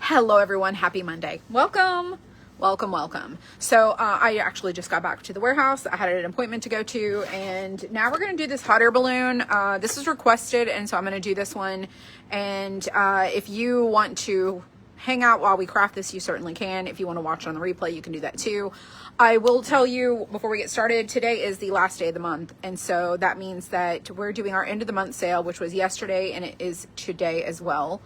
Hello everyone, happy Monday. Welcome. So I actually just got back to the warehouse. I had an appointment to go to, and now we're going to do this hot air balloon. This was requested, and so I'm going to do this one. And if you want to hang out while we craft this, you certainly can. If you want to watch on the replay, you can do that too. I will tell you before we get started, today is the last day of the month, and so that means that we're doing our end of the month sale, which was yesterday, and it is today as well.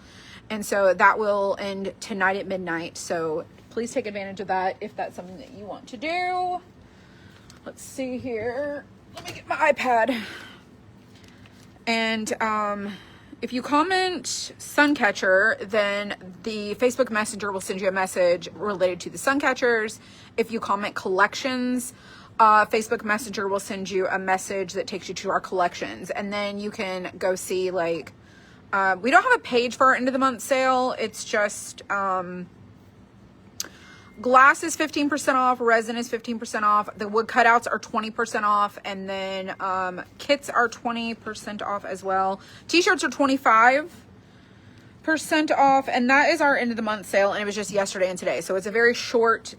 And so that will end tonight at midnight. So please take advantage of that if that's something that you want to do. Let's see here. Let me get my iPad. And if you comment Suncatcher, then the Facebook Messenger will send you a message related to the Suncatchers. If you comment collections, Facebook Messenger will send you a message that takes you to our collections. And then you can go see, like, we don't have a page for our end of the month sale. It's just glass is 15% off, resin is 15% off, the wood cutouts are 20% off, and then kits are 20% off as well. T-shirts are 25% off, and that is our end of the month sale, and it was just yesterday and today. So it's a very short,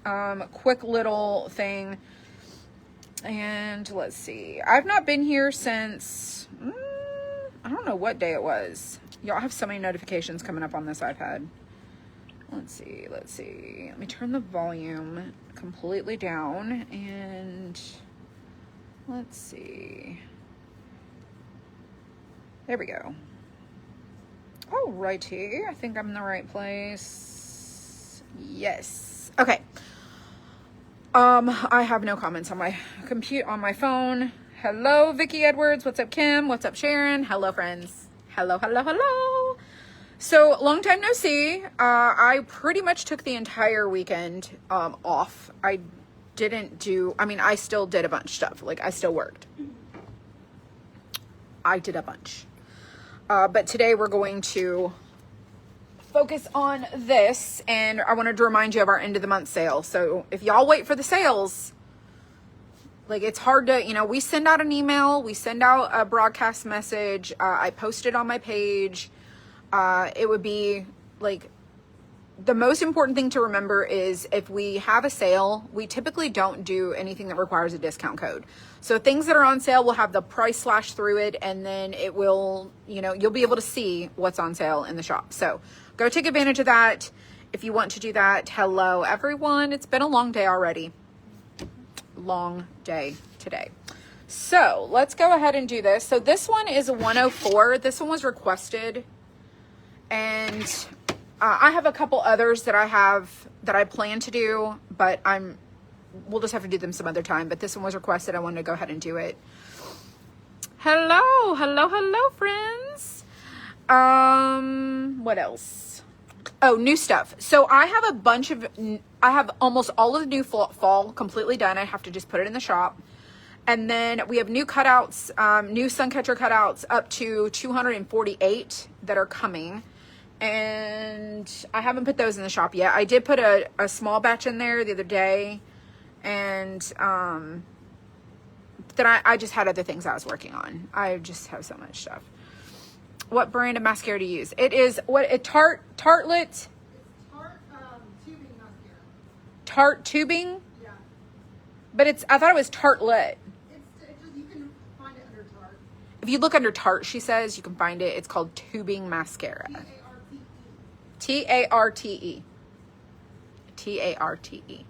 quick little thing. And let's see. I've not been here since, I don't know what day it was. Y'all have so many notifications coming up on this iPad. Let's see. Let me turn the volume completely down, and let's see. There we go. Alrighty, I think I'm in the right place. Yes. Okay. I have no comments on my on my phone. Hello, Vicky Edwards. What's up, Kim? What's up, Sharon? Hello, friends. Hello. So, long time no see. I pretty much took the entire weekend off. I still did a bunch of stuff. Like, I still worked. I did a bunch. But today we're going to focus on this, and I wanted to remind you of our end of the month sale. So, if y'all wait for the sales, like, it's hard to, we send out an email, we send out a broadcast message, I post it on my page. It would be like, the most important thing to remember is if we have a sale, we typically don't do anything that requires a discount code. So things that are on sale will have the price slash through it, and then it will, you'll be able to see what's on sale in the shop. So go take advantage of that if you want to do that. Hello, everyone. It's been a long day already. Long day today. So let's go ahead and do this. So this one is 104. This one was requested, and I have a couple others that I plan to do, but we'll just have to do them some other time. But this one was requested. I wanted to go ahead and do it. Hello, friends. What else? Oh, new stuff. So I have almost all of the new fall completely done. I have to just put it in the shop. And then we have new cutouts, new Suncatcher cutouts up to 248 that are coming. And I haven't put those in the shop yet. I did put a small batch in there the other day. And then I just had other things I was working on. I just have so much stuff. What brand of mascara do you use? It is Tartlet. It's Tarte tubing mascara. Tarte tubing? Yeah. But I thought it was Tartlet. You can find it under Tarte. If you look under Tarte, she says you can find it. It's called tubing mascara. T-A-R-T-E. T-A-R-T-E.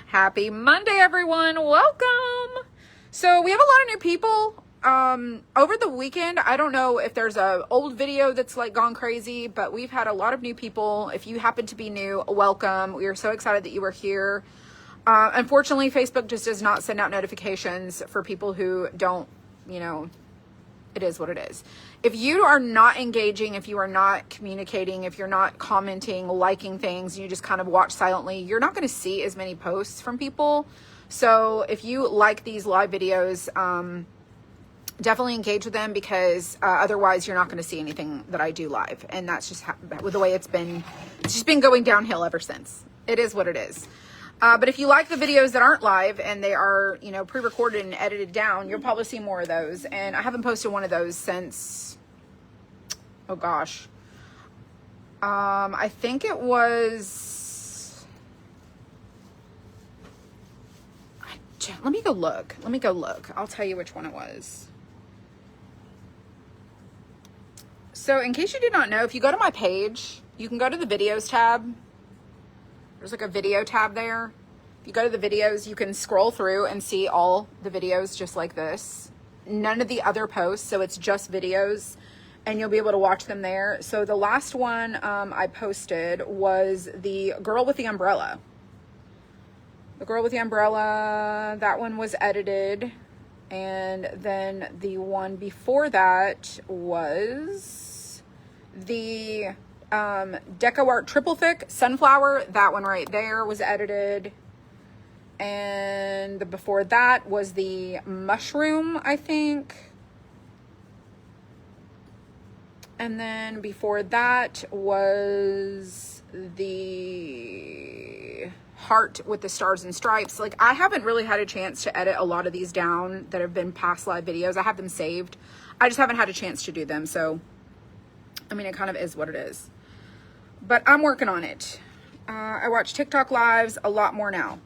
Happy Monday, everyone. Welcome. So we have a lot of new people. Over the weekend, I don't know if there's a old video that's like gone crazy, but we've had a lot of new people. If you happen to be new, welcome. We are so excited that you are here. Unfortunately, Facebook just does not send out notifications for people who don't, it is what it is. If you are not engaging, if you are not communicating, if you're not commenting, liking things, you just kind of watch silently, you're not going to see as many posts from people. So if you like these live videos, definitely engage with them, because otherwise you're not going to see anything that I do live. And that's just with the way it's just been going downhill ever since. It is what it is. But if you like the videos that aren't live and they are, pre-recorded and edited down, you'll probably see more of those. And I haven't posted one of those since, oh gosh, I think it was, let me go look. I'll tell you which one it was. So in case you did not know, if you go to my page, you can go to the videos tab. There's like a video tab there. If you go to the videos, you can scroll through and see all the videos just like this. None of the other posts, so it's just videos, and you'll be able to watch them there. So the last one I posted was the girl with the umbrella. The girl with the umbrella, that one was edited. And then the one before that was the Deco Art Triple Thick Sunflower. That one right there was edited. And before that was the Mushroom, I think. And then before that was the Heart with the Stars and Stripes. Like, I haven't really had a chance to edit a lot of these down that have been past live videos. I have them saved. I just haven't had a chance to do them. So, I mean, it kind of is what it is. But I'm working on it. I watch TikTok lives a lot more now.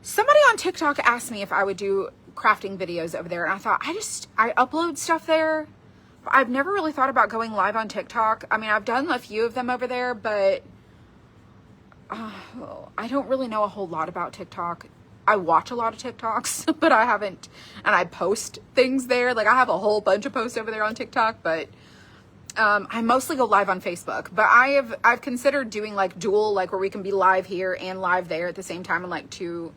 Somebody on TikTok asked me if I would do crafting videos over there. And I thought, I upload stuff there. I've never really thought about going live on TikTok. I mean, I've done a few of them over there, but I don't really know a whole lot about TikTok. I watch a lot of TikToks, but I haven't, and I post things there. Like, I have a whole bunch of posts over there on TikTok, but I mostly go live on Facebook. But I've considered doing like dual, like where we can be live here and live there at the same time, and like do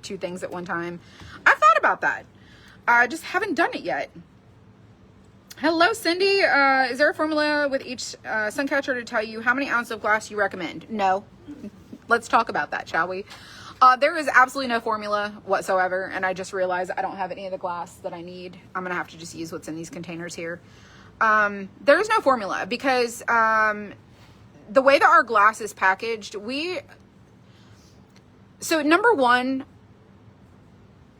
two things at one time. I've thought about that. I just haven't done it yet. Hello, Cindy. Is there a formula with each Suncatcher to tell you how many ounces of glass you recommend? No. Let's talk about that, shall we? There is absolutely no formula whatsoever, and I just realized I don't have any of the glass that I need. I'm going to have to just use what's in these containers here. There is no formula because the way that our glass is packaged, so number one,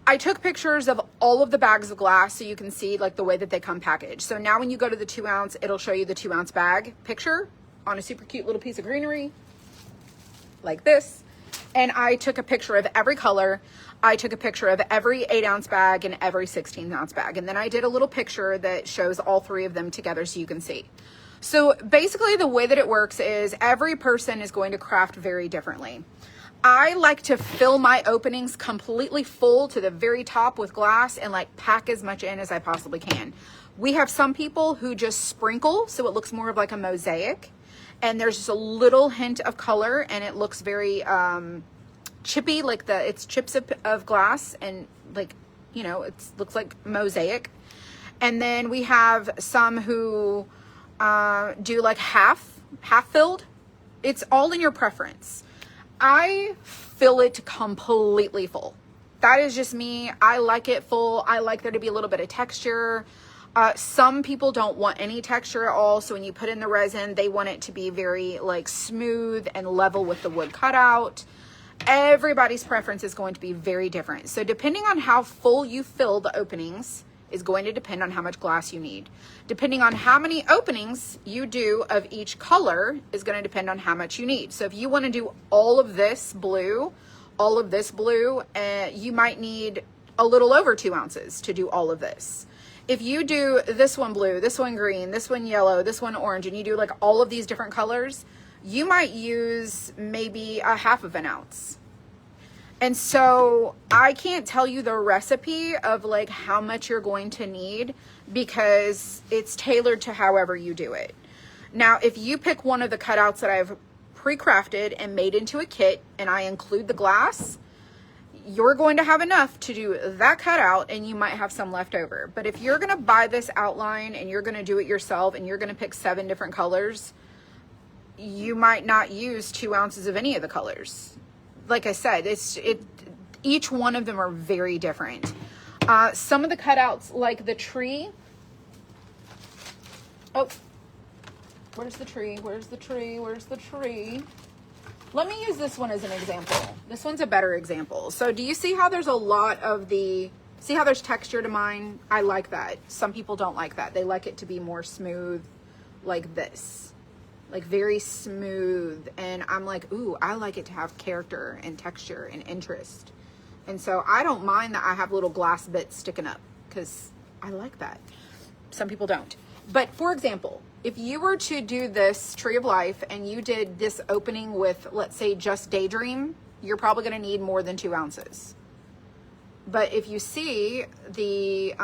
I took pictures of all of the bags of glass so you can see like the way that they come packaged. So now when you go to the 2 ounce, it'll show you the 2 ounce bag picture on a super cute little piece of greenery like this. And I took a picture of every color. I took a picture of every 8 ounce bag and every 16 ounce bag. And then I did a little picture that shows all three of them together so you can see. So basically the way that it works is every person is going to craft very differently. I like to fill my openings completely full to the very top with glass and like pack as much in as I possibly can. We have some people who just sprinkle so it looks more of like a mosaic, and there's just a little hint of color and it looks very chippy, like it's chips of glass, and like, you know, it looks like mosaic. And then we have some who do like half filled. It's all in your preference. I fill it completely full. That is just me. I like it full. I like there to be a little bit of texture. Some people don't want any texture at all. So when you put in the resin, they want it to be very like smooth and level with the wood cutout. Everybody's preference is going to be very different. So depending on how full you fill the openings is going to depend on how much glass you need. Depending on how many openings you do of each color is going to depend on how much you need. So if you want to do all of this blue, you might need a little over 2 ounces to do all of this. If you do this one blue, this one green, this one yellow, this one orange, and you do like all of these different colors, you might use maybe a half of an ounce. And so I can't tell you the recipe of like how much you're going to need because it's tailored to however you do it. Now, if you pick one of the cutouts that I've pre-crafted and made into a kit and I include the glass, you're going to have enough to do that cutout and you might have some left over. But if you're going to buy this outline and you're going to do it yourself and you're going to pick 7 different colors, you might not use 2 ounces of any of the colors. Like I said, each one of them are very different. Some of the cutouts, like the tree. Oh, where's the tree? Where's the tree? Where's the tree? Let me use this one as an example. This one's a better example. So do you see how there's a lot of see how there's texture to mine? I like that. Some people don't like that. They like it to be more smooth like this. like very smooth. And I'm like, ooh, I like it to have character and texture and interest. And so I don't mind that I have little glass bits sticking up because I like that. Some people don't. But for example, if you were to do this Tree of Life and you did this opening with, let's say, just Daydream, you're probably going to need more than 2 ounces. But if you see the,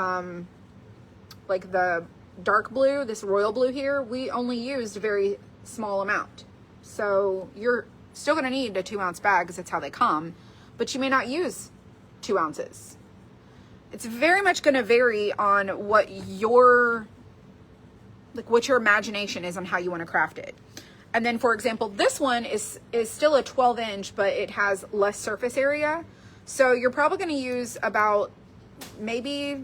like the dark blue, this royal blue here, we only used a very small amount. So you're still going to need a 2 ounce bag because that's how they come, but you may not use 2 ounces. It's very much going to vary on what your imagination is on how you want to craft it. And then, for example, this one is still a 12 inch, but it has less surface area. So you're probably going to use about maybe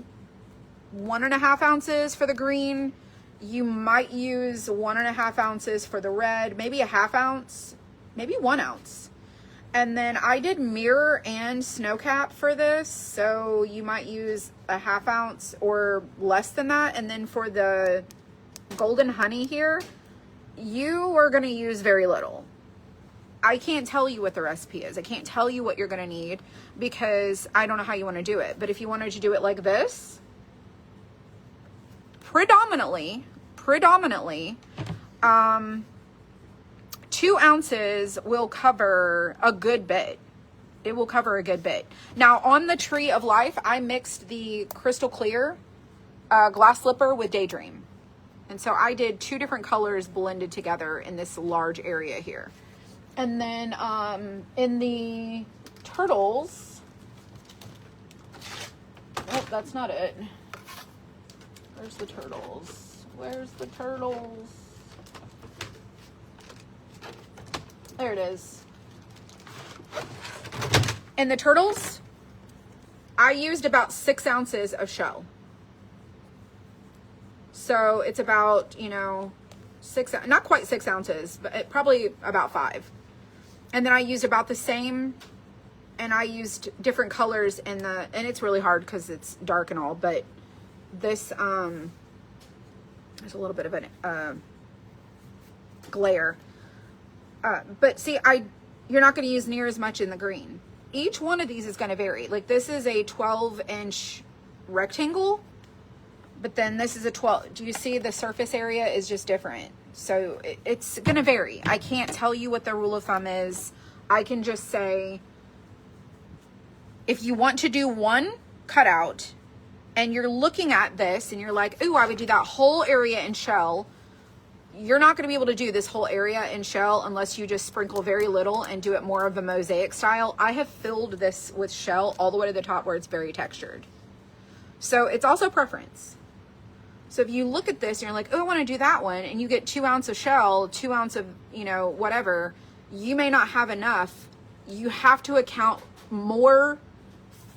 1.5 ounces for the green. You might use 1.5 ounces for the red, maybe a 1/2 ounce, maybe 1 ounce. And then I did mirror and snowcap for this. So you might use a 1/2 ounce or less than that. And then for the golden honey here, you are going to use very little. I can't tell you what the recipe is. I can't tell you what you're going to need because I don't know how you want to do it. But if you wanted to do it like this, predominantly, 2 ounces will cover a good bit. It will cover a good bit. Now on the Tree of Life, I mixed the crystal clear glass slipper with Daydream. And so I did 2 different colors blended together in this large area here. And then in the turtles, oh, that's not it. Where's the turtles? Where's the turtles? There it is. In the turtles, I used about 6 ounces of shell. So it's about, you know, not quite 6 ounces, but probably about 5. And then I used about the same, and I used different colors in the, and it's really hard because it's dark and all, but this, there's a little bit of a glare. But see, you're not going to use near as much in the green. Each one of these is going to vary. Like this is a 12-inch rectangle, but then this is a 12. Do you see the surface area is just different? So it's going to vary. I can't tell you what the rule of thumb is. I can just say, if you want to do one cutout and you're looking at this and you're like, ooh, I would do that whole area in shell. You're not going to be able to do this whole area in shell unless you just sprinkle very little and do it more of a mosaic style. I have filled this with shell all the way to the top where it's very textured. So it's also preference. So if you look at this and you're like, oh, I want to do that one, and you get 2 ounces of shell, 2 ounces of, you know, whatever, you may not have enough. You have to account more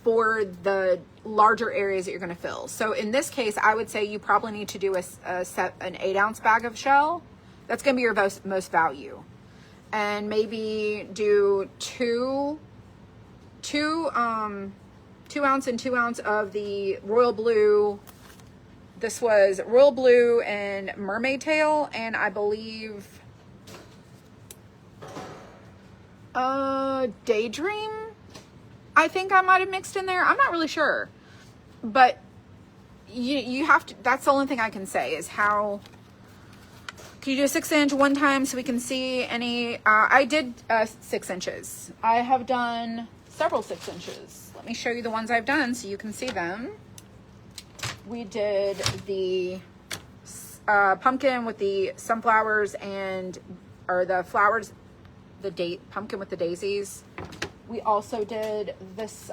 for the larger areas that you're going to fill. So in this case, I would say you probably need to do an 8-ounce bag of shell. That's going to be your most value. And maybe do 2 ounce and 2 ounce of the royal blue. This was royal blue and mermaid tail, and I believe Daydream, I think I might have mixed in there. I'm not really sure, but you have to, that's the only thing I can say is how, can you do a 6-inch one time so we can see any, I did 6 inches. I have done several 6 inches. Let me show you the ones I've done so you can see them. We did the pumpkin with the sunflowers or the flowers, the pumpkin with the daisies. We also did this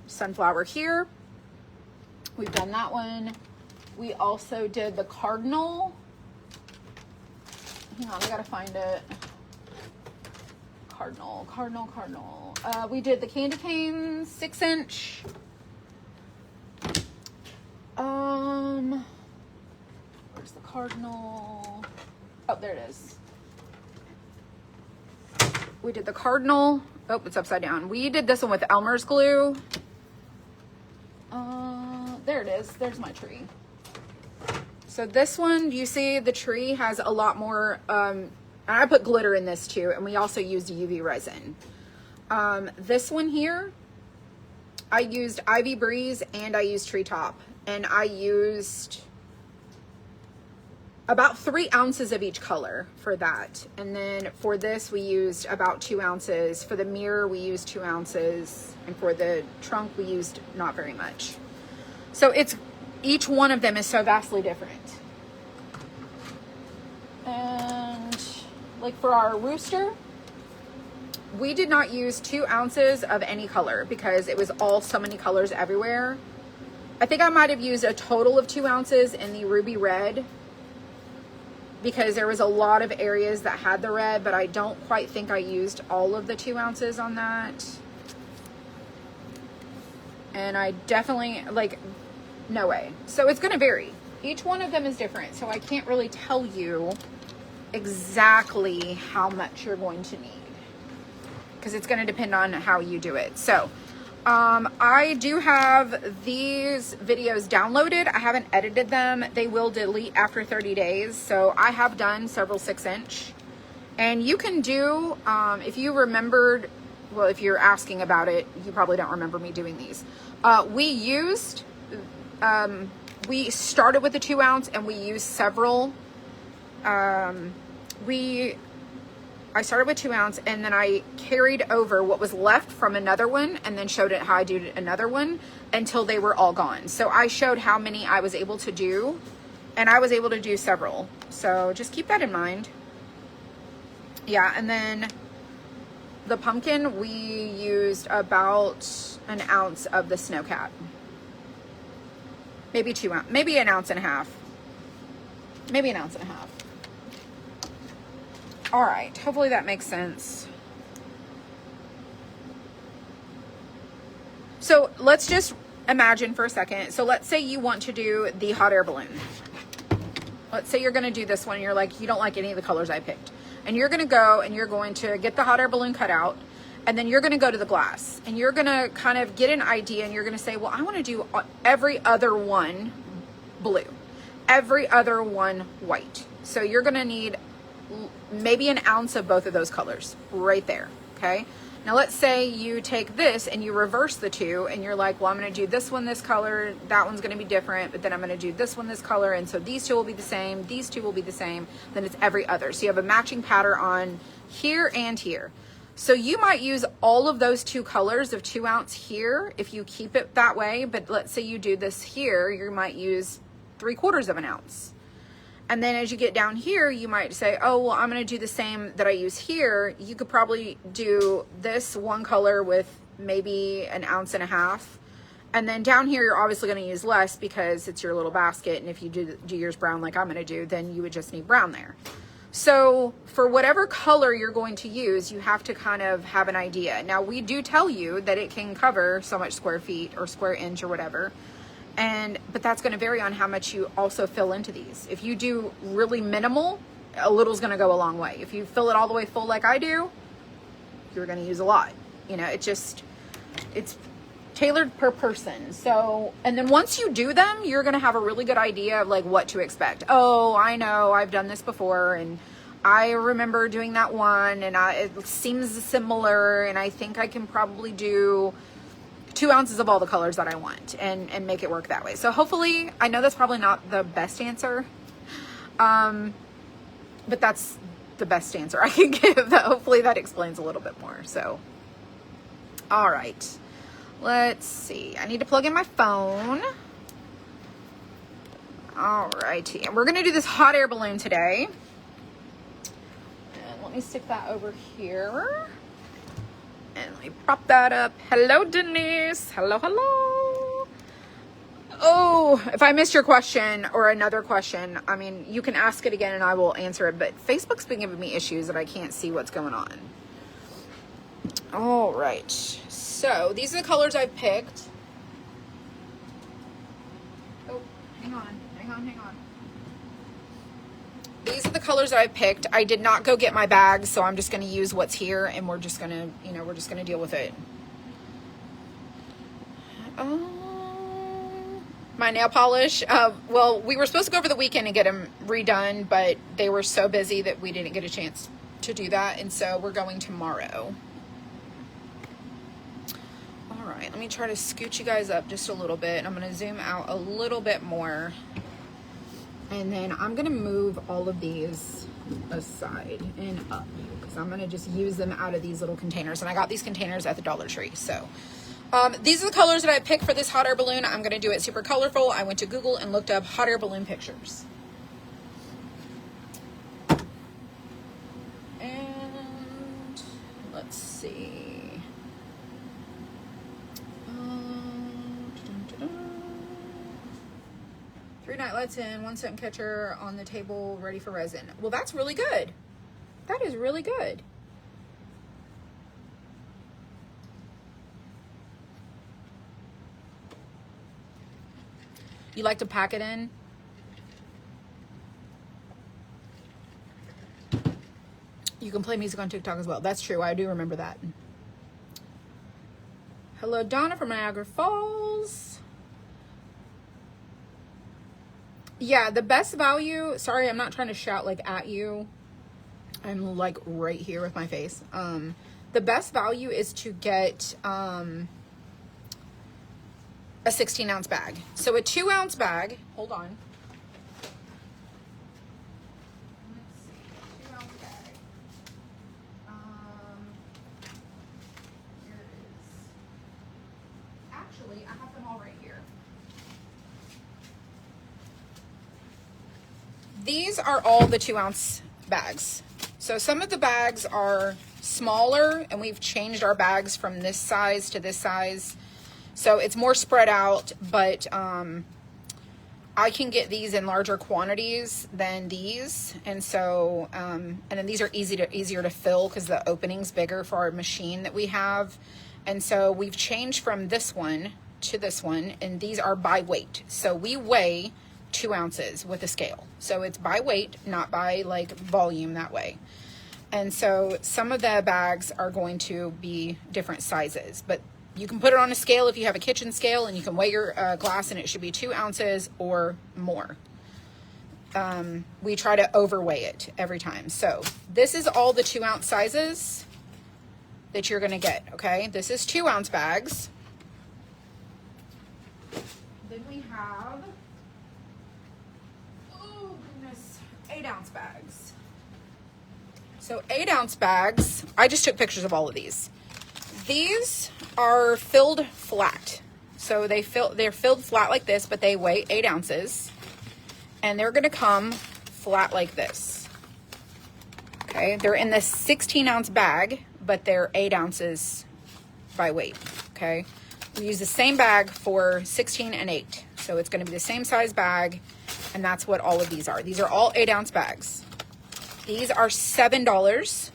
sunflower here. We've done that one. We also did the cardinal. Hang on, I gotta find it. Cardinal. We did the candy cane 6-inch. Where's the cardinal? Oh, there it is. We did the cardinal. Oh, it's upside down. We did this one with Elmer's glue. There it is. There's my tree. So this one, you see the tree has a lot more, and I put glitter in this too, and we also used UV resin. This one here, I used Ivy Breeze and I used Treetop, and I used about 3 ounces of each color for that. And then for this, we used about 2 ounces. For the mirror, we used 2 ounces. And for the trunk, we used not very much. So each one of them is so vastly different. And like for our rooster, we did not use 2 ounces of any color because it was all so many colors everywhere. I think I might have used a total of 2 ounces in the ruby red because there was a lot of areas that had the red, but I don't quite think I used all of the 2 ounces on that. And I definitely, like, no way. So it's going to vary. Each one of them is different, so I can't really tell you exactly how much you're going to need because it's going to depend on how you do it. So I do have these videos downloaded. I haven't edited them. They will delete after 30 days. So I have done several 6-inch, and you can do, if you remembered, well, if you're asking about it, you probably don't remember me doing these. We started with the 2 ounce and we used several, I started with 2 ounce and then I carried over what was left from another one and then showed it how I did another one until they were all gone. So I showed how many I was able to do, and I was able to do several. So just keep that in mind. Yeah, and then the pumpkin, we used about 1 ounce of the Snowcat. Maybe 2 ounce, maybe 1.5 ounces. Maybe 1.5 ounces. All right, hopefully that makes sense. So let's just imagine for a second. So let's say you want to do the hot air balloon. Let's say you're going to do this one and you're like, you don't like any of the colors I picked. And you're going to go and you're going to get the hot air balloon cut out. And then you're going to go to the glass and you're going to kind of get an idea and you're going to say, well, I want to do every other one blue, every other one white. So you're going to need maybe 1 ounce of both of those colors right there. Okay. Now let's say you take this and you reverse the two and you're like, well, I'm going to do this one this color, that one's going to be different, but then I'm going to do this one this color, and so these two will be the same, these two will be the same, then it's every other. So you have a matching pattern on here and here. So you might use all of those 2 colors of 2 ounce here if you keep it that way, but let's say you do this here, you might use 3/4 of an ounce. And then as you get down here, you might say, oh, well, I'm going to do the same that I use here. You could probably do this one color with maybe 1.5 ounces. And then down here, you're obviously going to use less because it's your little basket. And if you do yours brown like I'm going to do, then you would just need brown there. So for whatever color you're going to use, you have to kind of have an idea. Now, we do tell you that it can cover so much square feet or square inch or whatever. But that's going to vary on how much you also fill into these. If you do really minimal, a little's going to go a long way. If you fill it all the way full like I do, you're going to use a lot. You know, it's tailored per person. So, and then once you do them, you're going to have a really good idea of like what to expect. Oh, I know, I've done this before and I remember doing that one and it seems similar and I think I can probably do 2 ounces of all the colors that I want and make it work that way. So hopefully, I know that's probably not the best answer, but that's the best answer I can give. Hopefully that explains a little bit more. So, all right, let's see. I need to plug in my phone. All righty, and we're gonna do this hot air balloon today. And let me stick that over here. And let me prop that up. Hello, Denise. Hello, hello. Oh, if I missed your question or another question, I mean, you can ask it again and I will answer it. But Facebook's been giving me issues that I can't see what's going on. All right. So these are the colors I've picked. Oh, hang on. These are the colors that I picked. I did not go get my bag, so I'm just going to use what's here and we're just going to deal with it. My nail polish. Well, we were supposed to go over the weekend and get them redone, but they were so busy that we didn't get a chance to do that. And so we're going tomorrow. All right, let me try to scoot you guys up just a little bit. I'm going to zoom out a little bit more. And then I'm going to move all of these aside and up because I'm going to just use them out of these little containers. And I got these containers at the Dollar Tree. So these are the colors that I picked for this hot air balloon. I'm going to do it super colorful. I went to Google and looked up hot air balloon pictures. And let's see. 3 night lights in, 1 Suncatcher on the table, ready for resin. Well, that's really good. That is really good. You like to pack it in? You can play music on TikTok as well. That's true. I do remember that. Hello, Donna from Niagara Falls. Yeah, the best value. Sorry, I'm not trying to shout like at you. I'm like right here with my face. The best value is to get a 16-ounce bag. So a 2-ounce bag. Hold on. Let's see. 2-ounce bag. Here it is. Actually, I have them all right here. These are all the 2-ounce bags. So some of the bags are smaller and we've changed our bags from this size to this size. So it's more spread out, but I can get these in larger quantities than these. And so, and then these are easier to fill because the opening's bigger for our machine that we have. And so we've changed from this one to this one, and these are by weight. So we weigh 2 ounces with a scale. So it's by weight, not by like volume that way. And so some of the bags are going to be different sizes, but you can put it on a scale if you have a kitchen scale, and you can weigh your glass and it should be 2 ounces or more. We try to overweigh it every time. So this is all the 2-ounce sizes that you're going to get. Okay. This is 2-ounce bags. Then we have, 8-ounce bags. So 8-ounce bags, I just took pictures of all of these. These are filled flat. So they're filled flat like this, but they weigh 8 ounces. And they're gonna come flat like this. Okay, they're in this 16-ounce bag, but they're 8 ounces by weight, okay? We use the same bag for 16 and 8. So it's gonna be the same size bag, and that's what all of these are. These are all 8-ounce bags. These are $7.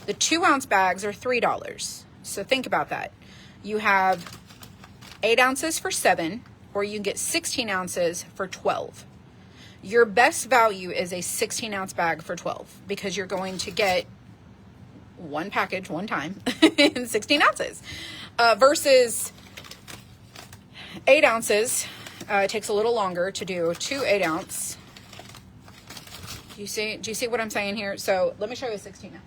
The 2-ounce bags are $3. So think about that. You have 8 ounces for $7, or you can get 16 ounces for $12. Your best value is a 16-ounce bag for $12 because you're going to get one package one time in 16 ounces versus 8 ounces. It takes a little longer to do 2 8-ounce. Do you see what I'm saying here? So let me show you a 16 ounce.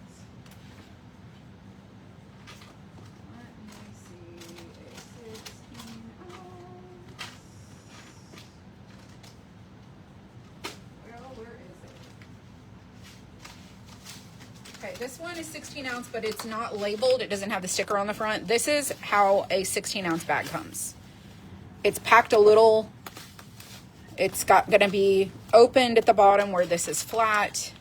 Okay, this one is 16 ounce, but it's not labeled. It doesn't have the sticker on the front. This is how a 16-ounce bag comes. It's packed a little. It's gonna be opened at the bottom where this is flat.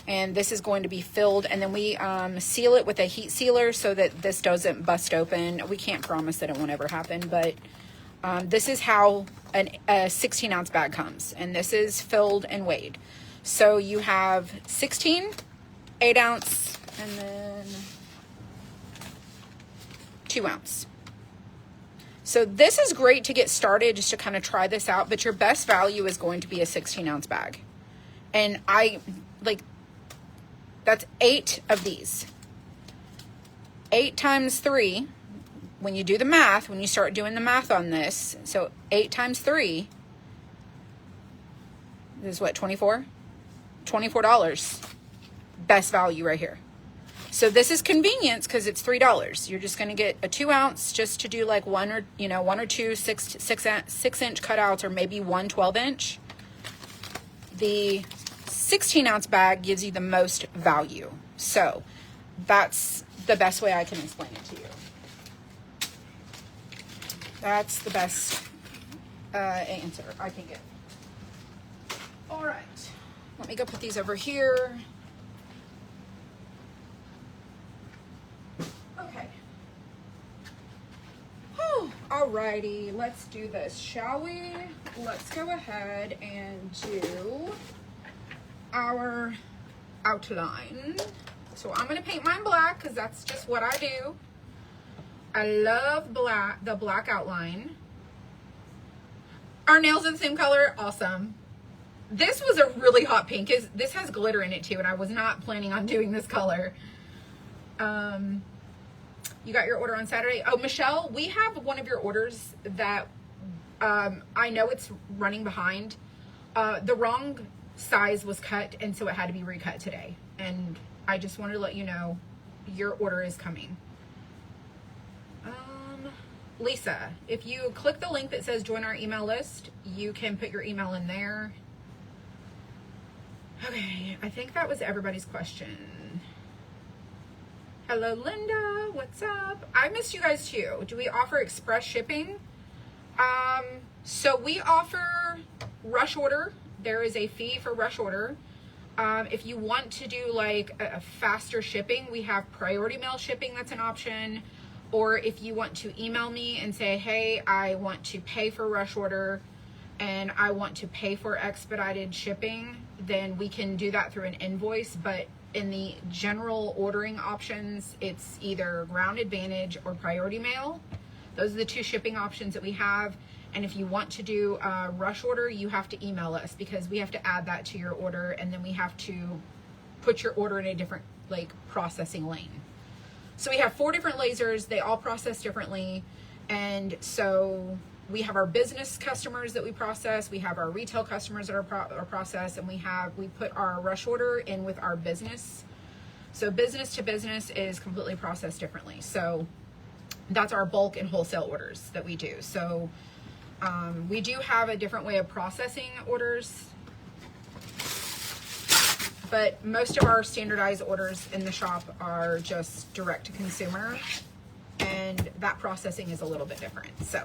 And this is going to be filled. And then we seal it with a heat sealer so that this doesn't bust open. We can't promise that it won't ever happen, but this is how a 16-ounce bag comes. And this is filled and weighed. So you have 16, 8 ounce, and then 2 ounce. So this is great to get started, just to kind of try this out, but your best value is going to be a 16-ounce bag. And that's 8 of these. 8 times 3, when you do the math, when you start doing the math on this, so 8 times 3 is what, 24? $24. Best value right here. So this is convenience because it's $3. You're just going to get a 2 ounce just to do like one or two 6-inch cutouts, or maybe one 12-inch. The 16-ounce bag gives you the most value. So that's the best way I can explain it to you. That's the best answer I can give. All right, let me go put these over here. Okay. Alrighty, let's do this, shall we? Let's go ahead and do our outline. So I'm gonna paint mine black because that's just what I do. I love black, the black outline. Our nails are the same color, awesome. This was a really hot pink. This has glitter in it too, and I was not planning on doing this color. You got your order on Saturday. Oh, Michelle, we have one of your orders that I know it's running behind. The wrong size was cut, and so it had to be recut today. And I just wanted to let you know your order is coming. Lisa, if you click the link that says join our email list, you can put your email in there. Okay, I think that was everybody's question. Hello, Linda. What's up? I missed you guys too. Do we offer express shipping? So we offer rush order. There is a fee for rush order. If you want to do like a faster shipping, we have priority mail shipping. That's an option. Or if you want to email me and say, hey, I want to pay for rush order and I want to pay for expedited shipping, then we can do that through an invoice. But in the general ordering options, it's either Ground Advantage or priority mail. Those are the 2 shipping options that we have. And if you want to do a rush order, you have to email us because we have to add that to your order, and then we have to put your order in a different like processing lane. So we have 4 different lasers. They all process differently. And so we have our business customers that we process. We have our retail customers that are processed, and we put our rush order in with our business. So business to business is completely processed differently. So that's our bulk and wholesale orders that we do. So we do have a different way of processing orders, but most of our standardized orders in the shop are just direct to consumer, and that processing is a little bit different. So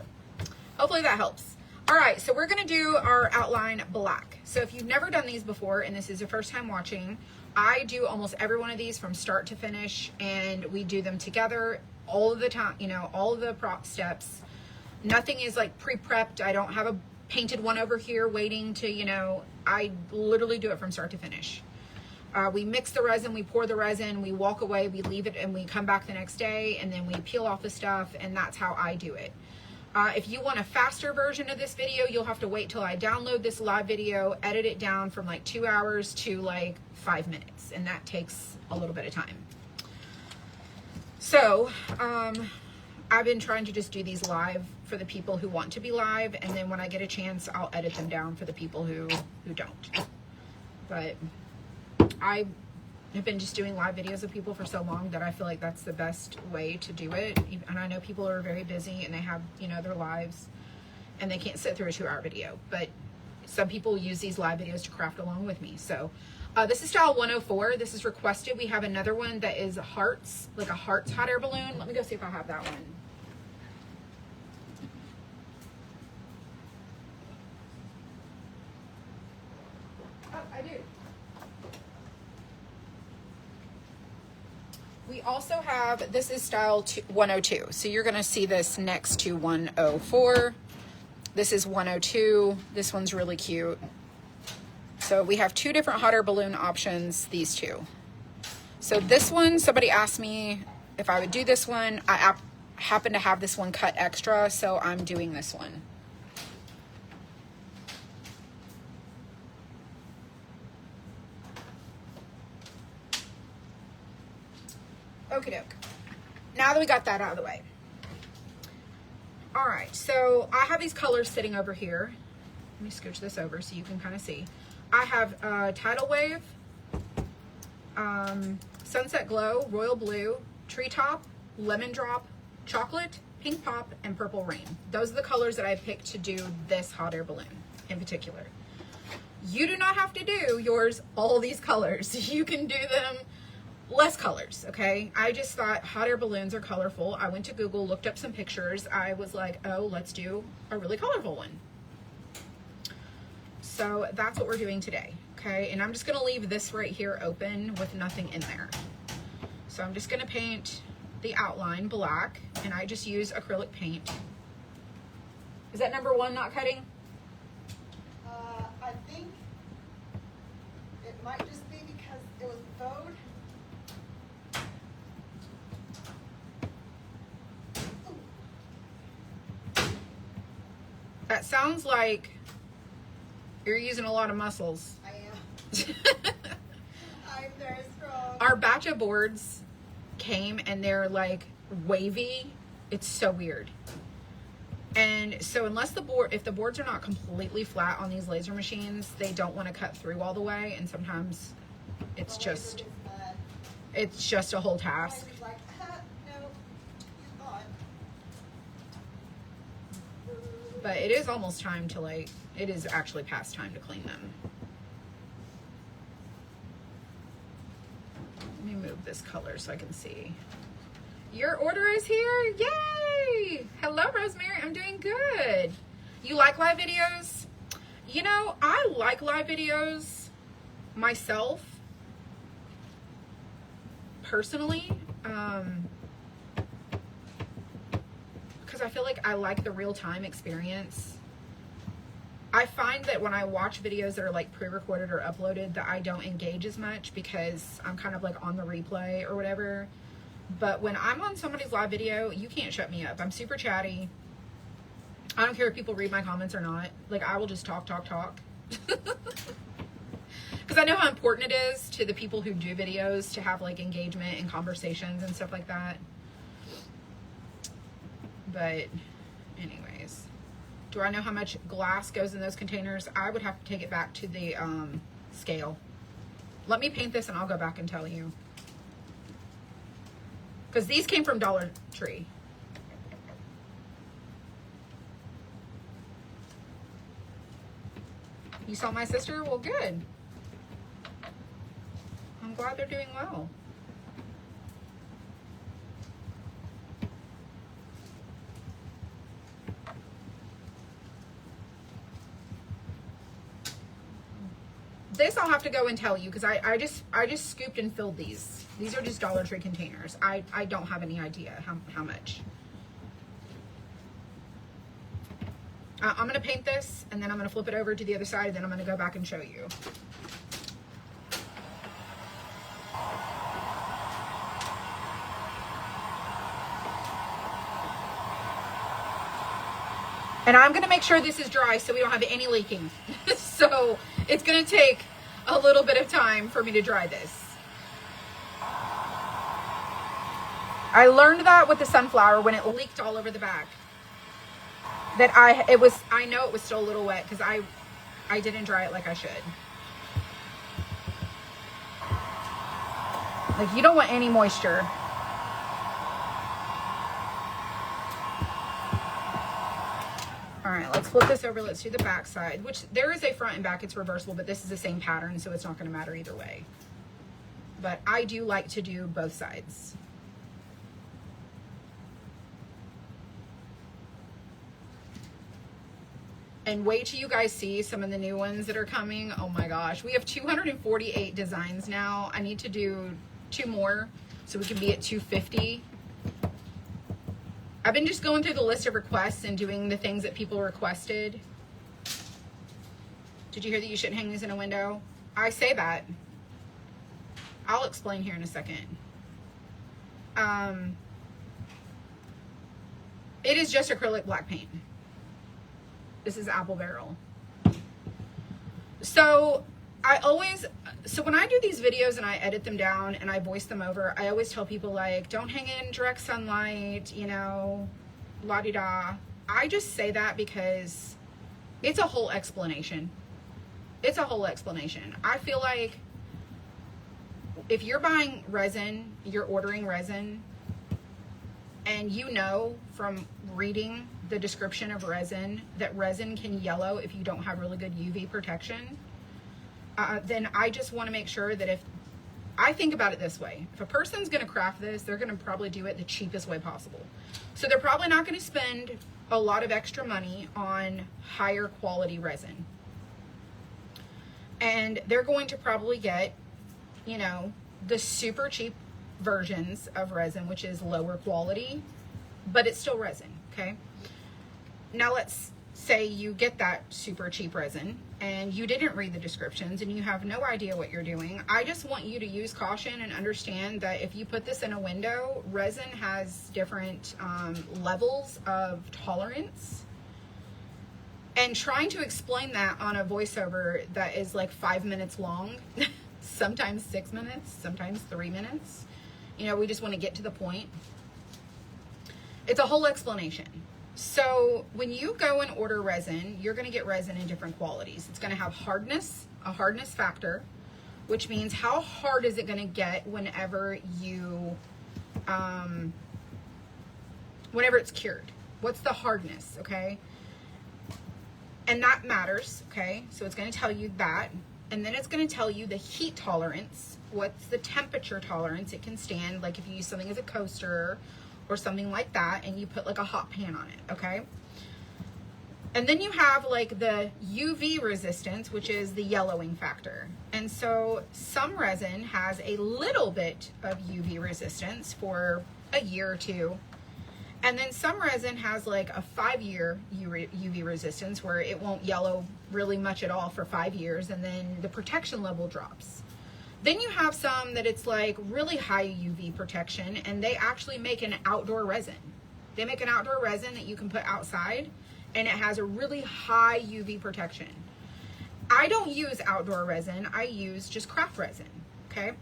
hopefully that helps. All right, so we're gonna do our outline black. So if you've never done these before and this is your first time watching, I do almost every one of these from start to finish, and we do them together all of the time, all of the prop steps. Nothing is like pre-prepped. I don't have a painted one over here waiting to, I literally do it from start to finish. We mix the resin, we pour the resin, we walk away, we leave it, and we come back the next day, and then we peel off the stuff, and that's how I do it. If you want a faster version of this video, you'll have to wait till I download this live video, edit it down from like 2 hours to like 5 minutes, and that takes a little bit of time. So, I've been trying to just do these live for the people who want to be live, and then when I get a chance, I'll edit them down for the people who don't. But I have been just doing live videos of people for so long that I feel like that's the best way to do it. And I know people are very busy and they have, their lives, and they can't sit through a 2-hour video. But some people use these live videos to craft along with me. So this is style 104. This is requested. We have another one that is hearts, like a hearts hot air balloon. Let me go see if I have that one. Oh, I do. We also have, this is style 102. So you're going to see this next to 104. This is 102. This one's really cute. So we have 2 different hot air balloon options, these 2. So this one, somebody asked me if I would do this one. I happen to have this one cut extra, so I'm doing this one. Okie doke. Now that we got that out of the way, All right, so I have these colors sitting over here. Let me scooch this over so you can kind of see. I have Tidal Wave, Sunset Glow, Royal Blue, Treetop, Lemon Drop, Chocolate, Pink Pop, and Purple Rain. Those are the colors that I picked to do this hot air balloon in particular. You do not have to do yours all these colors. You can do them less colors, okay? I just thought hot air balloons are colorful. I went to Google, looked up some pictures. I was like, oh, let's do a really colorful one. So that's what we're doing today, okay? And I'm just gonna leave this right here open with nothing in there. So I'm just gonna paint the outline black, and I just use acrylic paint. Is that number 1 not cutting? I think it might just be because it was Faux. That sounds like you're using a lot of muscles. I am. I'm very strong. Our batch of boards came and they're like wavy. It's so weird. And so unless if the boards are not completely flat on these laser machines, they don't want to cut through all the way. And sometimes it's just a whole task. Like, no, he's not. But it is almost time to it is actually past time to clean them. Let me move this color so I can see. Your order is here. Yay! Hello, Rosemary. I'm doing good. You like live videos? You know, I like live videos myself, personally, because I feel like I like the real-time experience. I find that when I watch videos that are like pre-recorded or uploaded that I don't engage as much because I'm kind of like on the replay or whatever. But when I'm on somebody's live video, you can't shut me up. I'm super chatty. I don't care if people read my comments or not. Like, I will just talk. Because I know how important it is to the people who do videos to have like engagement and conversations and stuff like that. But anyways, do I know how much glass goes in those containers? I would have to take it back to the scale. Let me paint this and I'll go back and tell you. Because these came from Dollar Tree. You saw my sister? Well, good. I'm glad they're doing well. This I'll have to go and tell you because I just scooped and filled these. These are just Dollar Tree containers. I don't have any idea how much. I'm gonna paint this and then I'm gonna flip it over to the other side and then I'm gonna go back and show you. And I'm gonna make sure this is dry so we don't have any leaking. So it's gonna take a little bit of time for me to dry this. I learned that with the sunflower when it leaked all over the back. That I know it was still a little wet because I didn't dry it like I should. Like, you don't want any moisture. All right, let's flip this over. Let's do the back side, which there is a front and back. It's reversible, but this is the same pattern, so it's not going to matter either way. But I do like to do both sides. And wait till you guys see some of the new ones that are coming. Oh my gosh, we have 248 designs now. I need to do 2 more so we can be at 250. I've been just going through the list of requests and doing the things that people requested. Did you hear that you shouldn't hang these in a window? I say that. I'll explain here in a second. It is just acrylic black paint. This is apple barrel. So when I do these videos and I edit them down and I voice them over, I always tell people, like, don't hang in direct sunlight, you know, la-di-da. I just say that because it's a whole explanation. It's a whole explanation. I feel like if you're buying resin, you're ordering resin, and you know from reading the description of resin that resin can yellow if you don't have really good UV protection, then I just want to make sure that if I think about it this way, if a person's going to craft this, they're going to probably do it the cheapest way possible. So they're probably not going to spend a lot of extra money on higher quality resin. And they're going to probably get, you know, the super cheap versions of resin, which is lower quality, but it's still resin, okay? Now let's say you get that super cheap resin and you didn't read the descriptions and you have no idea what you're doing. I just want you to use caution and understand that if you put this in a window, resin has different levels of tolerance. And trying to explain that on a voiceover that is like 5 minutes long, sometimes 6 minutes, sometimes 3 minutes, you know, we just want to get to the point. It's a whole explanation. So when you go and order resin, you're going to get resin in different qualities. It's going to have hardness, a hardness factor, which means how hard is it going to get whenever you, whenever it's cured. What's the hardness, okay? And that matters, okay? So it's going to tell you that. And then it's going to tell you the heat tolerance. What's the temperature tolerance it can stand? Like if you use something as a coaster or something like that, and you put like a hot pan on it, okay? And then you have like the UV resistance, which is the yellowing factor. And so some resin has a little bit of UV resistance for a year or two. And then some resin has like a 5-year UV resistance where it won't yellow really much at all for 5 years, and then the protection level drops. Then you have some that it's like really high UV protection, and they actually make an outdoor resin. They make an outdoor resin that you can put outside, and it has a really high UV protection. I don't use outdoor resin, I use just craft resin, okay?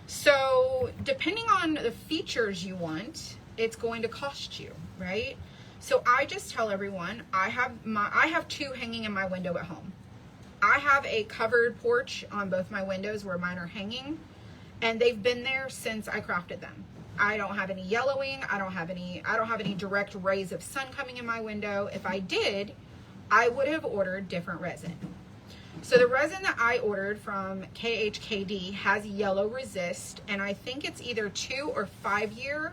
So depending on the features you want, it's going to cost you, right? So I just tell everyone, I have 2 hanging in my window at home. I have a covered porch on both my windows where mine are hanging, and they've been there since I crafted them. I don't have any yellowing. I don't have any direct rays of sun coming in my window. If I did, I would have ordered different resin. So the resin that I ordered from KHKD has yellow resist, and I think it's either 2 or 5 year.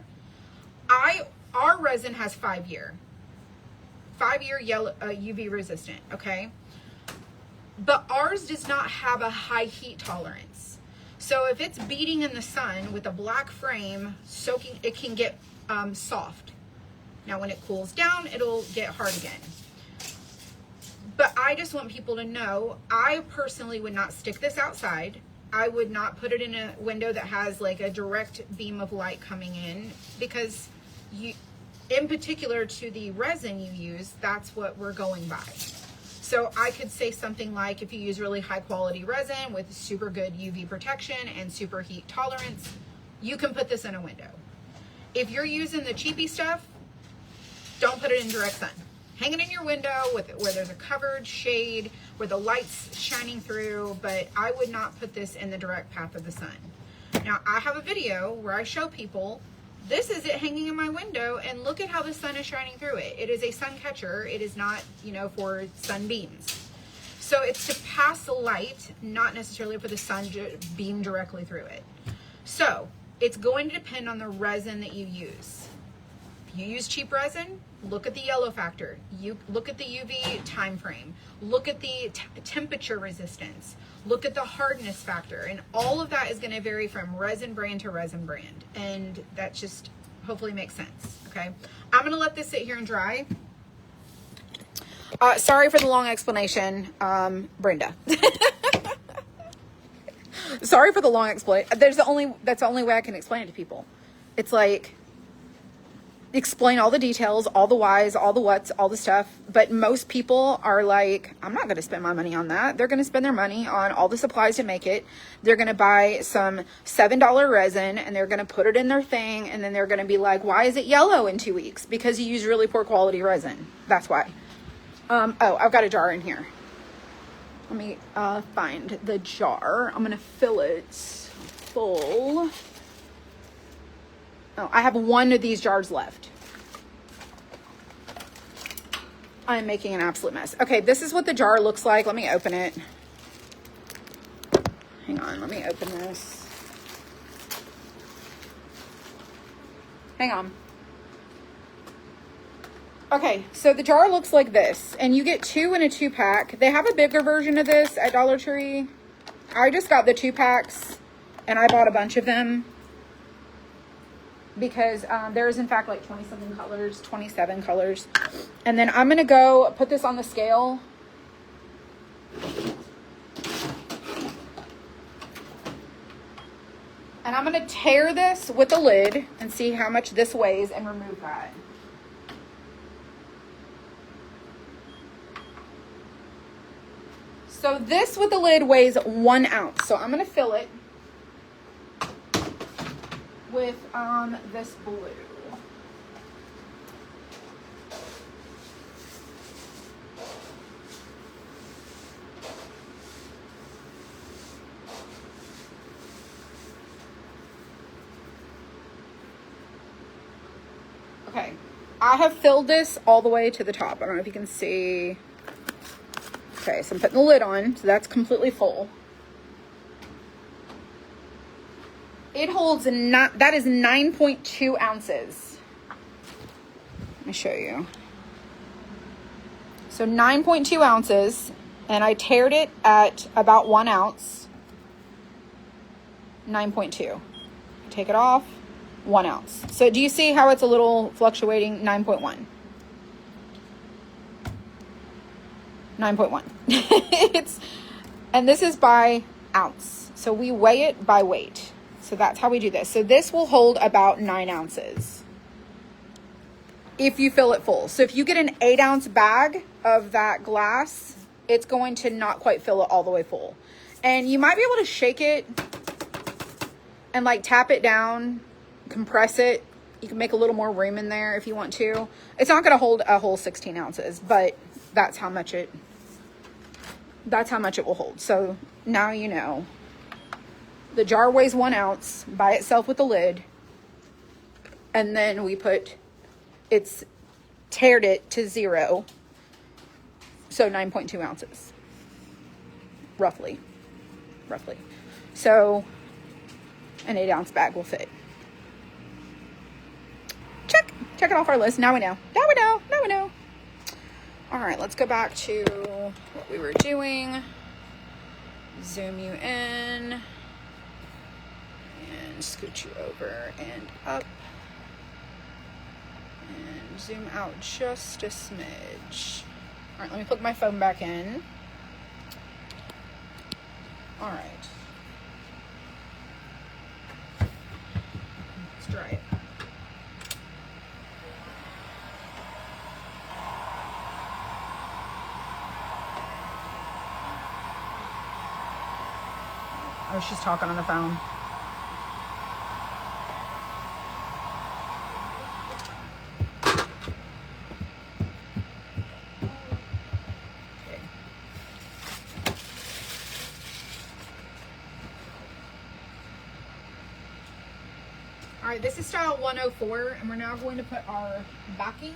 Our resin has 5 year yellow UV resistant, okay? But ours does not have a high heat tolerance. So if it's beating in the sun with a black frame, soaking, it can get soft. Now when it cools down, it'll get hard again. But I just want people to know, I personally would not stick this outside. I would not put it in a window that has like a direct beam of light coming in, because you, in particular to the resin you use, that's what we're going by. So I could say something like, if you use really high quality resin with super good UV protection and super heat tolerance, you can put this in a window. If you're using the cheapy stuff, don't put it in direct sun. Hang it in your window where there's a covered shade, where the light's shining through, but I would not put this in the direct path of the sun. Now I have a video where I show people, this is it hanging in my window, and look at how the sun is shining through it. It is a Suncatcher. It is not, you know, for sunbeams. So it's to pass the light, not necessarily for the sun to beam directly through it. So it's going to depend on the resin that you use. If you use cheap resin, look at the yellow factor. You look at the UV time frame. Look at the temperature resistance. Look at the hardness factor, and all of that is going to vary from resin brand to resin brand, and that just hopefully makes sense. Okay, I'm going to let this sit here and dry. Sorry for the long explanation, Brenda. Sorry for the long explanation. That's the only way I can explain it to people. It's like, explain all the details, all the whys, all the whats, all the stuff. But most people are like, I'm not going to spend my money on that. They're going to spend their money on all the supplies to make it. They're going to buy some $7 resin and they're going to put it in their thing. And then they're going to be like, why is it yellow in 2 weeks? Because you use really poor quality resin. That's why. Oh, I've got a jar in here. Let me find the jar. I'm going to fill it full. Oh, I have one of these jars left. I'm making an absolute mess. Okay, this is what the jar looks like. Let me open it. Hang on, let me open this. Hang on. Okay, so the jar looks like this, and you get 2 in a 2-pack. They have a bigger version of this at Dollar Tree. I just got the 2-packs, and I bought a bunch of them. Because there's in fact like 27 colors. And then I'm going to go put this on the scale. And I'm going to tear this with the lid and see how much this weighs and remove that. So this with the lid weighs 1 ounce. So I'm going to fill it with this blue. Okay, I have filled this all the way to the top. I don't know if you can see. Okay, so I'm putting the lid on, so that's completely full. It holds, that is 9.2 ounces. Let me show you. So 9.2 ounces, and I tared it at about 1 ounce. 9.2. Take it off, 1 ounce. So do you see how it's a little fluctuating? 9.1. 9.1. And this is by ounce. So we weigh it by weight. So that's how we do this. So this will hold about 9 ounces if you fill it full. So if you get an 8-ounce bag of that glass, it's going to not quite fill it all the way full. And you might be able to shake it and like tap it down, compress it. You can make a little more room in there if you want to. It's not going to hold a whole 16 ounces, but that's how much it will hold. So now you know. The jar weighs 1 ounce by itself with the lid. And then we tared it to 0. So 9.2 ounces. Roughly. So an 8-ounce bag will fit. Check it off our list. Now we know. All right, let's go back to what we were doing. Zoom you in. And scoot you over and up. And zoom out just a smidge. All right, let me plug my phone back in. All right. Let's dry it. Oh, she's talking on the phone. All right, this is style 104, and we're now going to put our backing.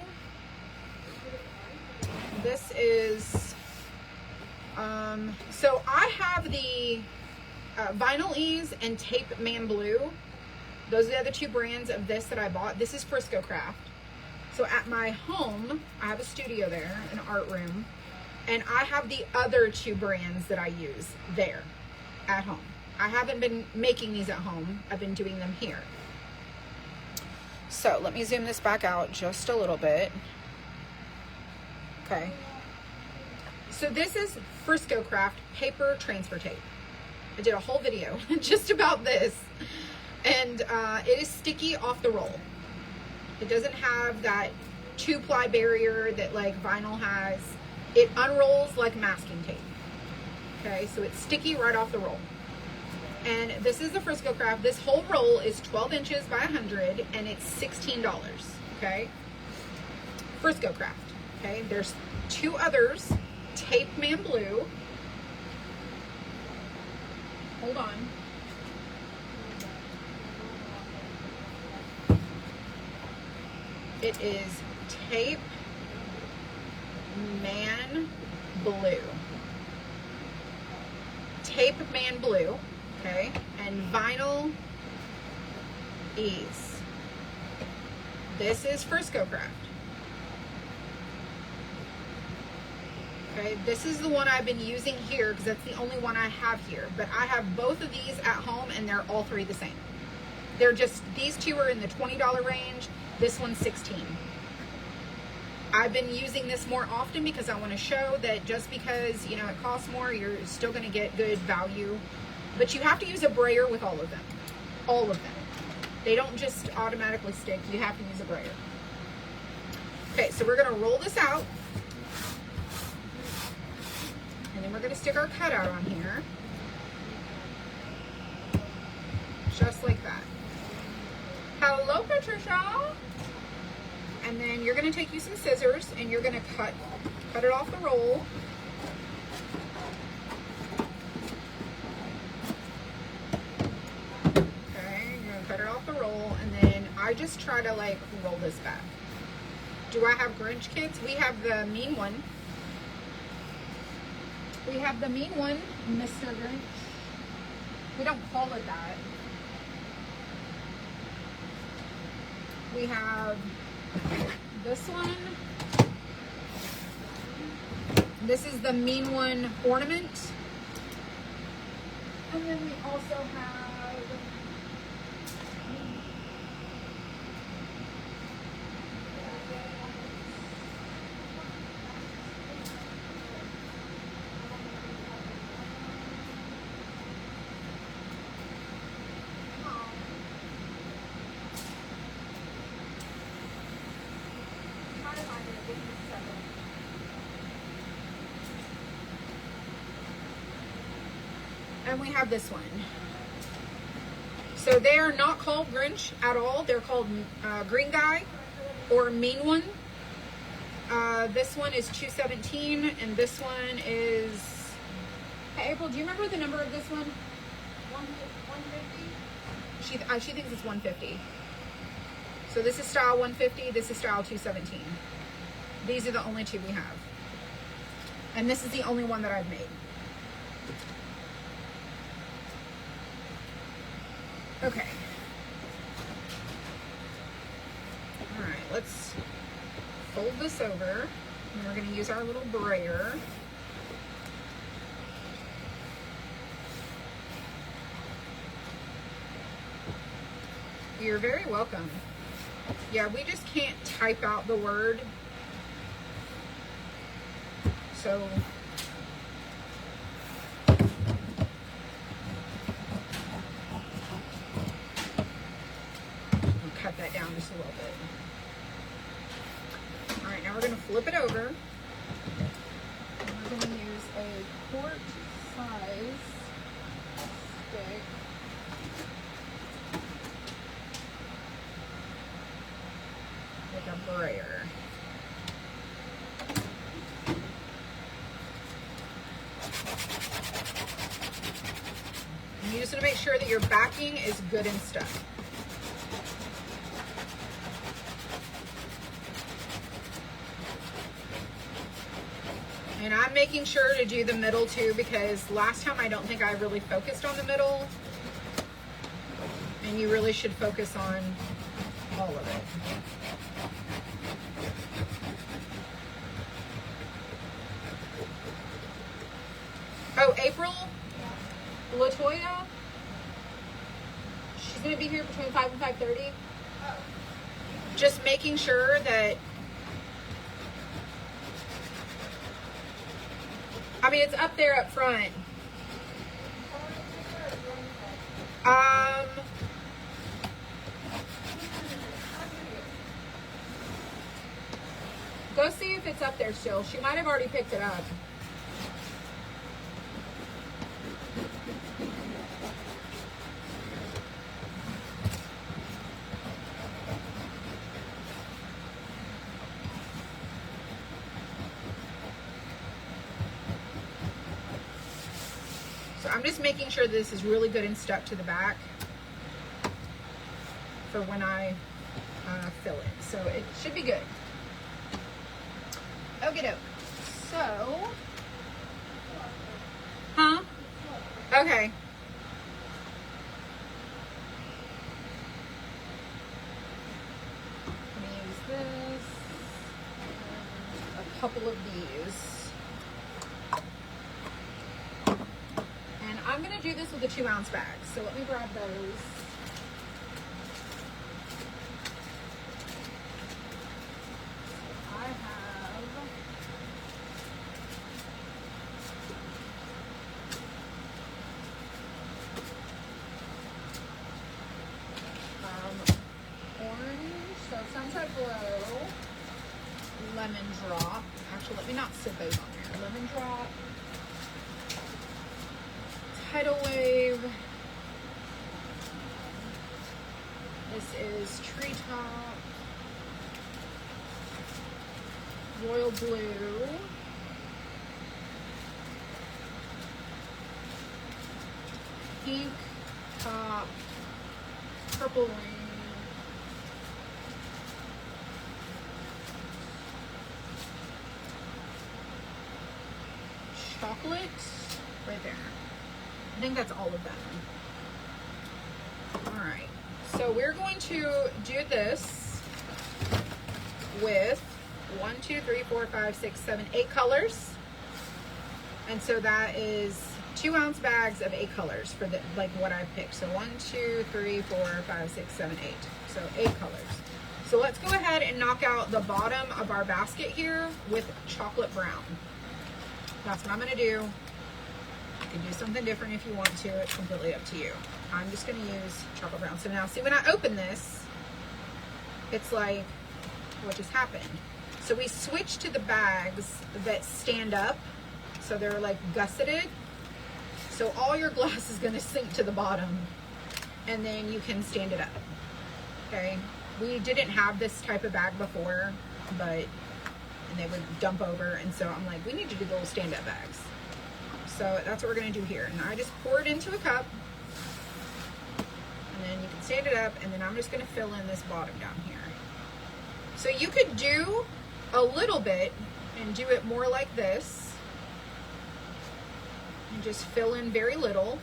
This is, so I have the Vinyl Ease and Tape Man Blue. Those are the other 2 brands of this that I bought. This is Frisco Craft. So at my home, I have a studio there, an art room, and I have the other 2 brands that I use there at home. I haven't been making these at home. I've been doing them here. So let me zoom this back out just a little bit. Okay. So this is Frisco Craft paper transfer tape. I did a whole video just about this. And it is sticky off the roll. It doesn't have that 2-ply barrier that like vinyl has. It unrolls like masking tape. Okay, so it's sticky right off the roll. And this is the Frisco Craft. This whole roll is 12 inches by 100 and it's $16. Okay, Frisco Craft. Okay, there's 2 others. Tape Man Blue. Hold on. It is Tape Man Blue. Tape Man Blue, okay, and Vinyl Ease. This is Frisco Craft. Okay, this is the one I've been using here because that's the only one I have here. But I have both of these at home and they're all 3 the same. They're just, these 2 are in the $20 range. This one's $16. I've been using this more often because I want to show that just because, you know, it costs more, you're still going to get good value. But you have to use a brayer with all of them. All of them. They don't just automatically stick. You have to use a brayer. Okay, so we're going to roll this out. And then we're going to stick our cutout on here. Just like that. Hello, Patricia. And then you're going to take you some scissors and you're going to cut it off the roll. Okay, you're going to cut it off the roll, and then I just try to like roll this back. Do I have Grinch kits? We have the mean one. We have the mean one, Mr. Grinch. We don't call it that. We have this one. This is the mean one ornament. And then we also have and we have this one. So they are not called Grinch at all. They're called Green Guy or Mean One. This one is $217, and this one is. Hey, April, do you remember the number of this one? 150. She thinks it's 150. So this is style 150. This is style 217. These are the only 2 we have, and this is the only one that I've made. Okay. All right, let's fold this over, and we're going to use our little brayer. You're very welcome. Yeah, we just can't type out the word. So cut that down just a little bit. All right, now we're going to flip it over. And we're going to use a quart size stick. With a brayer. And you just want to make sure that your backing is good and stuck. And I'm making sure to do the middle too, because last time I don't think I really focused on the middle. And you really should focus on all of it. Oh, April, LaToya, she's going to be here between 5 and 5:30. Just making sure that, I mean, it's up there up front. Go see if it's up there still. She might have already picked it up. So I'm just making sure this is really good and stuck to the back for when I fill it. So it should be good. Okie doke. So, huh? Okay. I'm gonna use this, a couple of these. And I'm gonna do this with a 2-ounce bag. So let me grab those. Faux, lemon drop. Actually, let me not sit those on there. Lemon drop, tidal wave. This is treetop, royal blue, pink top, purple rain. Chocolate right there. I think that's all of them. All right, so we're going to do this with 1, 2, 3, 4, 5, 6, 7, 8 colors. And so that is 2-ounce bags of 8 colors for the, like what I picked. So 1, 2, 3, 4, 5, 6, 7, 8. So 8 colors. So let's go ahead and knock out the bottom of our basket here with chocolate brown. That's what I'm going to do. You can do something different if you want to. It's completely up to you. I'm just going to use chocolate brown. So now, see, when I open this, it's like, what just happened? So we switched to the bags that stand up. So they're like gusseted. So all your glass is going to sink to the bottom. And then you can stand it up. Okay? We didn't have this type of bag before, but... and they would dump over, and so I'm like, we need to do the little stand-up bags. So that's what we're going to do here. And I just pour it into a cup, and then you can stand it up, and then I'm just going to fill in this bottom down here. So you could do a little bit and do it more like this, and just fill in very little,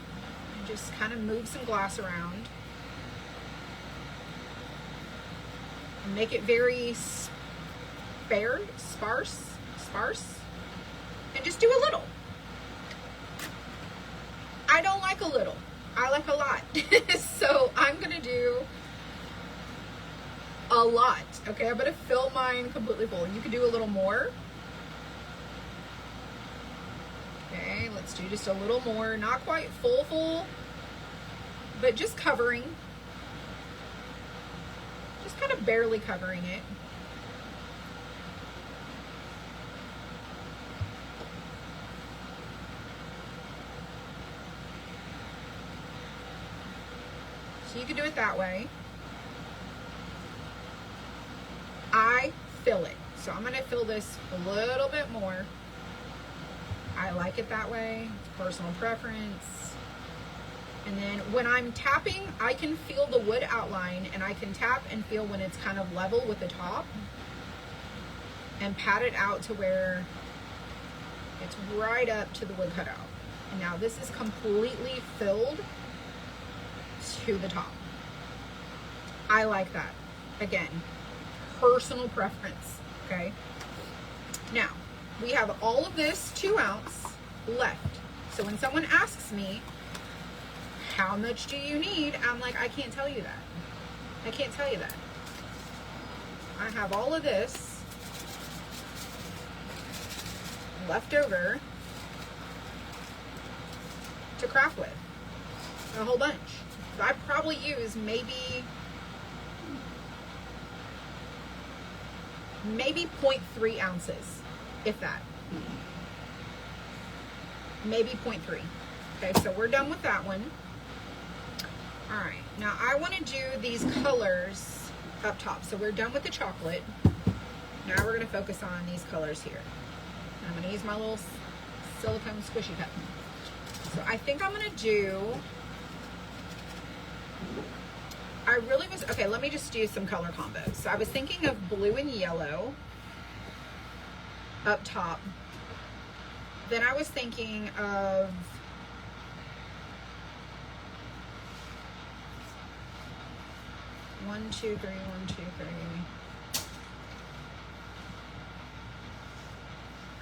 and just kind of move some glass around, and make it very sparse, and just do a little. I don't like a little. I like a lot. So I'm gonna do a lot. Okay, I'm gonna fill mine completely full. You can do a little more. Okay, let's do just a little more. Not quite full, but just covering. Just kind of barely covering it. You can do it that way. I fill it. So I'm going to fill this a little bit more. I like it that way. It's personal preference. And then when I'm tapping, I can feel the wood outline, and I can tap and feel when it's kind of level with the top, and pat it out to where it's right up to the wood cutout. And now this is completely filled to the top. I like that. Again, personal preference. Okay. Now we have all of this 2-ounce left. So when someone asks me, how much do you need? I'm like, I can't tell you that. I can't tell you that. I have all of this left over to craft with. A whole bunch. I probably use maybe maybe 0.3 ounces, if that. Maybe 0.3. Okay, so we're done with that one. All right, now I want to do these colors up top. So we're done with the chocolate. Now we're going to focus on these colors here. I'm going to use my little silicone squishy cup. So I think I'm going to do, okay, let me just do some color combos. So I was thinking of blue and yellow up top. Then I was thinking of one, two, three.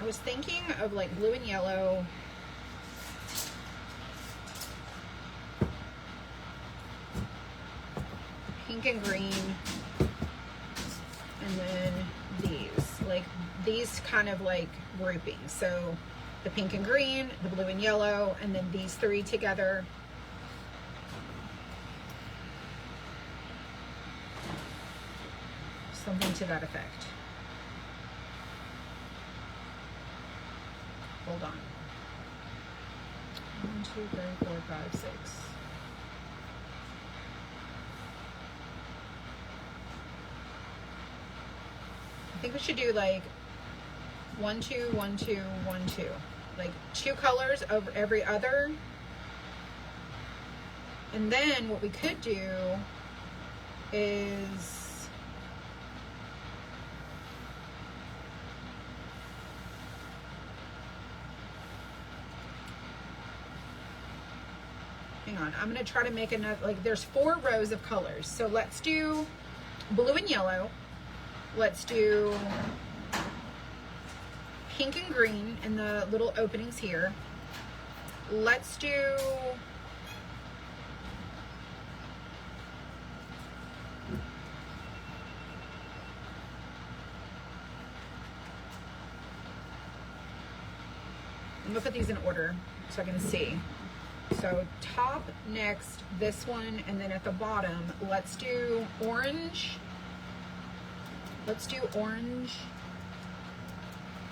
I was thinking of like blue and yellow. Pink and green. And then these kind of like groupings. So the pink and green, the blue and yellow, and then these three together. Something to that effect. Hold on. 1, 2, 3, 4, 5, 6. I think we should do like 1, 2, 1, 2, 1, 2. Like 2 colors over every other. And then what we could do is hang on, I'm going to try to make enough, like there's 4 rows of colors. So let's do blue and yellow. Let's do pink and green in the little openings here. Let's do I'm going to put these in order so I can see. So top, next, this one, and then at the bottom, let's do orange. Let's do orange.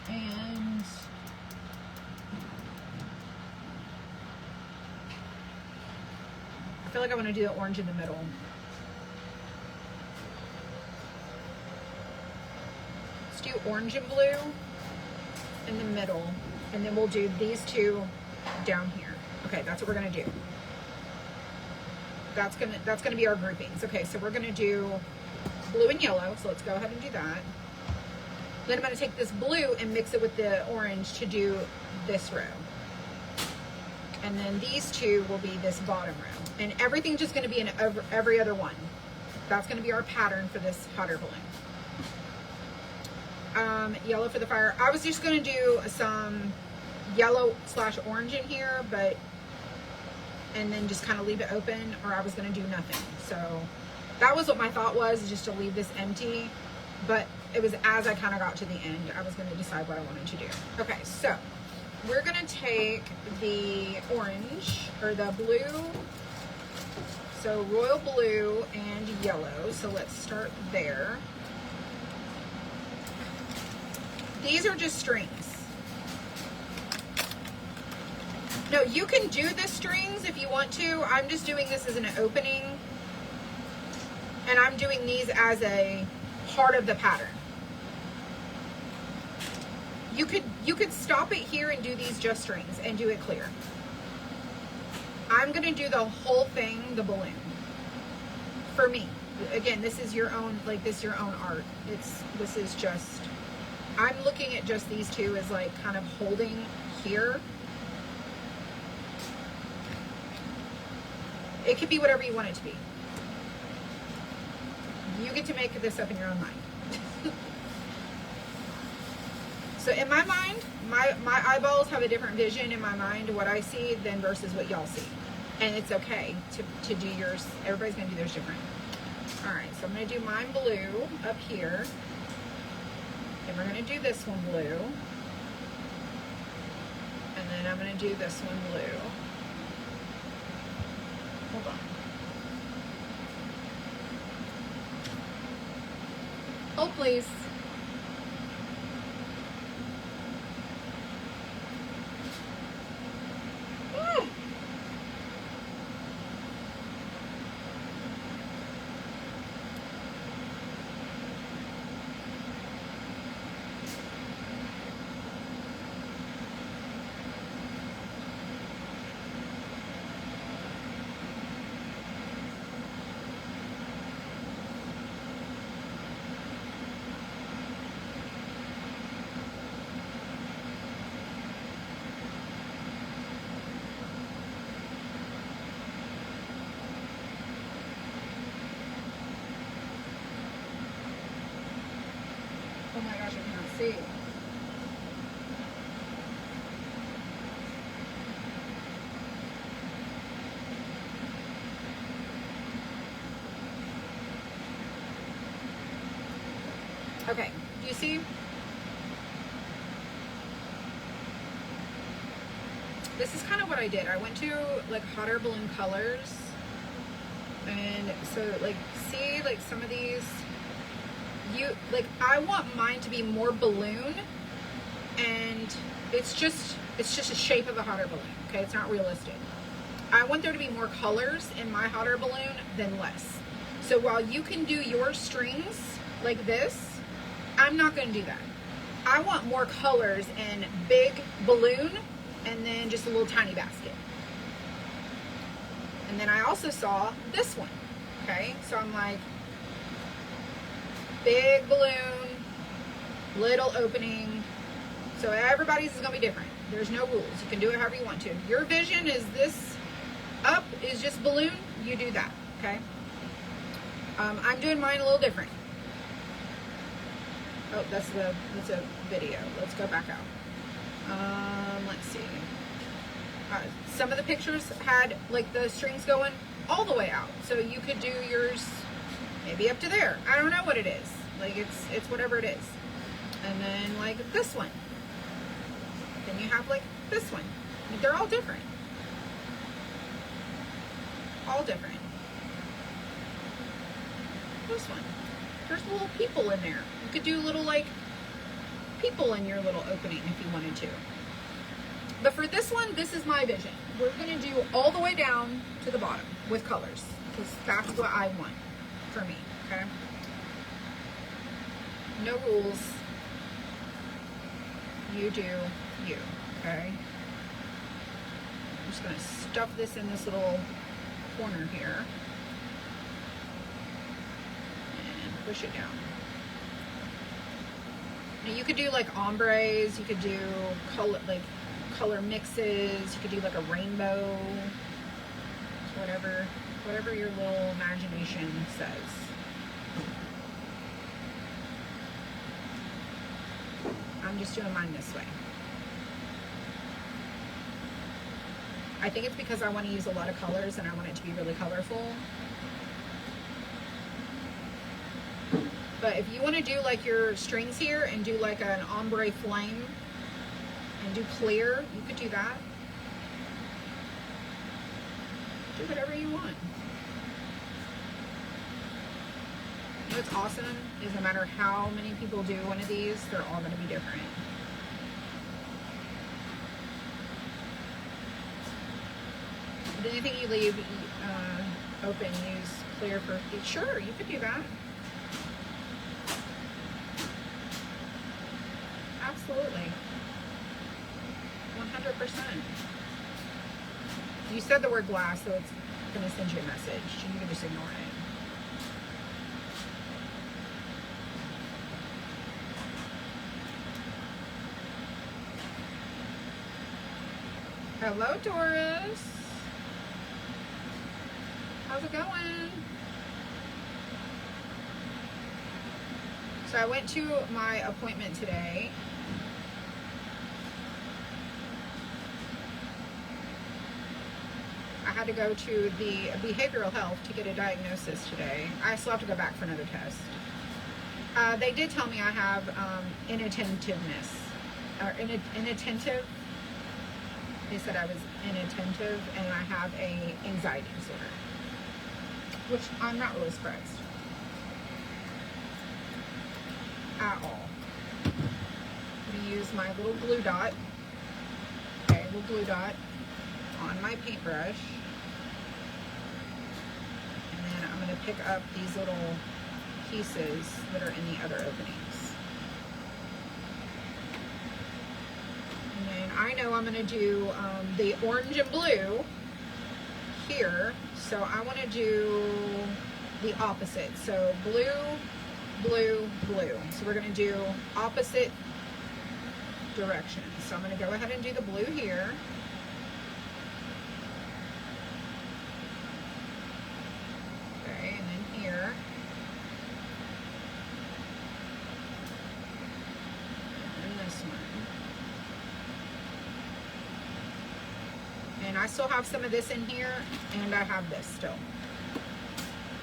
And I feel like I want to do the orange in the middle. Let's do orange and blue in the middle. And then we'll do these 2 down here. Okay, that's what we're gonna do. That's gonna be our groupings. Okay, so we're gonna do blue and yellow. So let's go ahead and do that. Then I'm gonna take this blue and mix it with the orange to do this row. And then these 2 will be this bottom row. And everything's just gonna be in every other one. That's gonna be our pattern for this hot air balloon. Yellow for the fire. I was just gonna do some yellow/orange in here, and then just kind of leave it open, or I was gonna do nothing. So that was what my thought was, just to leave this empty. But it was as I kind of got to the end, I was gonna decide what I wanted to do. Okay, so we're gonna take the orange or the blue, so royal blue and yellow. So let's start there. These are just strings. No, you can do the strings if you want to. I'm just doing this as an opening. And I'm doing these as a part of the pattern. You could stop it here and do these just strings and do it clear. I'm gonna do the whole thing, the balloon. For me. Again, this is your own, like this is your own art. This is just, I'm looking at just these 2 as like kind of holding here. It could be whatever you want it to be. You get to make this up in your own mind. So in my mind, my eyeballs have a different vision in my mind of what I see than versus what y'all see. And it's okay to do yours. Everybody's gonna do theirs different. All right, so I'm gonna do mine blue up here. And we're gonna do this one blue. And then I'm gonna do this one blue. Hold on. Hold please. my gosh, I cannot see. Okay, do you see? This is kind of what I did. I went to like hot air balloon colors, and so like see like some of these, I want mine to be more balloon, and it's just a shape of a hot air balloon. Okay, it's not realistic. I want there to be more colors in my hot air balloon than less. So while you can do your strings like this, I'm not going to do that. I want more colors in big balloon and then just a little tiny basket. And then I also saw this one. Okay, so I'm like, big balloon, little opening. So everybody's is going to be different. There's no rules. You can do it however you want to. Your vision is this up is just balloon, you do that. Okay. I'm doing mine a little different. Oh, that's a video. Let's go back out. Let's see. Some of the pictures had like the strings going all the way out, so you could do yours maybe up to there. I don't know what it is. Like it's whatever it is. And then like this one. Then you have like this one. They're all different. All different. This one. There's little people in there. You could do little like people in your little opening if you wanted to. But for this one, this is my vision. We're going to do all the way down to the bottom with colors, because that's what I want for me, okay? No rules. You do you, okay? I'm just going to stuff this in this little corner here and push it down. Now you could do like ombres, you could do color mixes, you could do like a rainbow, whatever your little imagination says. I'm just doing mine this way. I think it's because I want to use a lot of colors and I want it to be really colorful. But if you want to do like your strings here and do like an ombre flame and do clear, you could do that. Do whatever you want. You know what's awesome is no matter how many people do one of these, they're all going to be different. But anything you leave open, use clear for, sure, you could do that. Absolutely. 100%. You said the word glass, so it's going to send you a message. You can just ignore it. Hello, Doris. How's it going? So I went to my appointment today. I had to go to the behavioral health to get a diagnosis today. I still have to go back for another test. They did tell me I have inattentiveness, or inattentive. They said I was inattentive and I have a anxiety disorder, which I'm not really surprised at all. I'm going to use my little glue dot, okay, little glue dot on my paintbrush, and then I'm going to pick up these little pieces that are in the other openings. And then I know I'm going to do the orange and blue here, so I want to do the opposite. So blue, blue, blue. So we're going to do opposite directions. So I'm going to go ahead and do the blue here. Okay, and then here. I still have some of this in here, and I have this still.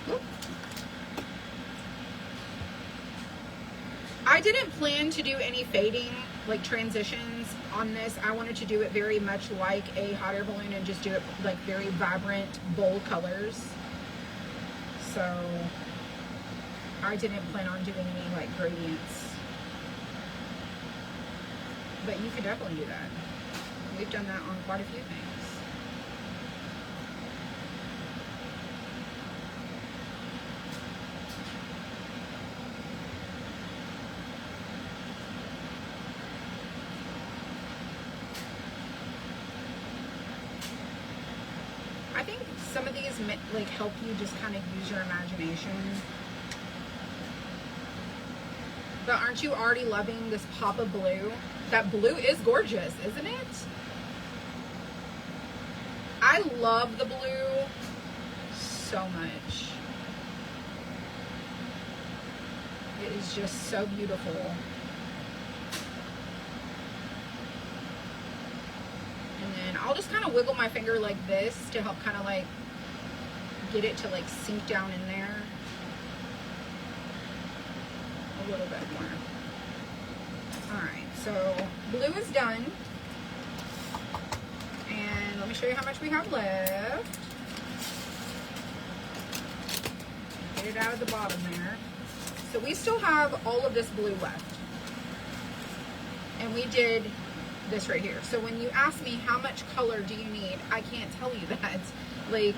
Oop. I didn't plan to do any fading, like transitions on this. I wanted to do it very much like a hot air balloon and just do it like very vibrant, bold colors. So I didn't plan on doing any like gradients. But you could definitely do that. We've done that on quite a few things. I think some of these like help you just kind of use your imagination. But aren't you already loving this pop of blue? That blue is gorgeous, isn't it? I love the blue so much. It is just so beautiful. And then I'll just kind of wiggle my finger like this to help kind of like get it to like sink down in there a little bit more. All right, so blue is done. And let me show you how much we have left. Get it out of the bottom there. So we still have all of this blue left. And we did this right here. So when you ask me how much color do you need, I can't tell you that. Like,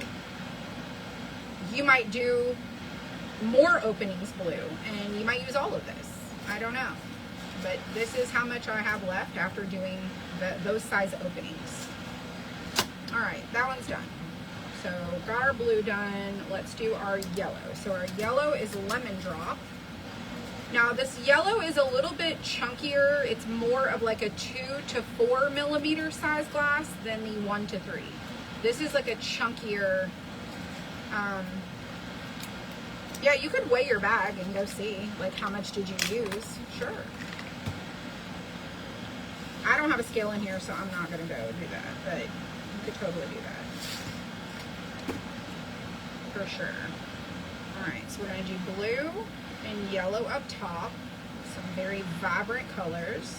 you might do more openings blue and you might use all of this. I don't know. But this is how much I have left after doing those size openings. All right, that one's done. So got our blue done. Let's do our yellow. So our yellow is lemon drop. Now this yellow is a little bit chunkier. It's more of like a 2 to 4 millimeter size glass than the 1 to 3. This is like a chunkier, yeah, you could weigh your bag and go see, like, how much did you use? Sure. I don't have a scale in here, so I'm not going to go do that, but you could totally do that. For sure. Alright, so we're going to do blue and yellow up top. Some very vibrant colors.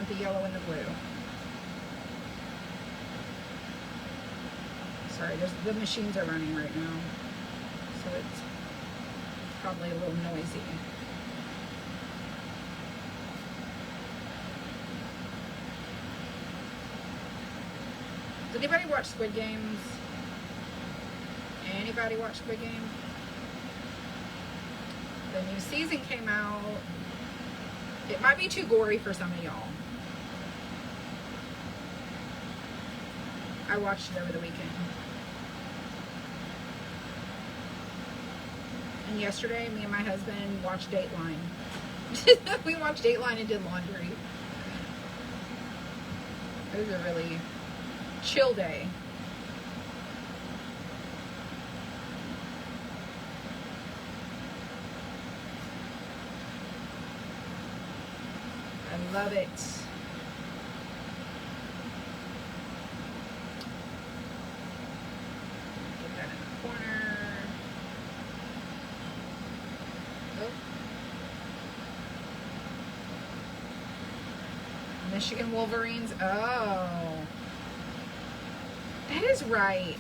The yellow and the blue. Sorry, the machines are running right now, so it's probably a little noisy. Does anybody watch Squid Games? Anybody watch Squid Game? The new season came out. It might be too gory for some of y'all. I watched it over the weekend. And yesterday, me and my husband watched Dateline. We watched Dateline and did laundry. It was a really chill day. I love it. Get that in the corner. Oh. Michigan Wolverines. Oh. That is right.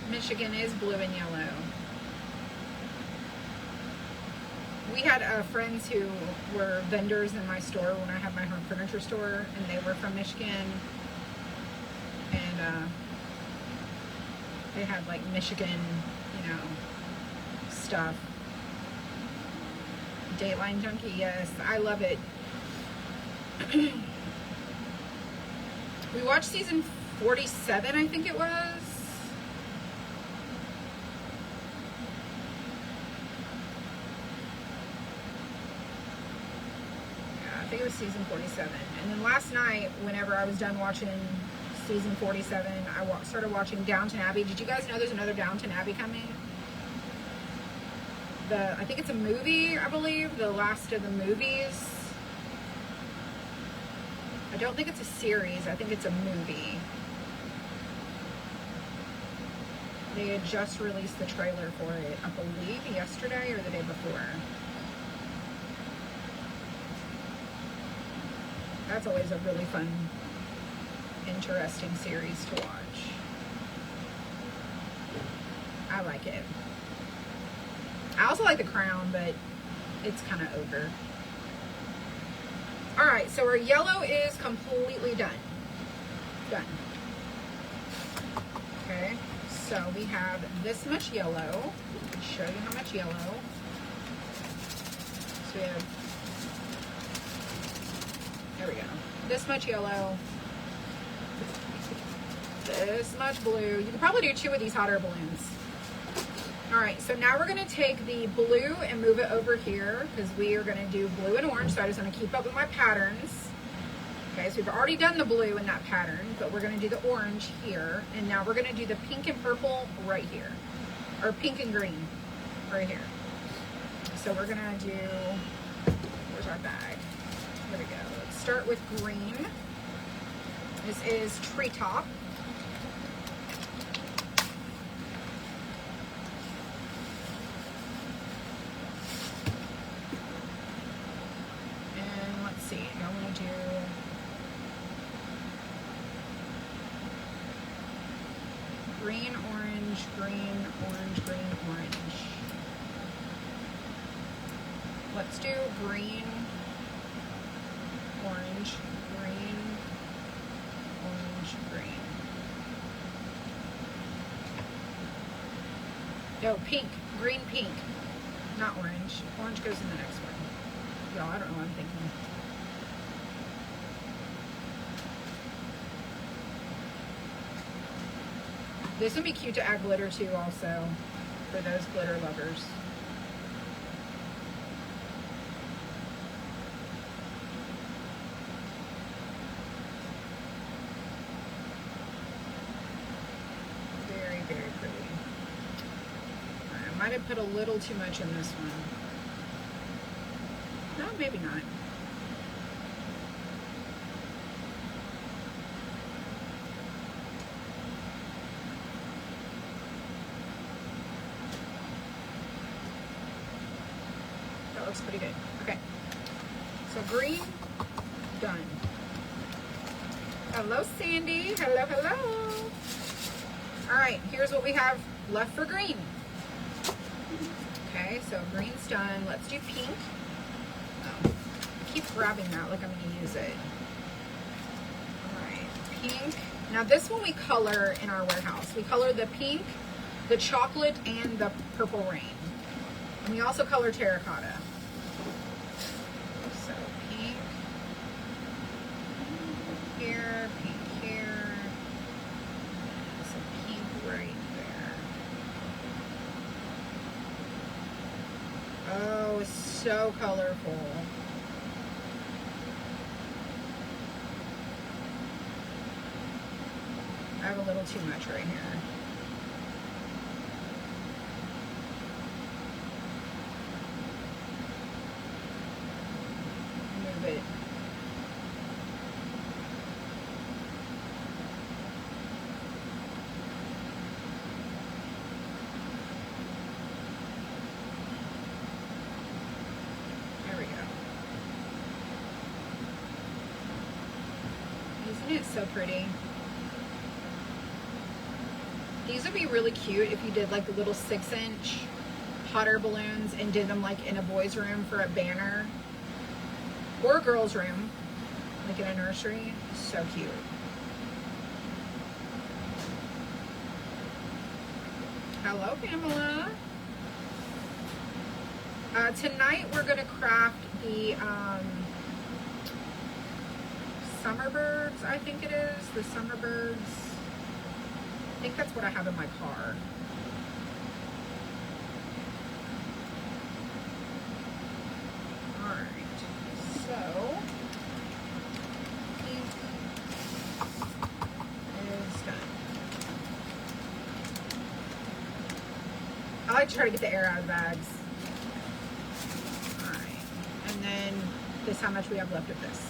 Michigan is blue and yellow. We had friends who were vendors in my store when I had my home furniture store, and they were from Michigan, and they had like Michigan, you know, stuff. Dateline Junkie, yes, I love it. We watched season 47, I think it was. think it was season 47. And then last night, whenever I was done watching season 47, I started watching Downton Abbey. Did you guys know there's another Downton Abbey coming? I think it's a movie, I believe, the last of the movies. I don't think it's a series, I think it's a movie. They had just released the trailer for it, I believe yesterday or the day before. That's always a really fun, interesting series to watch. I like it. I also like The Crown, but it's kind of over. All right, so our yellow is completely done. Done. Okay, so we have this much yellow. I'll show you how much yellow. So we have, there we go. This much yellow. This much blue. You could probably do 2 of these hot air balloons. All right, so now we're gonna take the blue and move it over here because we are gonna do blue and orange. So I just wanna keep up with my patterns. Okay, so we've already done the blue in that pattern, but we're gonna do the orange here. And now we're gonna do the pink and purple right here. Or pink and green right here. So we're gonna do, where's our bag? Here we go. Let's start with green. This is Treetop. Green, orange, green, orange, green, orange. Let's do green, orange, green, orange, green. No, pink, green, pink, not orange. Orange goes in the next one. Y'all, I don't know what I'm thinking. This would be cute to add glitter to also, for those glitter lovers. Very, very pretty. I might have put a little too much in this one. No, maybe not. Looks pretty good. Okay, so green, done. Hello, Sandy. Hello, hello. All right, here's what we have left for green. Okay, so green's done. Let's do pink. Oh, I keep grabbing that like I'm gonna use it. All right, pink. Now this one we color in our warehouse. We color the pink, the chocolate, and the purple rain. And we also color terracotta. Here, pink here, some pink right there. Oh, it's so colorful. I have a little too much right here. Move it. Isn't it so pretty? These would be really cute if you did like the little 6-inch hot air balloons and did them like in a boy's room for a banner or a girl's room, like in a nursery. So cute. Hello, Pamela. Tonight we're gonna craft the summer birds, I think it is. The summer birds. I think that's what I have in my car. Alright, so like to try to get the air out of the bags. All right, and then this, how much we have left of this.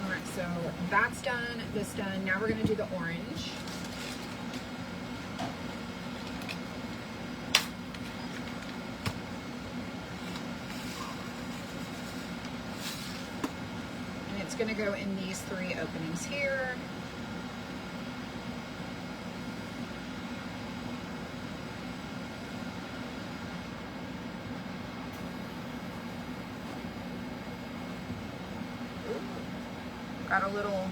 All right, so that's done, this done. Now we're gonna do the orange. And it's gonna go in these 3 openings here. Got a little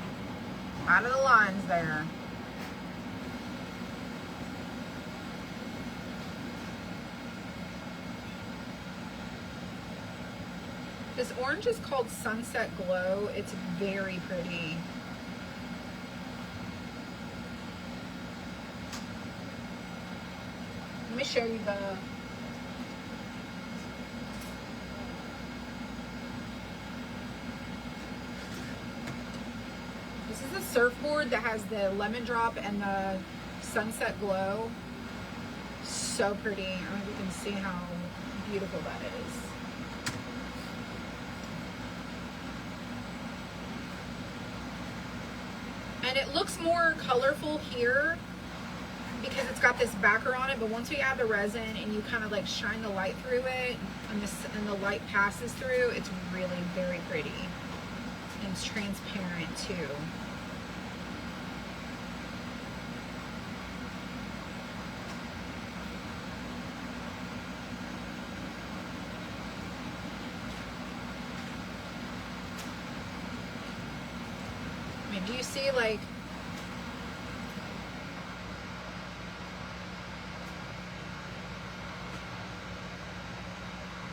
out of the lines there. This orange is called Sunset Glow. It's very pretty. Let me show you the This is the surfboard that has the lemon drop and the Sunset Glow. So pretty. I don't know if you can see how beautiful that is. And it looks more colorful here because it's got this backer on it, but once we add the resin and you kind of like shine the light through it and the light passes through, it's really very pretty. And it's transparent too. I mean, do you see like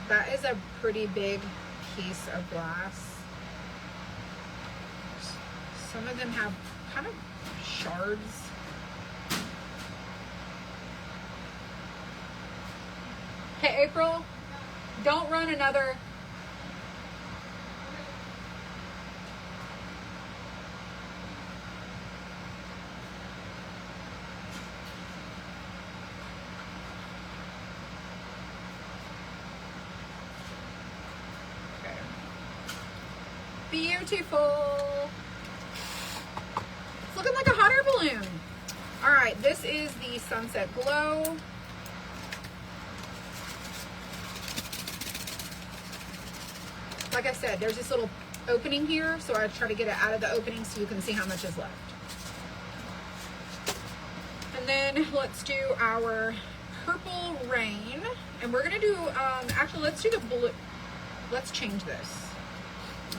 that is a pretty big piece of glass. Some of them have kind of shards. Hey, April, don't run another. Okay. Beautiful. It's looking like a hot air balloon. All right, this is the Sunset Glow. Like I said, there's this little opening here, so I try to get it out of the opening so you can see how much is left. And then let's do our Purple Rain. And we're gonna do, actually let's do the blue. Let's change this.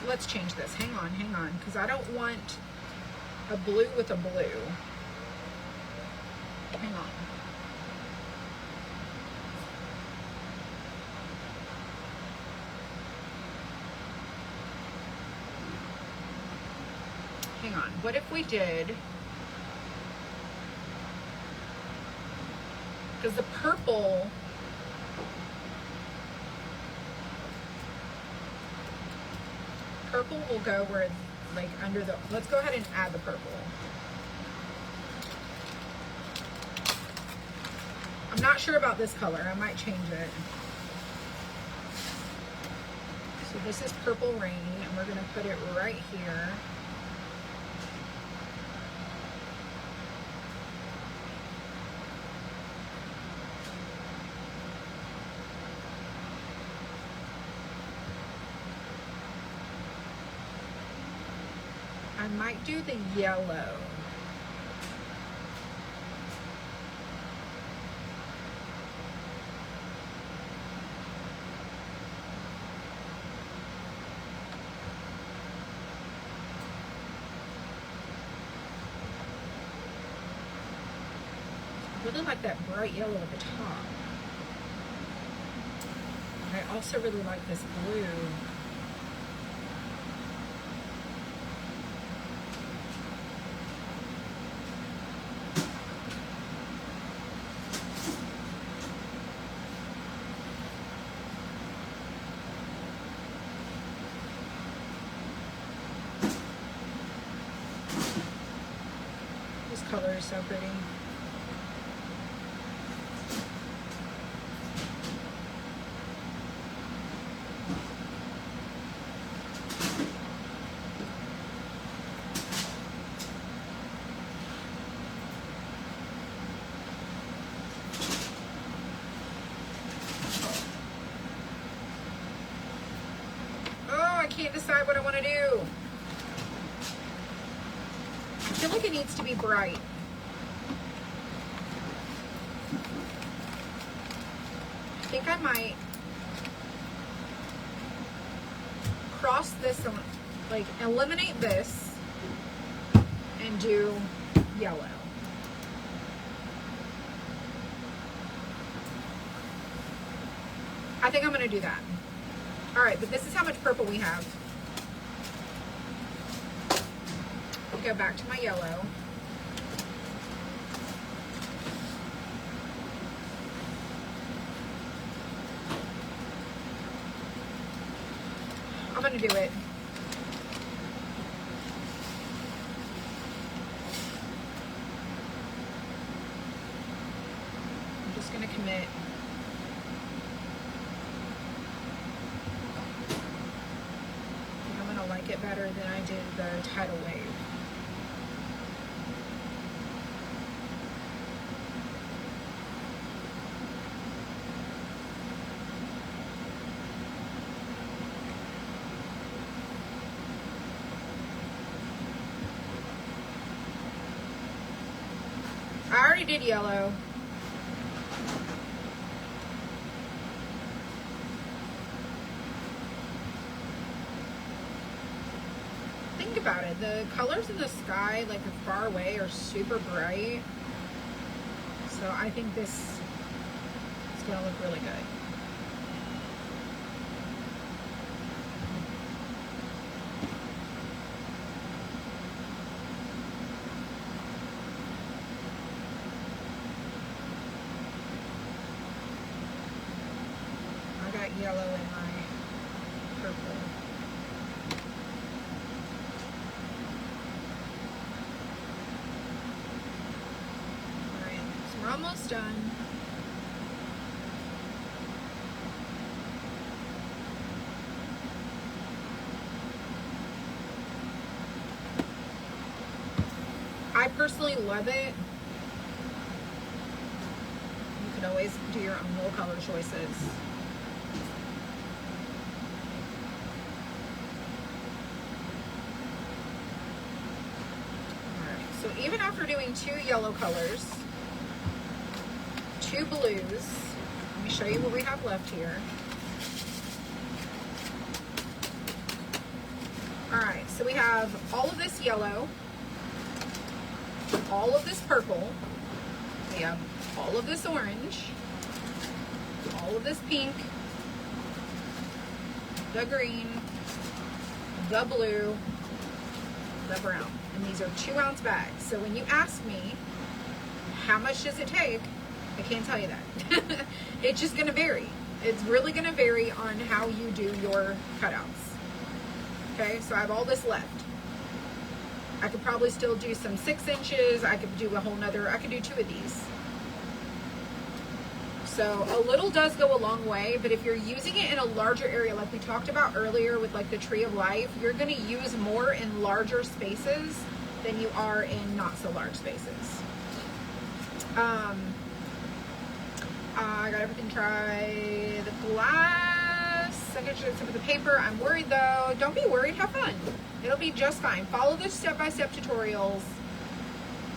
Let's change this. Hang on, because I don't want a blue with a blue. Hang on. Hang on. What if we did, because the purple, will go where it's like under the, let's go ahead and add the purple. I'm not sure about this color. I might change it. So this is Purple Rain, and we're gonna put it right here. I might do the yellow. I really like that bright yellow at the top. I also really like this blue. This color is so pretty. can't decide what I want to do. I feel like it needs to be bright. I think I might cross this, like eliminate this and do yellow. I think I'm going to do that. All right, but this is how much purple we have. I'll go back to my yellow. I'm going to do it. I'm just going to commit. I like it better than I did the tidal wave. I already did yellow. Think about it. The colors in the sky, like far away, are super bright. So I think this is going to look really good. I got yellow in my purple. We're almost done. I personally love it. You can always do your own little color choices. Alright, so even after doing 2 yellow colors, 2 blues. Let me show you what we have left here. Alright, so we have all of this yellow, all of this purple, we have all of this orange, all of this pink, the green, the blue, the brown. And these are 2-ounce bags. So when you ask me, how much does it take? I can't tell you that. It's just going to vary. It's really going to vary on how you do your cutouts. Okay, so I have all this left. I could probably still do some 6 inches. I could do a whole nother, I could do 2 of these. So a little does go a long way, but if you're using it in a larger area, like we talked about earlier with like the tree of life, you're going to use more in larger spaces than you are in not so large spaces. I got everything tried. The glass, I got some of the paper. I'm worried though. Don't be worried, have fun. It'll be just fine. Follow the step-by-step tutorials.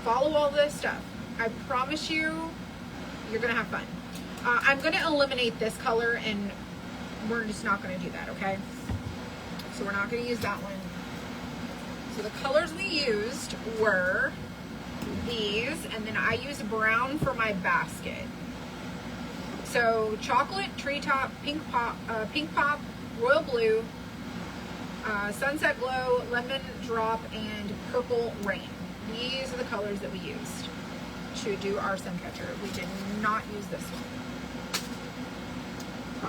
Follow all this stuff. I promise you, you're gonna have fun. I'm gonna eliminate this color and we're just not gonna do that, okay? So we're not gonna use that one. So the colors we used were these, and then I used brown for my basket. So chocolate, treetop, pink pop, royal blue, sunset glow, lemon drop, and purple rain. These are the colors that we used to do our Suncatcher. We did not use this one.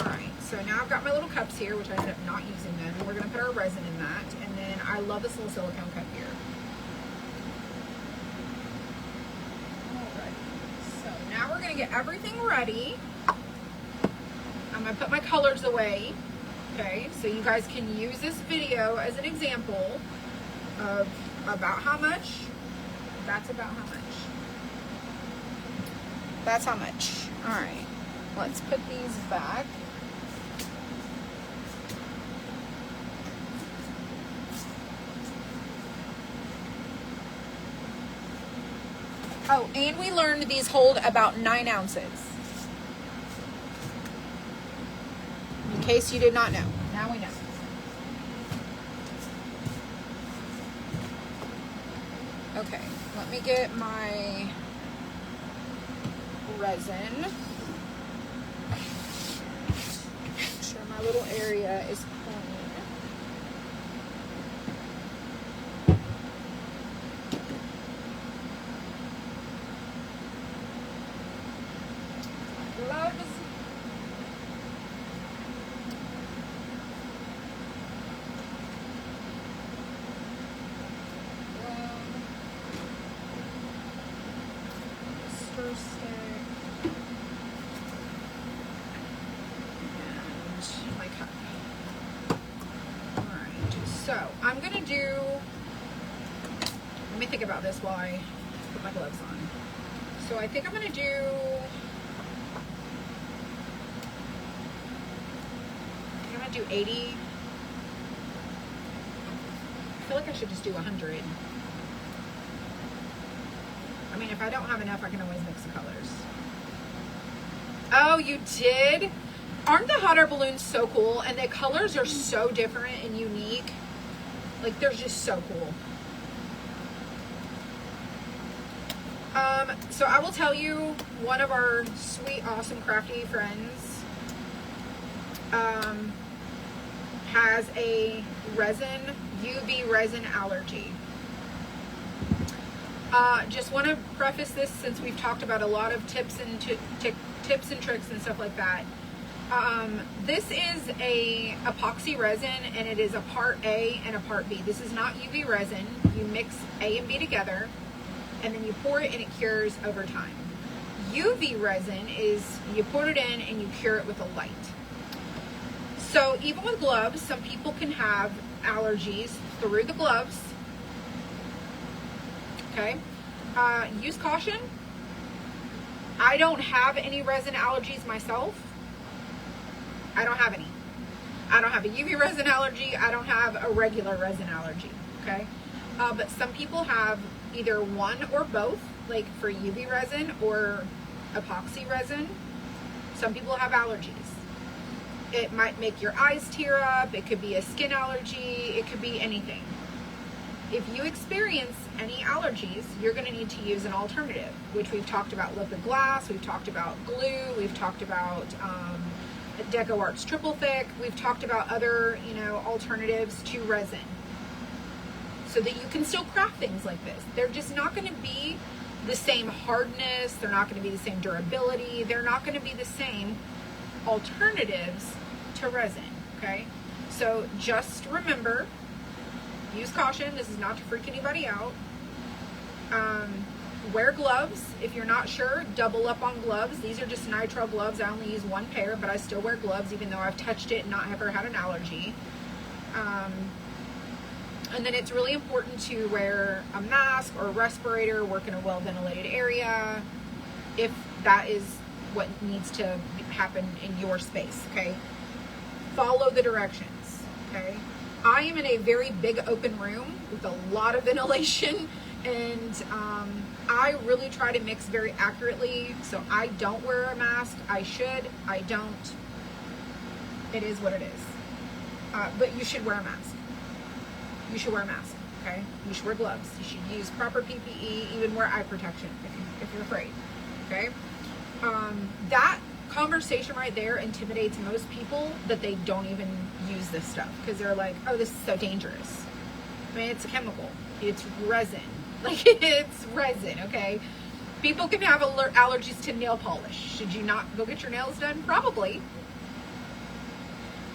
All right, so now I've got my little cups here, which I ended up not using them. We're gonna put our resin in that, and then I love this little silicone cup here. Alright, so now we're gonna get everything ready. I'm gonna put my colors away, okay? So you guys can use this video as an example of about how much. That's about how much. That's how much. All right, let's put these back. Oh, and we learned these hold about 9 ounces. In case you did not know. Now we know. Okay, let me get my resin. Make sure my little area is clean. Gloves. Stir stick. And my cup. Alright, so I'm gonna do, let me think about this while I put my gloves on. So I think I'm gonna do, I'm gonna do 80. I feel like I should just do 100. I mean, if I don't have enough, I can always mix the colors. Oh, you did? Aren't the hot air balloons so cool? And the colors are so different and unique. Like, they're just so cool. So I will tell you, one of our sweet, awesome, crafty friends has a resin, UV resin allergy. Just want to preface this, since we've talked about a lot of tips and tricks and stuff like that. This is a epoxy resin, and it is a part A and a part B. This is not UV resin. You mix A and B together, and then you pour it and it cures over time. UV resin is you pour it in and you cure it with a light. So even with gloves, some people can have allergies through the gloves. Okay, use caution. I don't have any resin allergies myself. I don't have any. I don't have a UV resin allergy. I don't have a regular resin allergy. Okay, but some people have either one or both, like for UV resin or epoxy resin. Some people have allergies. It might make your eyes tear up. It could be a skin allergy. It could be anything. If you experience any allergies, you're going to need to use an alternative, which we've talked about liquid glass, we've talked about glue, we've talked about Deco Arts Triple Thick, we've talked about other, alternatives to resin, so that you can still craft things like this. They're just not going to be the same hardness, they're not going to be the same durability, they're not going to be the same alternatives to resin, okay? So just remember, use caution. This is not to freak anybody out. Wear gloves. If you're not sure, double up on gloves. These are just nitrile gloves. I only use one pair, but I still wear gloves even though I've touched it and not ever had an allergy. And then it's really important to wear a mask or a respirator, work in a well-ventilated area, if that is what needs to happen in your space, okay? Follow the directions, okay? I am in a very big open room with a lot of ventilation, and I really try to mix very accurately, so I don't wear a mask. I should, I don't. It is what it is. But you should wear a mask. You should wear a mask, okay? You should wear gloves. You should use proper PPE, even wear eye protection if you're afraid, okay? That conversation right there intimidates most people, that they don't even use this stuff because they're like, oh, this is so dangerous. I mean, it's a chemical. It's resin. Like, it's resin, okay? People can have allergies to nail polish. Should you not go get your nails done? Probably.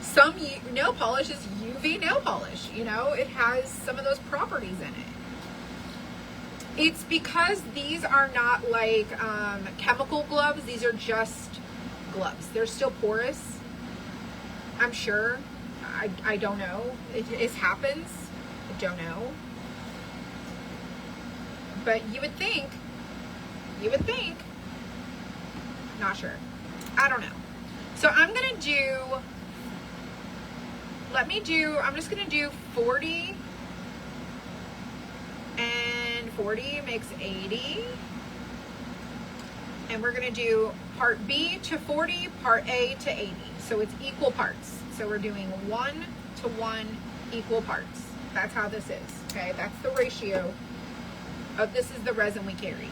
Some nail polish is UV nail polish. It has some of those properties in it. It's because these are not like chemical gloves. These are just gloves. They're still porous, I'm sure. I don't know. It happens. I don't know. But you would think, not sure. I don't know. So I'm going to do, I'm just going to do 40, and 40 makes 80. And we're gonna do part B to 40, part A to 80. So it's equal parts. So we're doing 1 to 1 equal parts. That's how this is, okay? That's the ratio of, this is the resin we carry.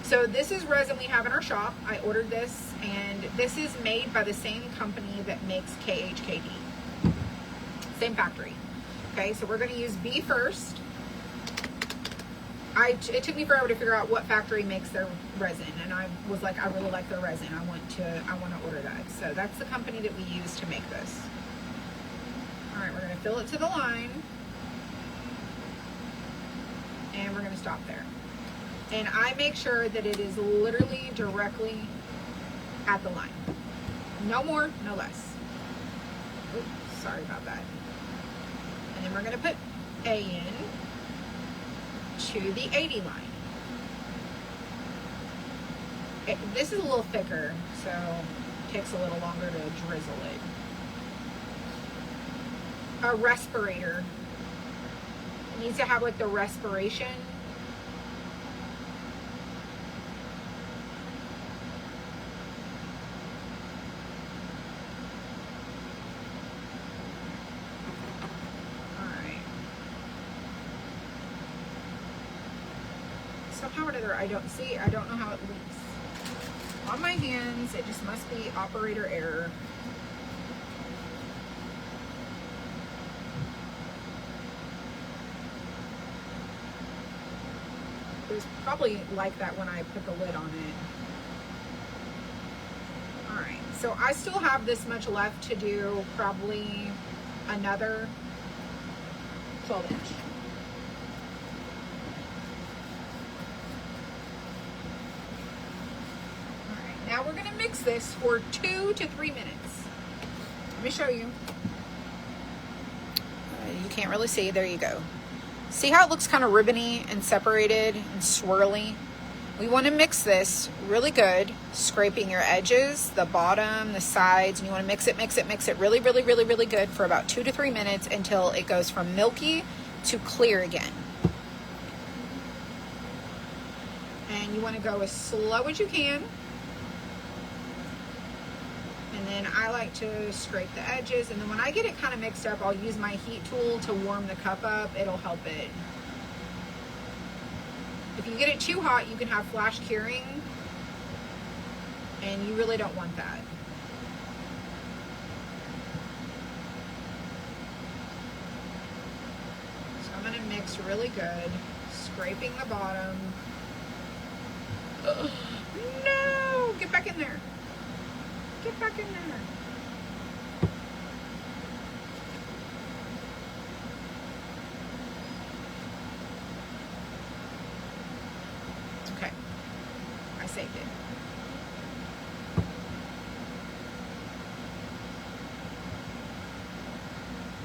So this is resin we have in our shop. I ordered this, and this is made by the same company that makes KHKD. Same factory. Okay, so we're gonna use B first. It took me forever to figure out what factory makes their resin, and I was like, I really like their resin. I want to order that. So that's the company that we use to make this. All right, we're gonna fill it to the line, and we're gonna stop there. And I make sure that it is literally directly at the line. No more, no less. Oops, sorry about that. And then we're gonna put A in to the 80 line. This is a little thicker, so it takes a little longer to drizzle it. A respirator. It needs to have like the respiration. Somehow or another, I don't know how it leaks. On my hands, it just must be operator error. It was probably like that when I put the lid on it. All right, so I still have this much left to do, probably another 12 inch. Now we're gonna mix this for 2 to 3 minutes. Let me show you. You can't really see, there you go. See how it looks kind of ribbony and separated and swirly? We wanna mix this really good, scraping your edges, the bottom, the sides, and you wanna mix it really, really, really, really good for about 2 to 3 minutes until it goes from milky to clear again. And you wanna go as slow as you can. And then I like to scrape the edges, and then when I get it kind of mixed up, I'll use my heat tool to warm the cup up. It'll help it. If you get it too hot, you can have flash curing, and you really don't want that. So I'm gonna mix really good, scraping the bottom. Ugh, no, get back in there. Get back in there. Okay, I saved it.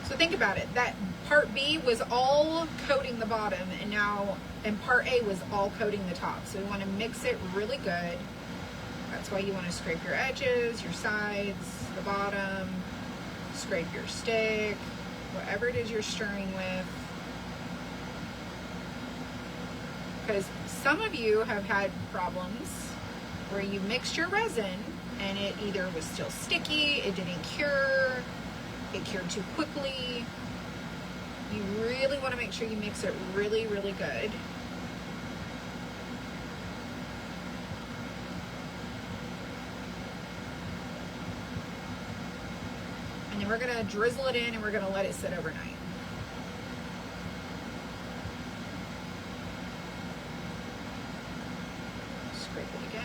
So think about it. That part B was all coating the bottom, and part A was all coating the top. So we want to mix it really good. That's why you want to scrape your edges, your sides, the bottom, scrape your stick, whatever it is you're stirring with. Because some of you have had problems where you mixed your resin and it either was still sticky, it didn't cure, it cured too quickly. You really want to make sure you mix it really, really good. And then we're gonna drizzle it in and we're gonna let it sit overnight. Scrape it again.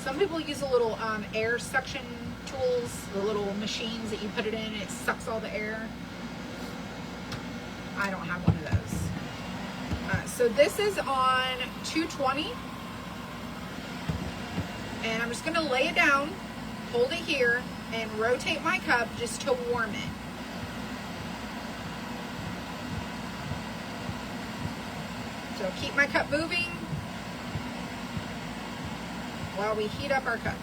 Some people use a little air suction tools, the little machines that you put it in and it sucks all the air. I don't have one of those. So this is on 220. And I'm just gonna lay it down, hold it here, and rotate my cup just to warm it. So keep my cup moving while we heat up our cup.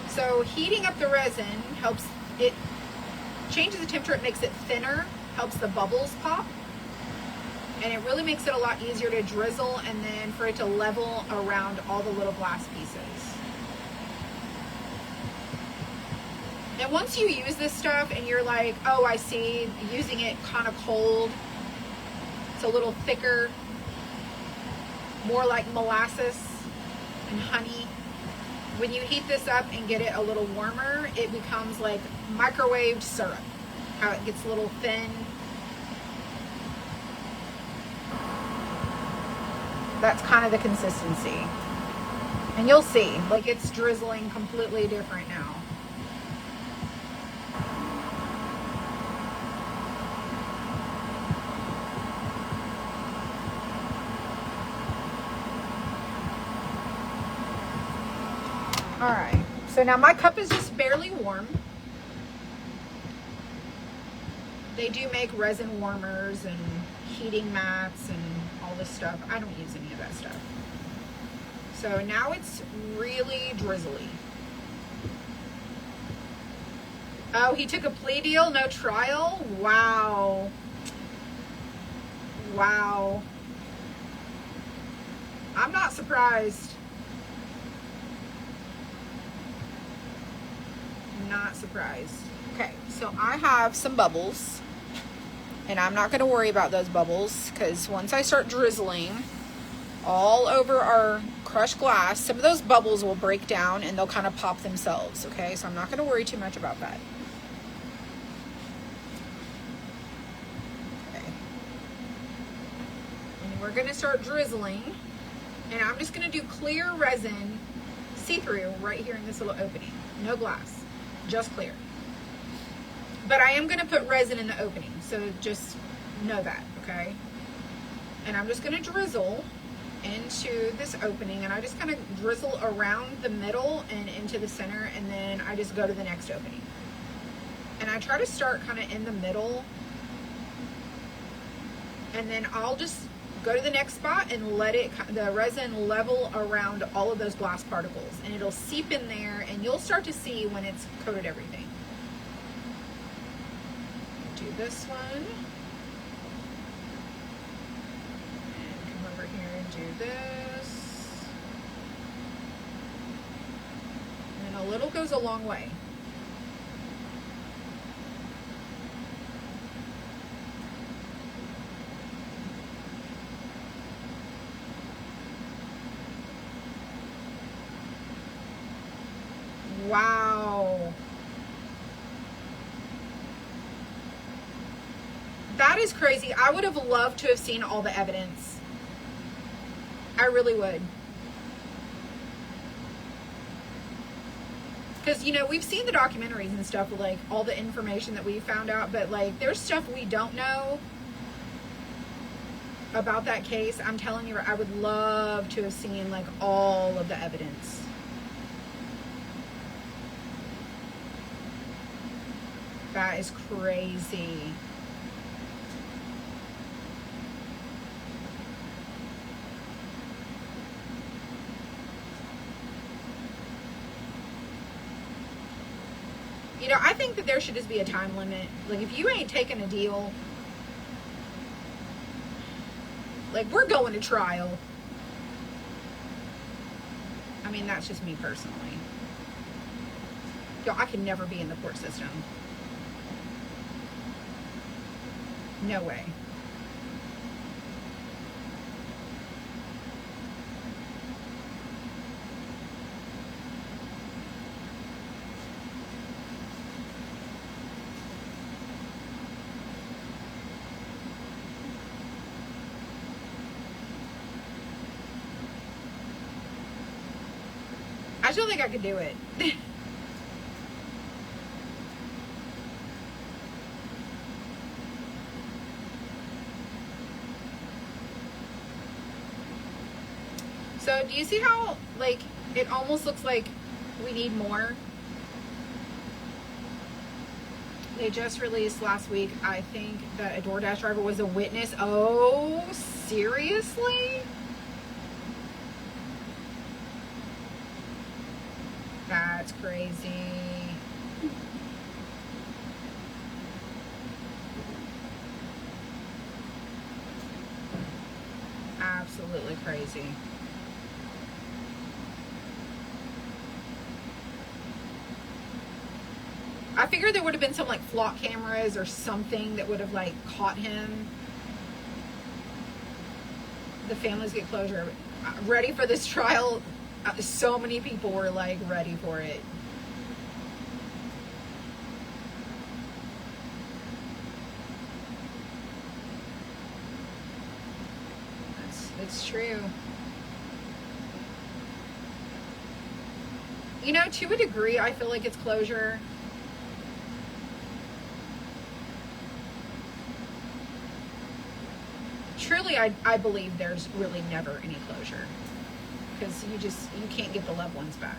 So heating up the resin helps it, changes the temperature, it makes it thinner, helps the bubbles pop. And it really makes it a lot easier to drizzle and then for it to level around all the little glass pieces. And once you use this stuff and you're like, oh, I see, using it kind of cold, it's a little thicker, more like molasses and honey. When you heat this up and get it a little warmer, it becomes like microwaved syrup. How it gets a little thin. That's kind of the consistency. And you'll see, like it's drizzling completely different now. All right, so now my cup is just barely warm. They do make resin warmers and heating mats and all this stuff. I don't use any of that stuff. So now it's really drizzly. Oh, he took a plea deal, no trial? Wow. Wow. I'm not surprised. Not surprised. Okay, so I have some bubbles. And I'm not going to worry about those bubbles because once I start drizzling all over our crushed glass, some of those bubbles will break down and they'll kind of pop themselves, okay? So I'm not going to worry too much about that. Okay. And we're going to start drizzling. And I'm just going to do clear resin, see-through, right here in this little opening. No glass, just clear. But I am going to put resin in the opening, so just know that, okay? And I'm just going to drizzle into this opening, and I just kind of drizzle around the middle and into the center, and then I just go to the next opening. And I try to start kind of in the middle, and then I'll just go to the next spot and let the resin level around all of those glass particles, and it'll seep in there, and you'll start to see when it's coated everything. Do this one. And come over here and do this. And a little goes a long way. Wow. That is crazy. I would have loved to have seen all the evidence. I really would. Because, you know, we've seen the documentaries and stuff with, like, all the information that we found out, but, like, there's stuff we don't know about that case. I'm telling you, I would love to have seen, like, all of the evidence. That is crazy. You know, I think that there should just be a time limit. Like, if you ain't taking a deal, like, we're going to trial. I mean, that's just me personally. Yo, I can never be in the court system. No way. I still think I could do it. So do you see how, like, it almost looks like we need more? They just released last week, I think, that a DoorDash driver was a witness. Oh, seriously? That's crazy. crazy. I figured there would have been some like flock cameras or something that would have like caught him. The families get closure. Ready for this trial. So many people were like ready for it. It's true. You know, to a degree, I feel like it's closure. Truly, I believe there's really never any closure, because you can't get the loved ones back.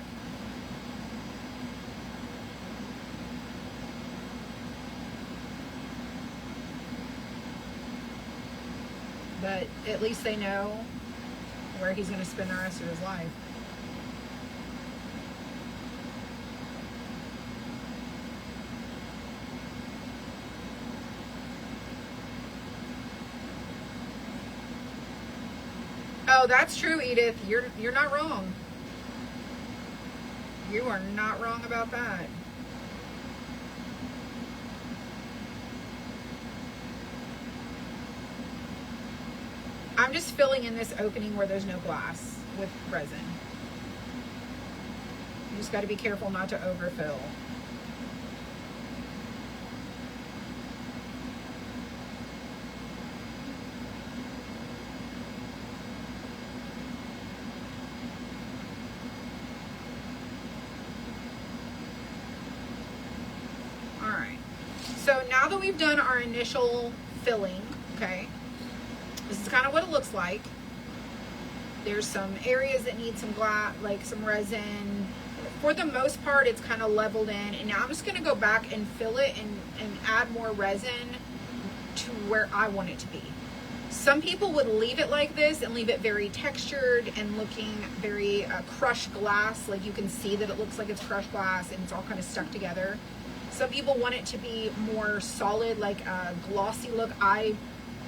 But at least they know where he's going to spend the rest of his life. Oh, that's true, Edith. You're not wrong. You are not wrong about that. I'm just filling in this opening where there's no glass with resin. You just got to be careful not to overfill. All right. So now that we've done our initial filling, okay, this is kind of what it looks like. There's some areas that need some glass, like some resin. For the most part, it's kind of leveled in. And now I'm just going to go back and fill it and add more resin to where I want it to be. Some people would leave it like this and leave it very textured and looking very crushed glass. Like you can see that it looks like it's crushed glass and it's all kind of stuck together. Some people want it to be more solid, like a glossy look. I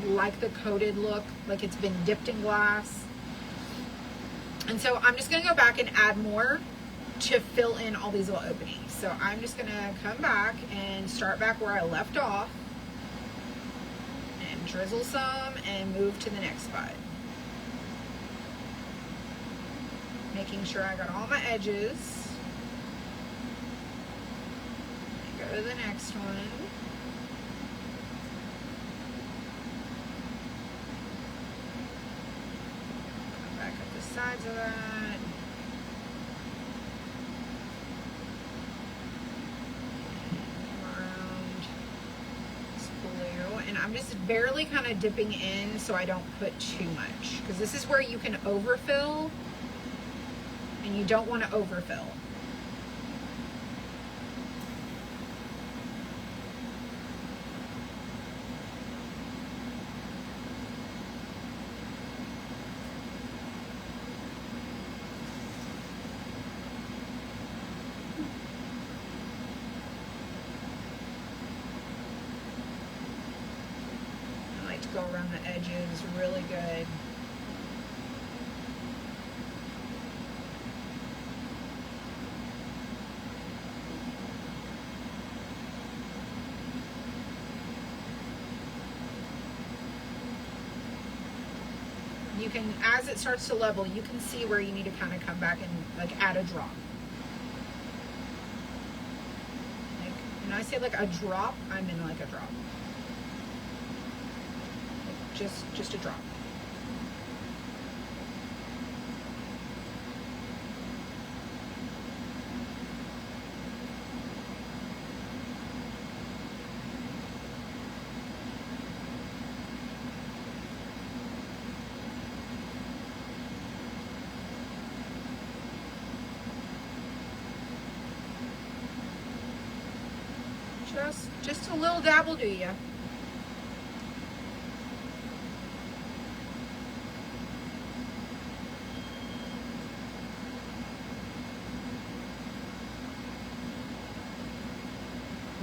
like the coated look, like it's been dipped in glass. And so I'm just going to go back and add more to fill in all these little openings. So I'm just going to come back and start back where I left off and drizzle some and move to the next spot. Making sure I got all my edges. And go to the next one. Sides of that. Come around this blue. And I'm just barely kind of dipping in so I don't put too much. Because this is where you can overfill. And you don't want to overfill. Go around the edges really good. You can, as it starts to level, you can see where you need to kind of come back and like add a drop. Like, when I say like a drop, I mean like a drop. Just a drop. Just a little dab will do ya.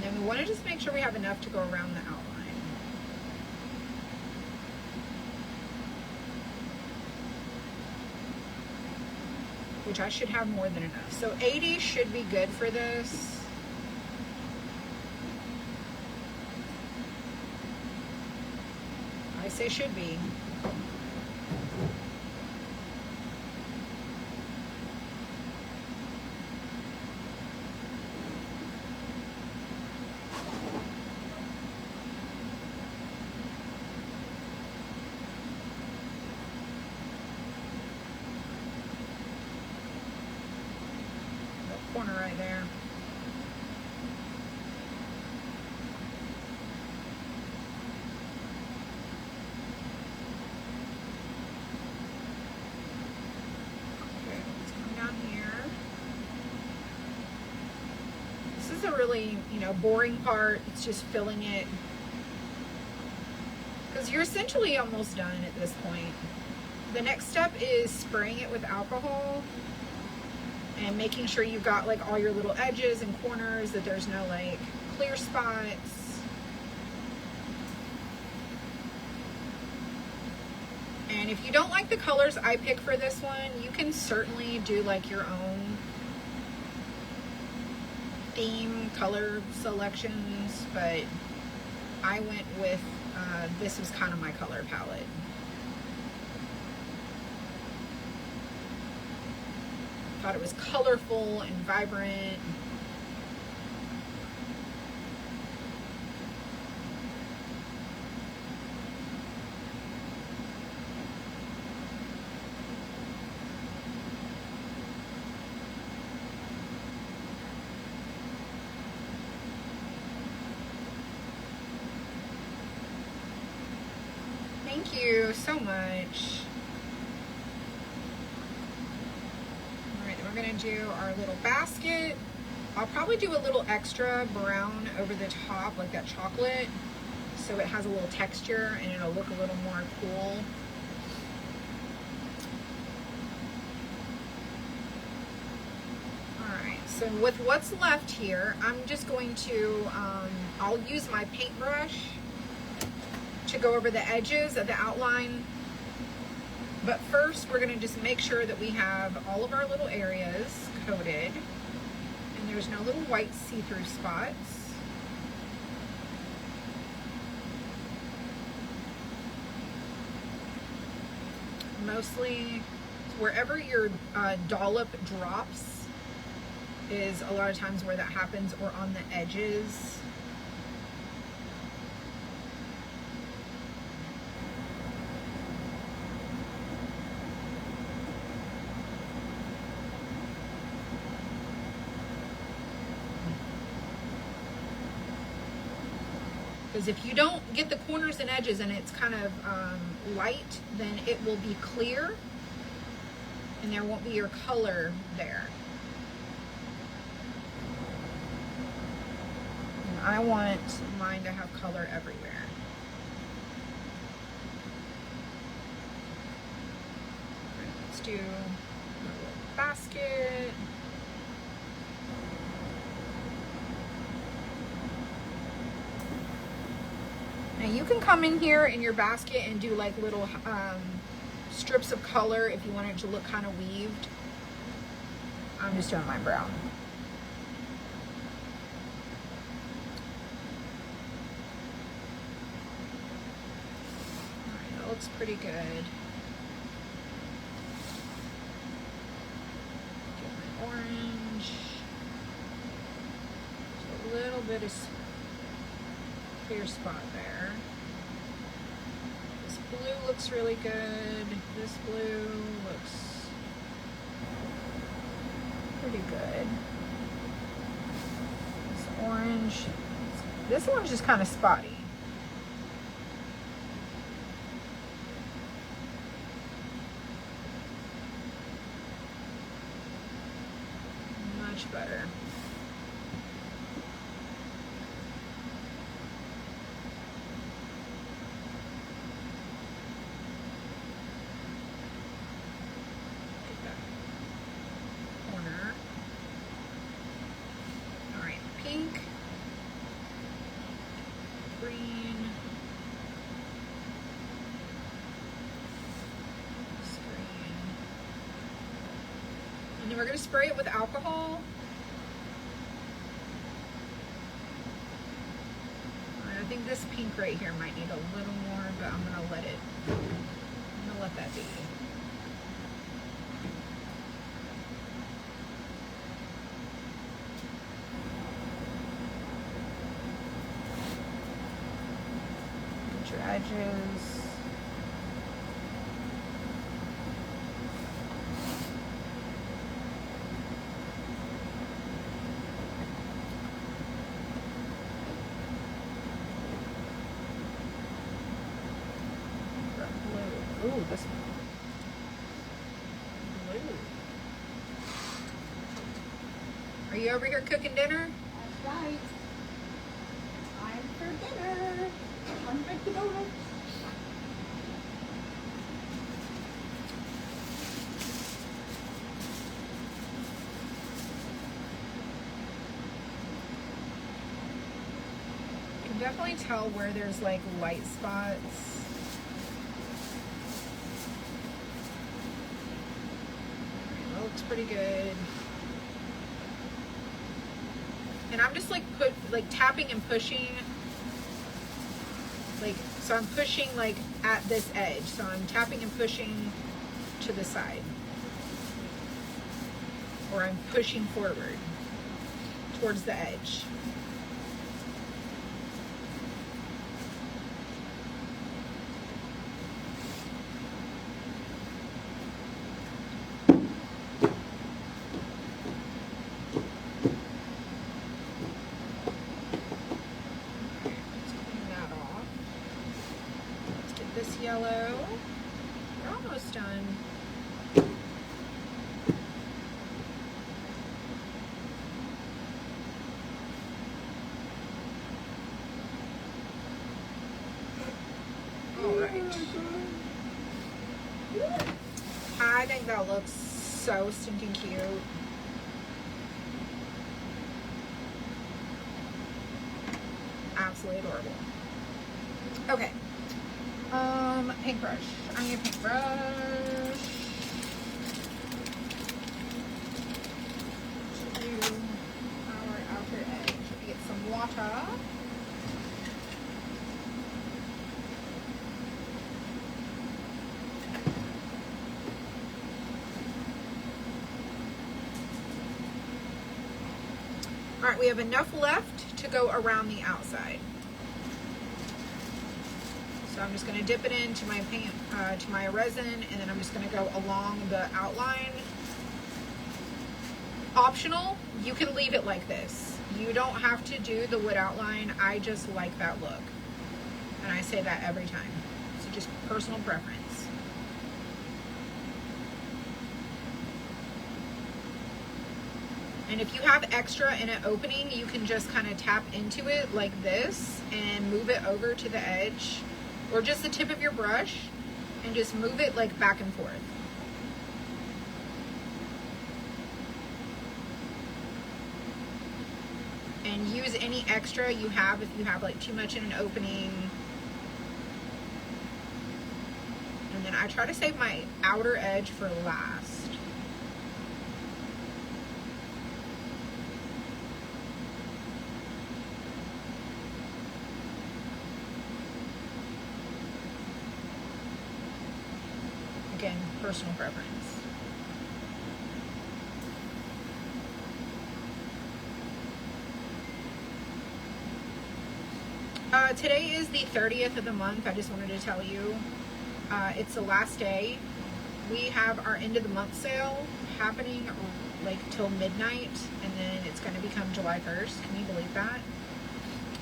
And we want to just make sure we have enough to go around the outline. which I should have more than enough. So 80 should be good for this. I say should be. Corner right there. Okay, let's come down here. This is a really, boring part. It's just filling it. Because you're essentially almost done at this point. The next step is spraying it with alcohol and making sure you've got like all your little edges and corners, that there's no like clear spots. And if you don't like the colors I pick for this one, you can certainly do like your own theme color selections, but I went with this was kind of my color palette. Thought it was colorful and vibrant. Thank you so much. We're gonna do our little basket. I'll probably do a little extra brown over the top, like that chocolate, so it has a little texture and it'll look a little more cool. Alright, so with what's left here, I'm just going to, I'll use my paintbrush to go over the edges of the outline. But first, we're going to just make sure that we have all of our little areas coated and there's no little white see-through spots. Mostly wherever your dollop drops is a lot of times where that happens, or on the edges. Because if you don't get the corners and edges and it's kind of light, then it will be clear and there won't be your color there. And I want mine to have color everywhere. All right, let's do a little basket. Now you can come in here in your basket and do like little strips of color if you want it to look kind of weaved. I'm just doing my brown. Alright, that looks pretty good. Get my orange. Just a little bit of clear spot there. This blue looks really good. This blue looks pretty good. This orange. This one's just kind of spotty. Much better. Pink, green, this green, then we're going to spray it with alcohol. I think this pink right here might need a little more, but I'm going to let that be. Get your edges. Ooh, this one. Blue. Are you over here cooking dinner? That's right. Time for dinner. Time to make the donuts. You can definitely tell where there's like light spots. That looks pretty good. And I'm just like tapping and pushing, so I'm pushing like at this edge. So I'm tapping and pushing to the side, or I'm pushing forward towards the edge. This yellow. We're almost done. All right. I think that looks so stinking cute. Absolutely adorable. Okay. Paintbrush. I need a paintbrush to do our outer edge. Let me get some water. All right, we have enough left to go around the outside. So I'm just going to dip it into my paint, to my resin, and then I'm just going to go along the outline. Optional, you can leave it like this. You don't have to do the wood outline. I just like that look. And I say that every time. So just personal preference. And if you have extra in an opening, you can just kind of tap into it like this and move it over to the edge, or just the tip of your brush, and just move it like back and forth. And use any extra you have if you have like too much in an opening. And then I try to save my outer edge for last. Again, personal preference. Today is the 30th of the month. I just wanted to tell you, it's the last day. We have our end of the month sale happening like till midnight, and then it's going to become July 1st. Can you believe that?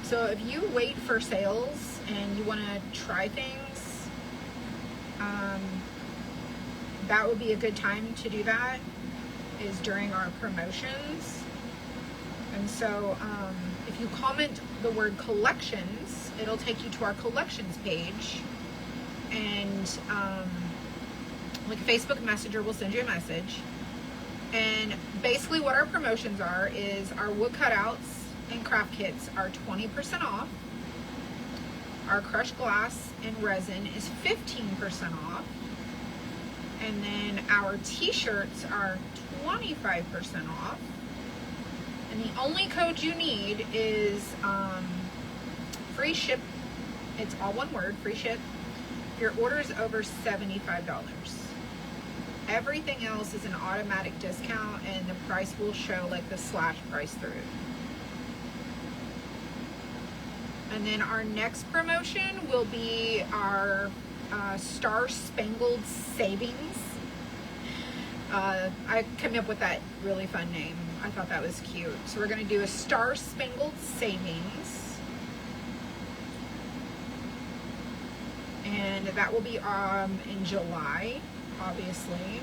So if you wait for sales and you want to try things, that would be a good time to do that, is during our promotions. And so if you comment the word collections, it'll take you to our collections page, and like a Facebook Messenger will send you a message. And basically what our promotions are is our wood cutouts and craft kits are 20% off. Our crushed glass and resin is 15% off. And then our t-shirts are 25% off. And the only code you need is free ship. It's all one word, free ship. If your order is over $75. Everything else is an automatic discount, and the price will show like the slash price through. And then our next promotion will be our Star Spangled Savings. I came up with that really fun name. I thought that was cute. So we're going to do a Star Spangled Savings. And that will be in July, obviously.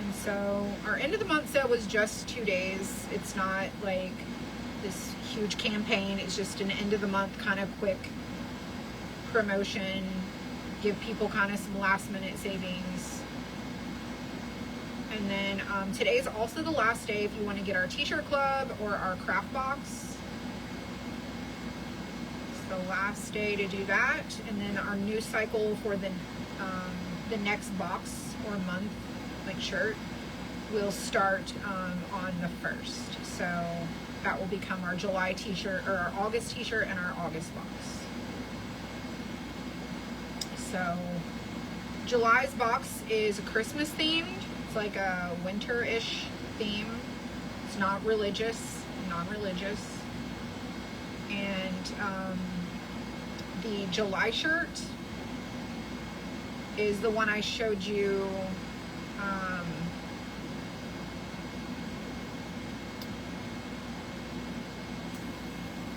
And so our end of the month sale was just 2 days. It's not like this huge campaign. It's just an end of the month kind of quick promotion. Give people kind of some last minute savings. And then today is also the last day if you want to get our t-shirt club or our craft box. It's the last day to do that. And then our new cycle for the next box or month, like shirt, will start on the 1st. So that will become our July t-shirt, or our August t-shirt, and our August box. So July's box is Christmas themed. It's like a winter-ish theme. It's not religious, non-religious. And the July shirt is the one I showed you.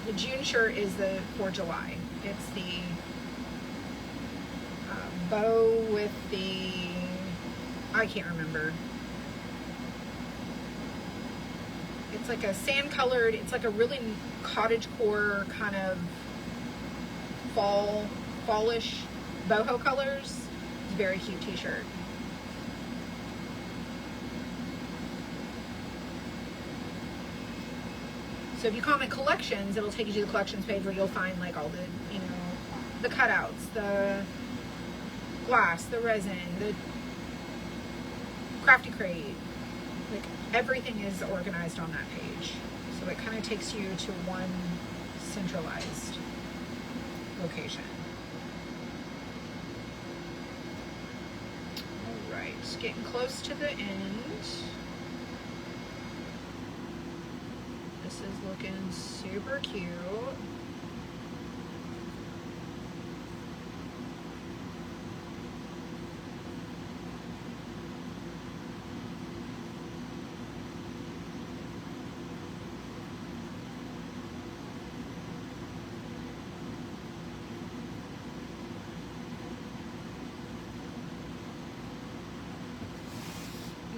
The June shirt is for July. It's the bow with the, I can't remember. It's like a sand colored, it's like a really cottagecore kind of fallish boho colors. It's a very cute t-shirt. So if you comment collections, it'll take you to the collections page where you'll find like all the, the cutouts, the glass, the resin, the crafty crate. Like everything is organized on that page. So it kind of takes you to one centralized location. All right, getting close to the end. This is looking super cute.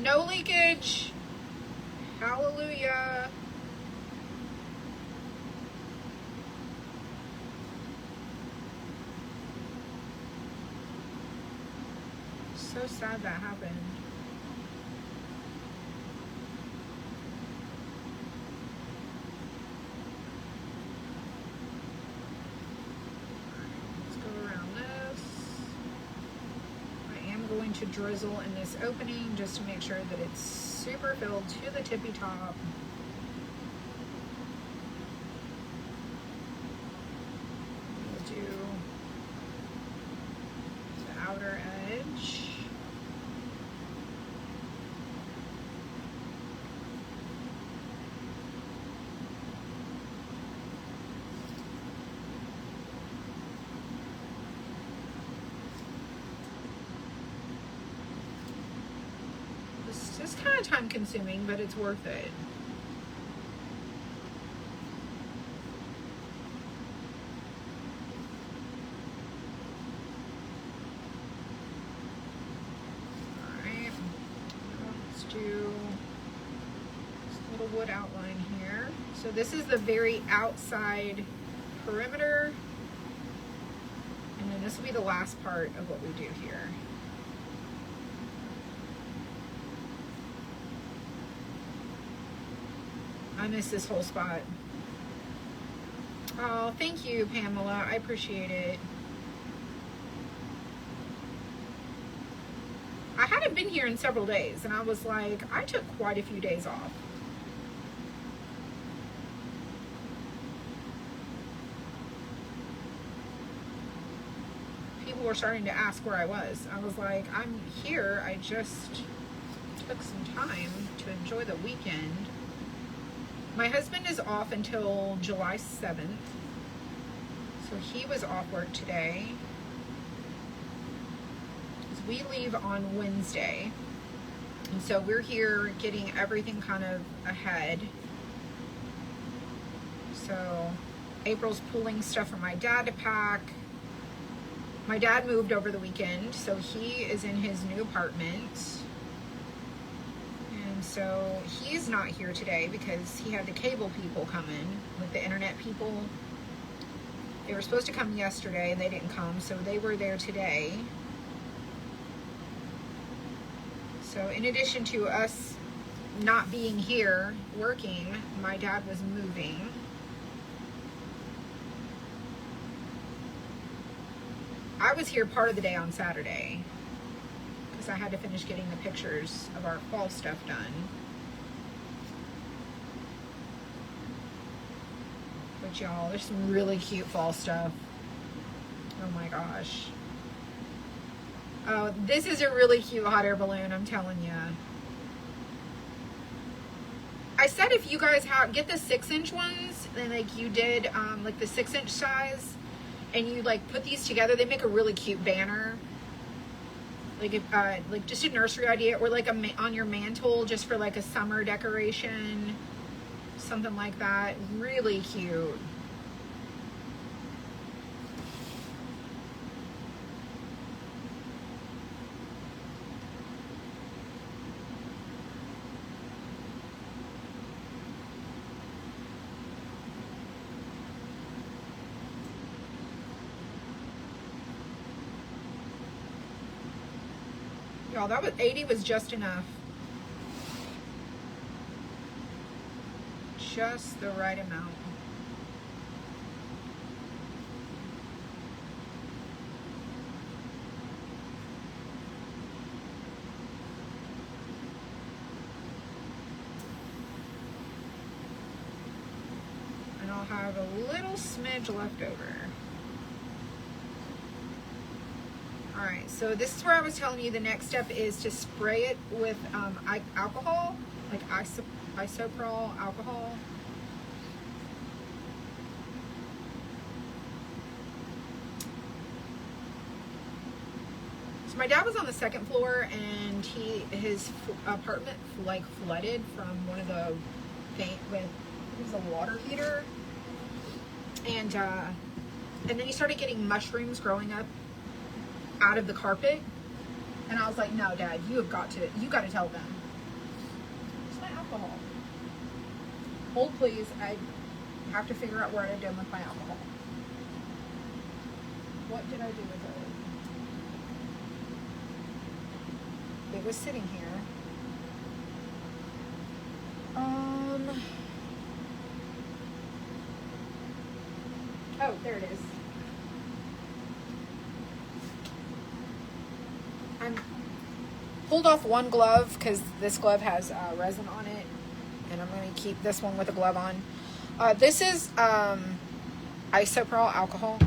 No leakage. Hallelujah. So sad that happened. Let's go around this. I am going to drizzle in this opening just to make sure that it's super filled to the tippy top. We'll do the outer edge. It's kind of time consuming, but it's worth it. Alright, let's do this little wood outline here. So this is the very outside perimeter, and then this will be the last part of what we do here. I miss this whole spot. Oh, thank you, Pamela. I appreciate it. here in several days. And I was like, I took quite a few days off. People were starting to ask where I was. I was like, I'm here. I just took some time to enjoy the weekend. My husband is off until July 7th. So he was off work today. Because we leave on Wednesday. And so we're here getting everything kind of ahead. So April's pulling stuff for my dad to pack. My dad moved over the weekend, so he is in his new apartment. And so he's not here today because he had the cable people come in, like the internet people. They were supposed to come yesterday and they didn't come, so they were there today. So in addition to us not being here working, my dad was moving. I was here part of the day on Saturday because I had to finish getting the pictures of our fall stuff done. But y'all, there's some really cute fall stuff. Oh my gosh. Oh, this is a really cute hot air balloon, I'm telling you. I said if you guys get the 6-inch ones, then like you did like the 6-inch size, and you like put these together, they make a really cute banner. Like if, like just a nursery idea, or like on your mantle, just for like a summer decoration, something like that. Really cute. Y'all, that was 80 was just enough. Just the right amount. And I'll have a little smidge left over. Alright, so this is where I was telling you the next step is to spray it with alcohol, like isopropyl alcohol. So my dad was on the second floor, and his apartment like flooded from one of the it was a water heater, and then he started getting mushrooms growing up out of the carpet, and I was like, no, Dad, you got to tell them. Where's my alcohol? Hold please, I have to figure out what I did with my alcohol. What did I do with it? It was sitting here. Oh, there it is. I'm pulled off one glove because this glove has resin on it, and I'm going to keep this one with a glove on. This is isopropyl alcohol.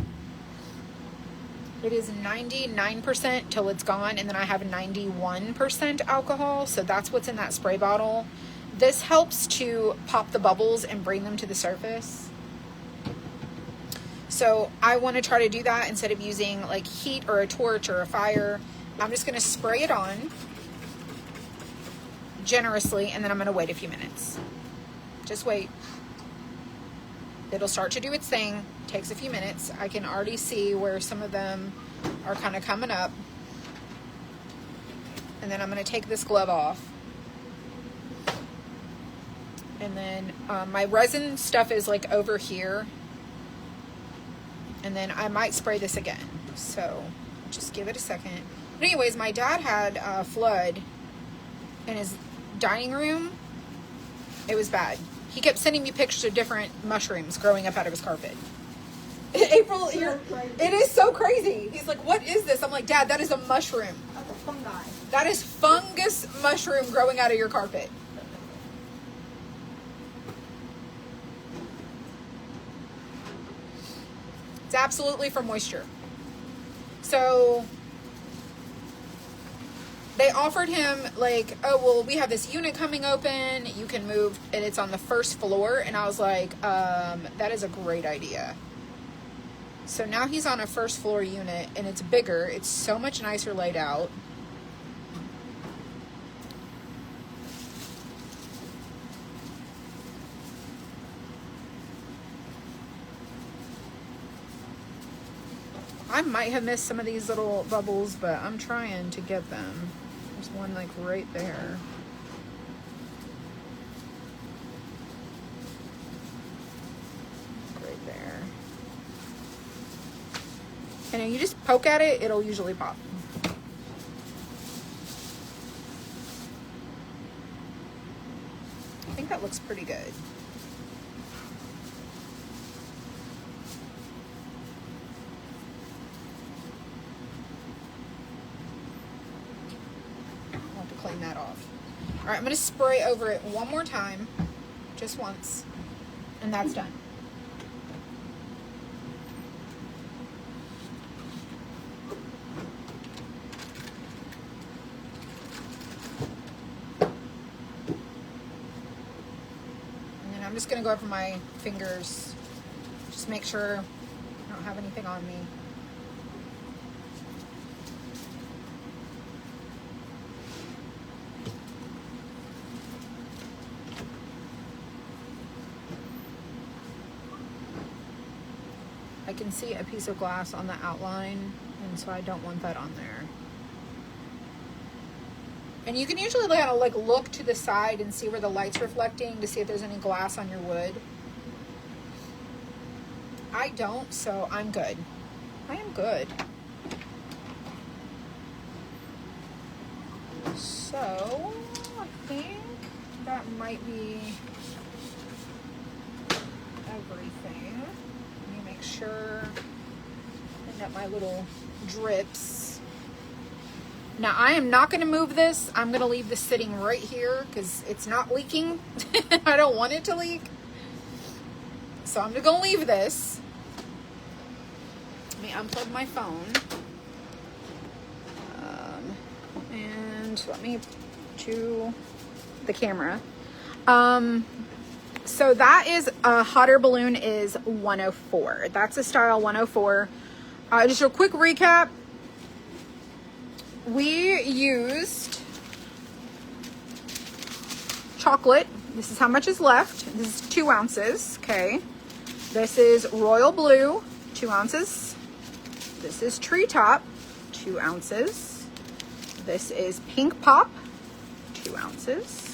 It is 99% till it's gone, and then I have 91% alcohol, so that's what's in that spray bottle. This helps to pop the bubbles and bring them to the surface. So I want to try to do that instead of using like heat or a torch or a fire. I'm just going to spray it on generously, and then I'm going to wait a few minutes. Just wait. It'll start to do its thing. Takes a few minutes. I can already see where some of them are kind of coming up. And then I'm going to take this glove off. And then my resin stuff is like over here. And then I might spray this again. So just give it a second. But anyways, my dad had a flood in his dining room. It was bad. He kept sending me pictures of different mushrooms growing up out of his carpet. April, it is so crazy. He's like, what is this? I'm like, Dad, that is a mushroom. Okay. fungi. That is fungus mushroom growing out of your carpet. It's absolutely for moisture. So they offered him like, oh, well, we have this unit coming open. You can move, and it's on the first floor. And I was like, that is a great idea. So now he's on a first floor unit, and it's bigger. It's so much nicer laid out. I might have missed some of these little bubbles, but I'm trying to get them. There's one like right there. Right there. And you just poke at it, it'll usually pop. I think that looks pretty good. Clean that off. All right, I'm going to spray over it one more time, just once, and that's done. And then I'm just going to go over my fingers, just make sure I don't have anything on me. I can see a piece of glass on the outline, and so I don't want that on there. And you can usually like look to the side and see where the light's reflecting to see if there's any glass on your wood. I don't, so I'm good. I am good. So I think that might be everything. Make sure and that my little drips. Now I am not going to move this. I'm going to leave this sitting right here because it's not leaking. I don't want it to leak. So I'm going to leave this. Let me unplug my phone. And let me to the camera. So that is a hot air balloon is 104. That's a style 104. Just a quick recap. We used chocolate. This is how much is left. This is 2 ounces. Okay. This is royal blue, 2 ounces. This is treetop, 2 ounces. This is pink pop, 2 ounces.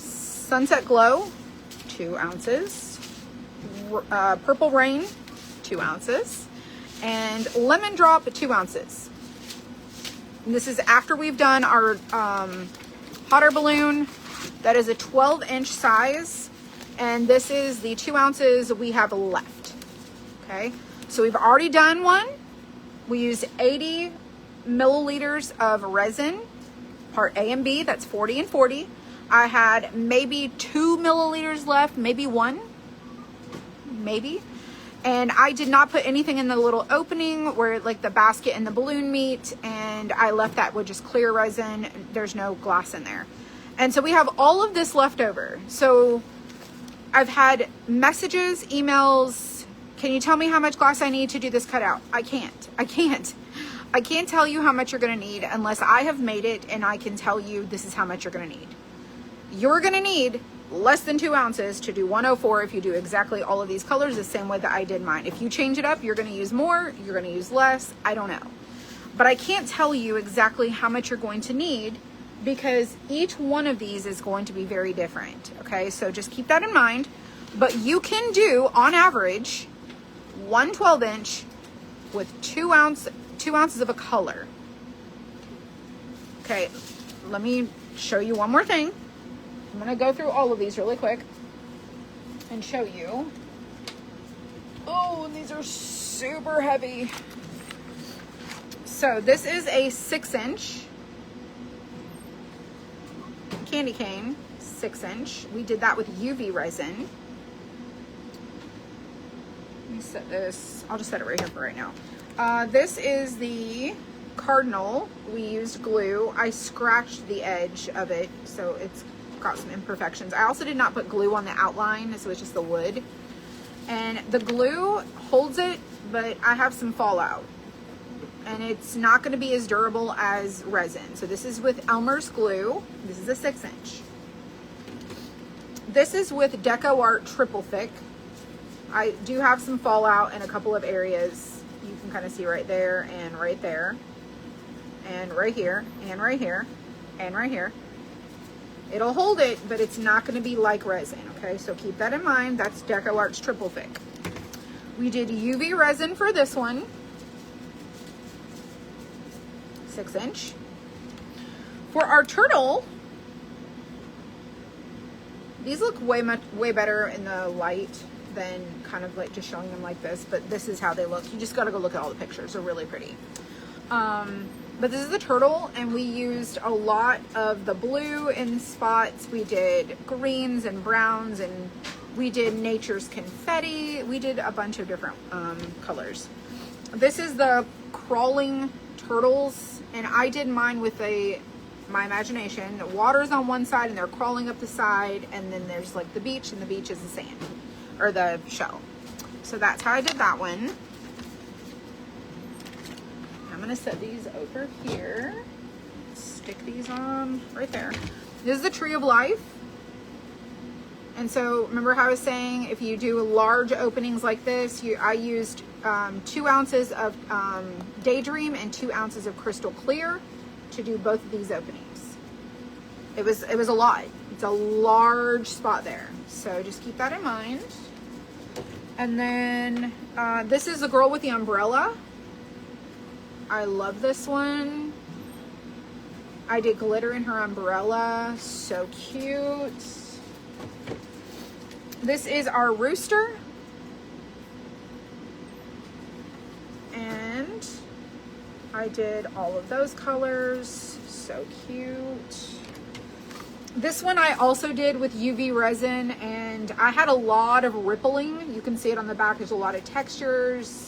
Sunset Glow, 2 ounces. Purple Rain, 2 ounces. And Lemon Drop, 2 ounces. And this is after we've done our hot air balloon. That is a 12-inch size. And this is the 2 ounces we have left. Okay, so we've already done one. We used 80 milliliters of resin, part A and B, that's 40 and 40. I had maybe 2 milliliters left, maybe 1, maybe. And I did not put anything in the little opening where like the basket and the balloon meet, and I left that with just clear resin. There's no glass in there. And so we have all of this left over. So I've had messages, emails, can you tell me how much glass I need to do this cutout? I can't tell you how much you're gonna need unless I have made it and I can tell you this is how much you're gonna need. You're gonna need less than 2 ounces to do 104 if you do exactly all of these colors the same way that I did mine. If you change it up, you're gonna use more, you're gonna use less, I don't know. But I can't tell you exactly how much you're going to need because each one of these is going to be very different, okay? So just keep that in mind. But you can do, on average, 1 12-inch with 2 ounces of a color. Okay, let me show you one more thing. I'm gonna go through all of these really quick and show you. Oh, these are super heavy. So this is a 6-inch candy cane, 6-inch. We did that with UV resin. Let me set this, I'll just set it right here for right now. This is the cardinal. We used glue. I scratched the edge of it, so it's got some imperfections. I also did not put glue on the outline, so it's just the wood. And the glue holds it, but I have some fallout. And it's not going to be as durable as resin. So this is with Elmer's glue. This is a 6-inch. This is with Deco Art Triple Thick. I do have some fallout in a couple of areas. You can kind of see right there and right there. And right here, and right here, and right here. It'll hold it, but it's not going to be like resin, okay? So keep that in mind. That's Deco Art's Triple Thick. We did UV resin for this one. 6-inch. For our turtle, these look way better in the light than kind of like just showing them like this, but this is how they look. You just got to go look at all the pictures. They're really pretty. But this is the turtle, and we used a lot of the blue in spots. We did greens and browns, and we did nature's confetti. We did a bunch of different colors. This is the crawling turtles, and I did mine with my imagination. The water's on one side, and they're crawling up the side, and then there's like the beach, and the beach is the sand, or the shell. So that's how I did that one. I'm gonna set these over here. Stick these on right there. This is the Tree of Life. And so remember how I was saying, if you do large openings like this, I used 2 ounces of Daydream and 2 ounces of Crystal Clear to do both of these openings. It was a lot. It's a large spot there. So just keep that in mind. And then this is the girl with the umbrella. I love this one. I did glitter in her umbrella. So cute. This is our rooster. And I did all of those colors. So cute. This one I also did with UV resin, and I had a lot of rippling. You can see it on the back. There's a lot of textures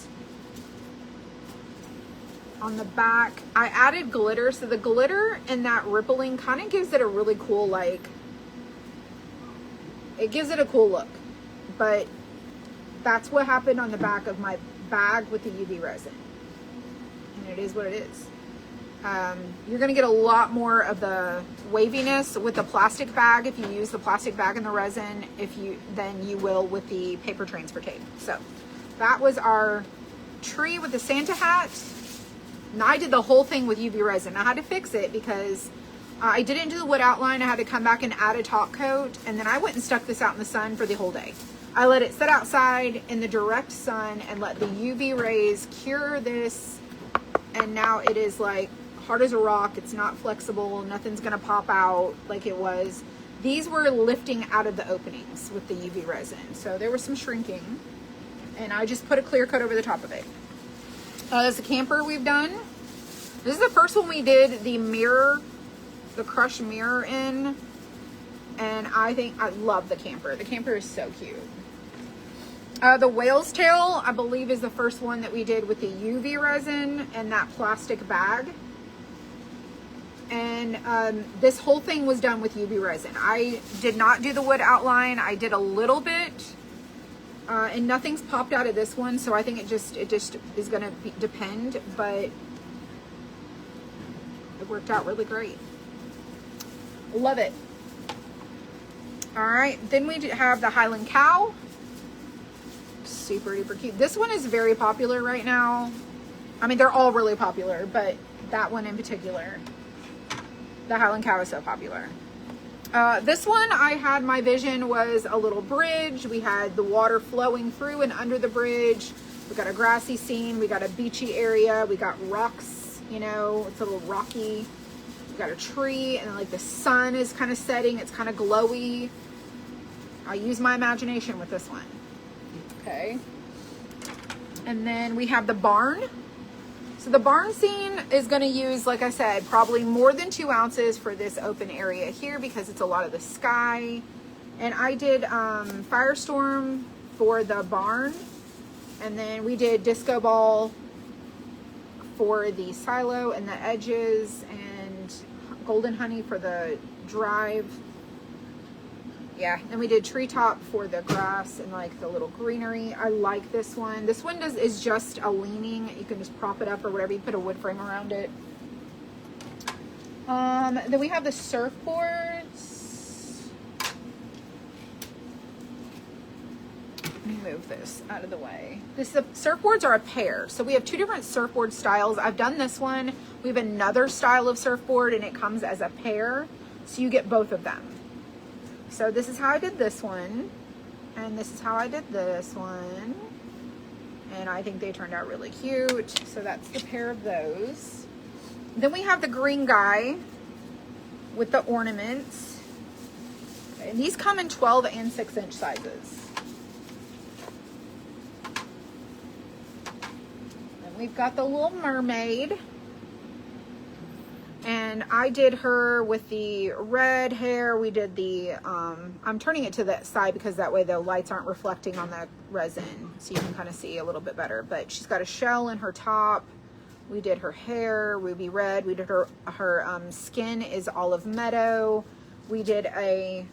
on the back. I added glitter, so the glitter and that rippling kind of gives it a really cool, like, it gives it a cool look. But that's what happened on the back of my bag with the UV resin, and it is what it is. You're gonna get a lot more of the waviness with the plastic bag if you use the plastic bag and the resin than you will with the paper transfer tape. So that was our tree with the Santa hat. Now I did the whole thing with UV resin. I had to fix it because I didn't do the wood outline. I had to come back and add a top coat, and then I went and stuck this out in the sun for the whole day. I let it sit outside in the direct sun and let the UV rays cure this, and now it is like hard as a rock. It's not flexible. Nothing's gonna pop out like it was. These were lifting out of the openings with the UV resin, so there was some shrinking, and I just put a clear coat over the top of it. There's a camper we've done. This is the first one we did the mirror, the crushed mirror in, and I love the camper. The camper is so cute. The whale's tail, I believe, is the first one that we did with the UV resin and that plastic bag. And this whole thing was done with UV resin. I did not do the wood outline. I did a little bit. And nothing's popped out of this one, so I think it just is gonna depend, but it worked out really great. Love it. All right, then we have the Highland Cow. Super duper cute. This one is very popular right now. I mean, they're all really popular, but that one in particular, the Highland Cow, is so popular. This one, I had, my vision was a little bridge. We had the water flowing through and under the bridge. We got a grassy scene. We got a beachy area. We got rocks, you know, it's a little rocky. We got a tree, and then like the sun is kind of setting. It's kind of glowy. I use my imagination with this one. Okay. And then we have the barn. So the barn scene is going to use, like I said, probably more than 2 ounces for this open area here because it's a lot of the sky. And I did Firestorm for the barn. And then we did Disco Ball for the silo and the edges, and Golden Honey for the drive. Yeah, and we did Treetop for the grass and like the little greenery. I like this one. This one is just a leaning. You can just prop it up or whatever. You put a wood frame around it. Then we have the surfboards. Let me move this out of the way. The surfboards are a pair. So we have 2 different surfboard styles. I've done this one. We have another style of surfboard and it comes as a pair. So you get both of them. So this is how I did this one. And this is how I did this one. And I think they turned out really cute. So that's the pair of those. Then we have the green guy with the ornaments. Okay, and these come in 12 and 6-inch sizes. Then we've got the little mermaid. And I did her with the red hair. We did the, I'm turning it to the side because that way the lights aren't reflecting on the resin. So you can kind of see a little bit better. But she's got a shell in her top. We did her hair, ruby red. We did her skin is olive meadow. We did her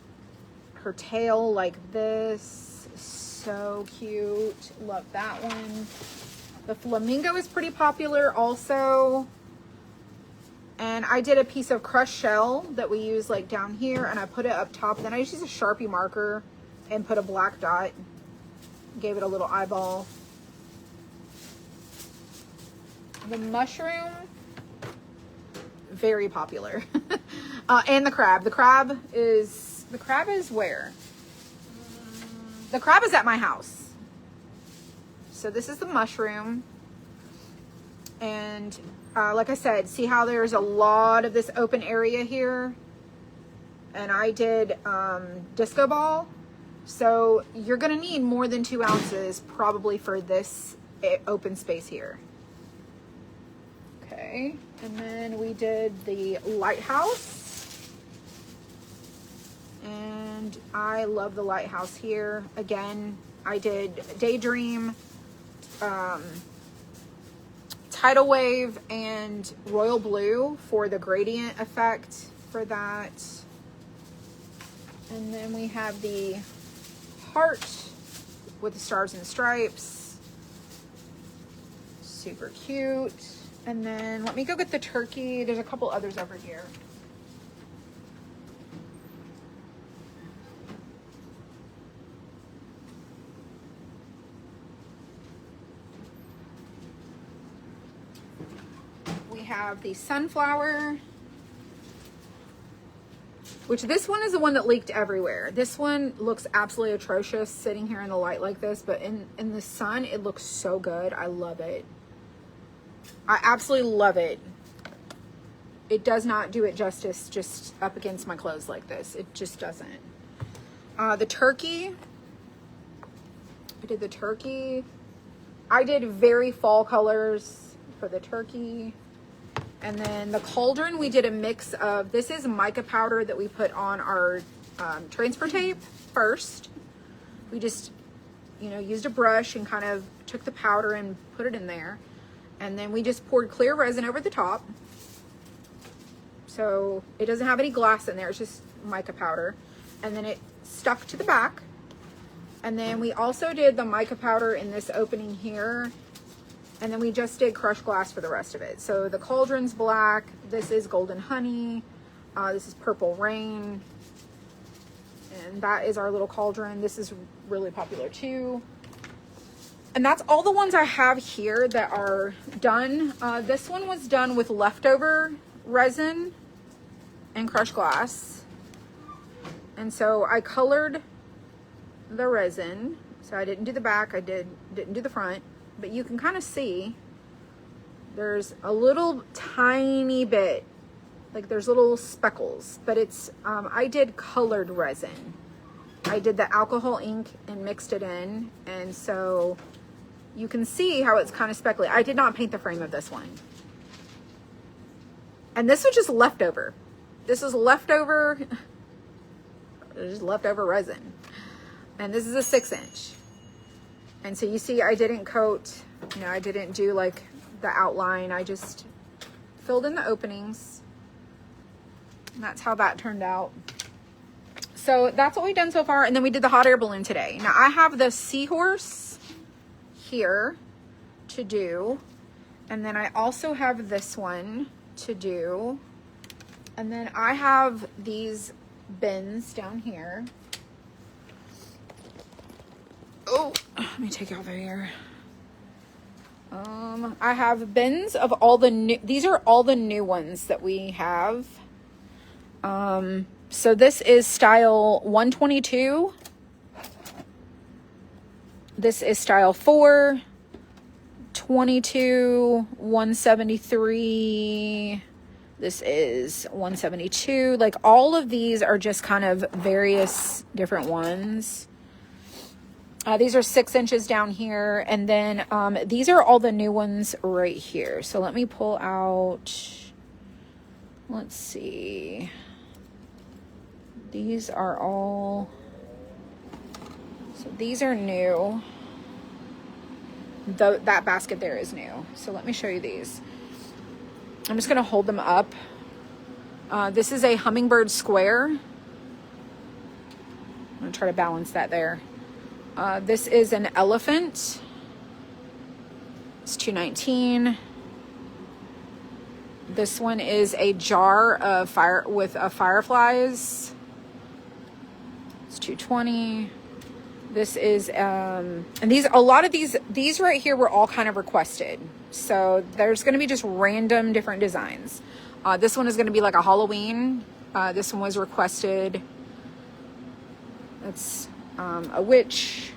tail like this. So cute. Love that one. The flamingo is pretty popular also. And I did a piece of crushed shell that we use like down here, and I put it up top. Then I just used a Sharpie marker and put a black dot. Gave it a little eyeball. The mushroom, very popular. And the crab. The crab is where? The crab is at my house. So this is the mushroom. And like I said, see how there's a lot of this open area here? And I did disco ball. So you're gonna need more than 2 ounces probably for this open space here. Okay, and then we did the lighthouse. And I love the lighthouse here. Again, I did Daydream, Tidal Wave, and Royal Blue for the gradient effect for that. And then we have the heart with the stars and stripes. Super cute. And then let me go get the turkey. There's a couple others over here. We have the sunflower, which this one is the one that leaked everywhere. This one looks absolutely atrocious sitting here in the light like this, but in the sun, it looks so good. I love it. I absolutely love it. It does not do it justice just up against my clothes like this. It just doesn't. The turkey. I did the turkey. I did very fall colors for the turkey. And then the cauldron, we did a mix of, this is mica powder that we put on our transfer tape first. We just, used a brush and kind of took the powder and put it in there. And then we just poured clear resin over the top. So it doesn't have any glass in there, it's just mica powder. And then it stuck to the back. And then we also did the mica powder in this opening here. And then we just did crushed glass for the rest of it. So the cauldron's black. This is Golden Honey. This is Purple Rain. And that is our little cauldron. This is really popular too. And that's all the ones I have here that are done. This one was done with leftover resin and crushed glass. And so I colored the resin. So I didn't do the back, I didn't do the front. But you can kind of see there's a little tiny bit, like there's little speckles, but it's, I did colored resin. I did the alcohol ink and mixed it in. And so you can see how it's kind of speckly. I did not paint the frame of this one. And this was just leftover. This is leftover, just leftover resin. And this is a 6-inch. And so you see, I didn't coat, you know, I didn't do like the outline. I just filled in the openings. And that's how that turned out. So that's what we've done so far. And then we did the hot air balloon today. Now I have the seahorse here to do. And then I also have this one to do. And then I have these bins down here. Oh, let me take it over here. I have bins of all the new, these are all the new ones that we have. So this is style 122. This is style 4, 22, 173. This is 172. Like all of these are just kind of various different ones. These are 6 inches down here. And then these are all the new ones right here. So let me pull out, let's see. These are all, so these are new. That basket there is new. So let me show you these. I'm just going to hold them up. This is a hummingbird square. I'm going to try to balance that there. This is an elephant. It's $2.19. This one is a jar of fireflies. It's $2.20. This is and a lot of these right here were all kind of requested. So there's going to be just random different designs. This one is going to be like a Halloween. This one was requested. It's a witch.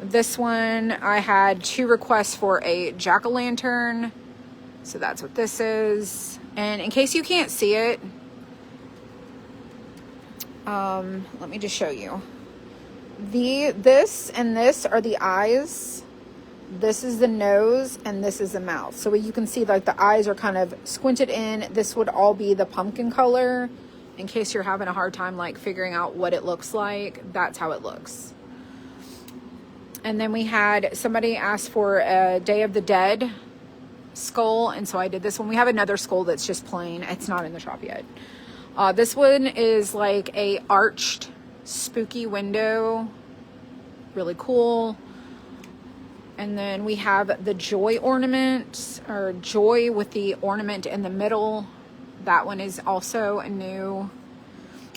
This one, I had 2 requests for a jack-o'-lantern. So that's what this is. And in case you can't see it, let me just show you. This and this are the eyes. This is the nose and this is the mouth. So you can see like the eyes are kind of squinted in. This would all be the pumpkin color. In case you're having a hard time like figuring out what it looks like, that's how it looks. And then we had somebody ask for a Day of the Dead skull, and so I did this one. We have another skull that's just plain. It's not in the shop yet. This one is like a arched spooky window. Really cool. And then we have the joy ornament, or joy with the ornament in the middle. That one is also a new.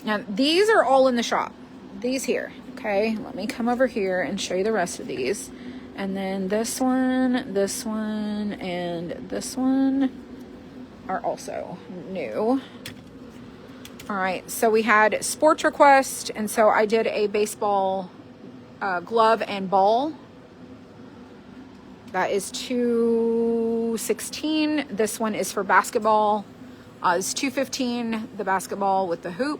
Now these are all in the shop. These here. Okay, let me come over here and show you the rest of these. And then this one, and this one are also new. All right, so we had sports request, and so I did a baseball glove and ball. That is $2.16. This one is for basketball. It's $2.15, the basketball with the hoop.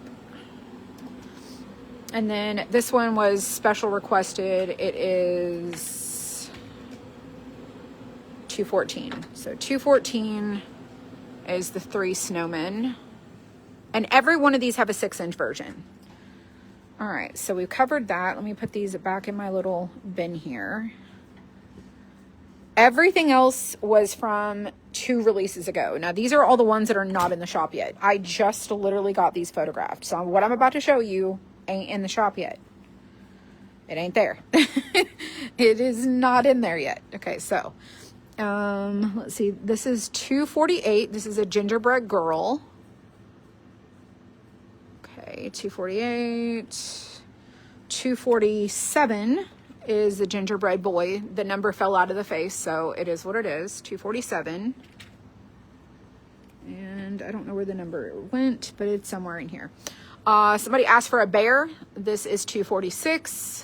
And then this one was special requested. It is $2.14. So $2.14 is the 3 snowmen. And every one of these have a 6-inch version. All right, so we've covered that. Let me put these back in my little bin here. Everything else was from 2 releases ago. Now, these are all the ones that are not in the shop yet. I just literally got these photographed. So what I'm about to show you ain't in the shop yet. It ain't there. It is not in there yet. Okay, so let's see. This is $2.48. This is a gingerbread girl. Okay, $2.48. $2.47 is the gingerbread boy. The number fell out of the face, so it is what it is. $2.47. And I don't know where the number went, but it's somewhere in here. Somebody asked for a bear. This is $2.46.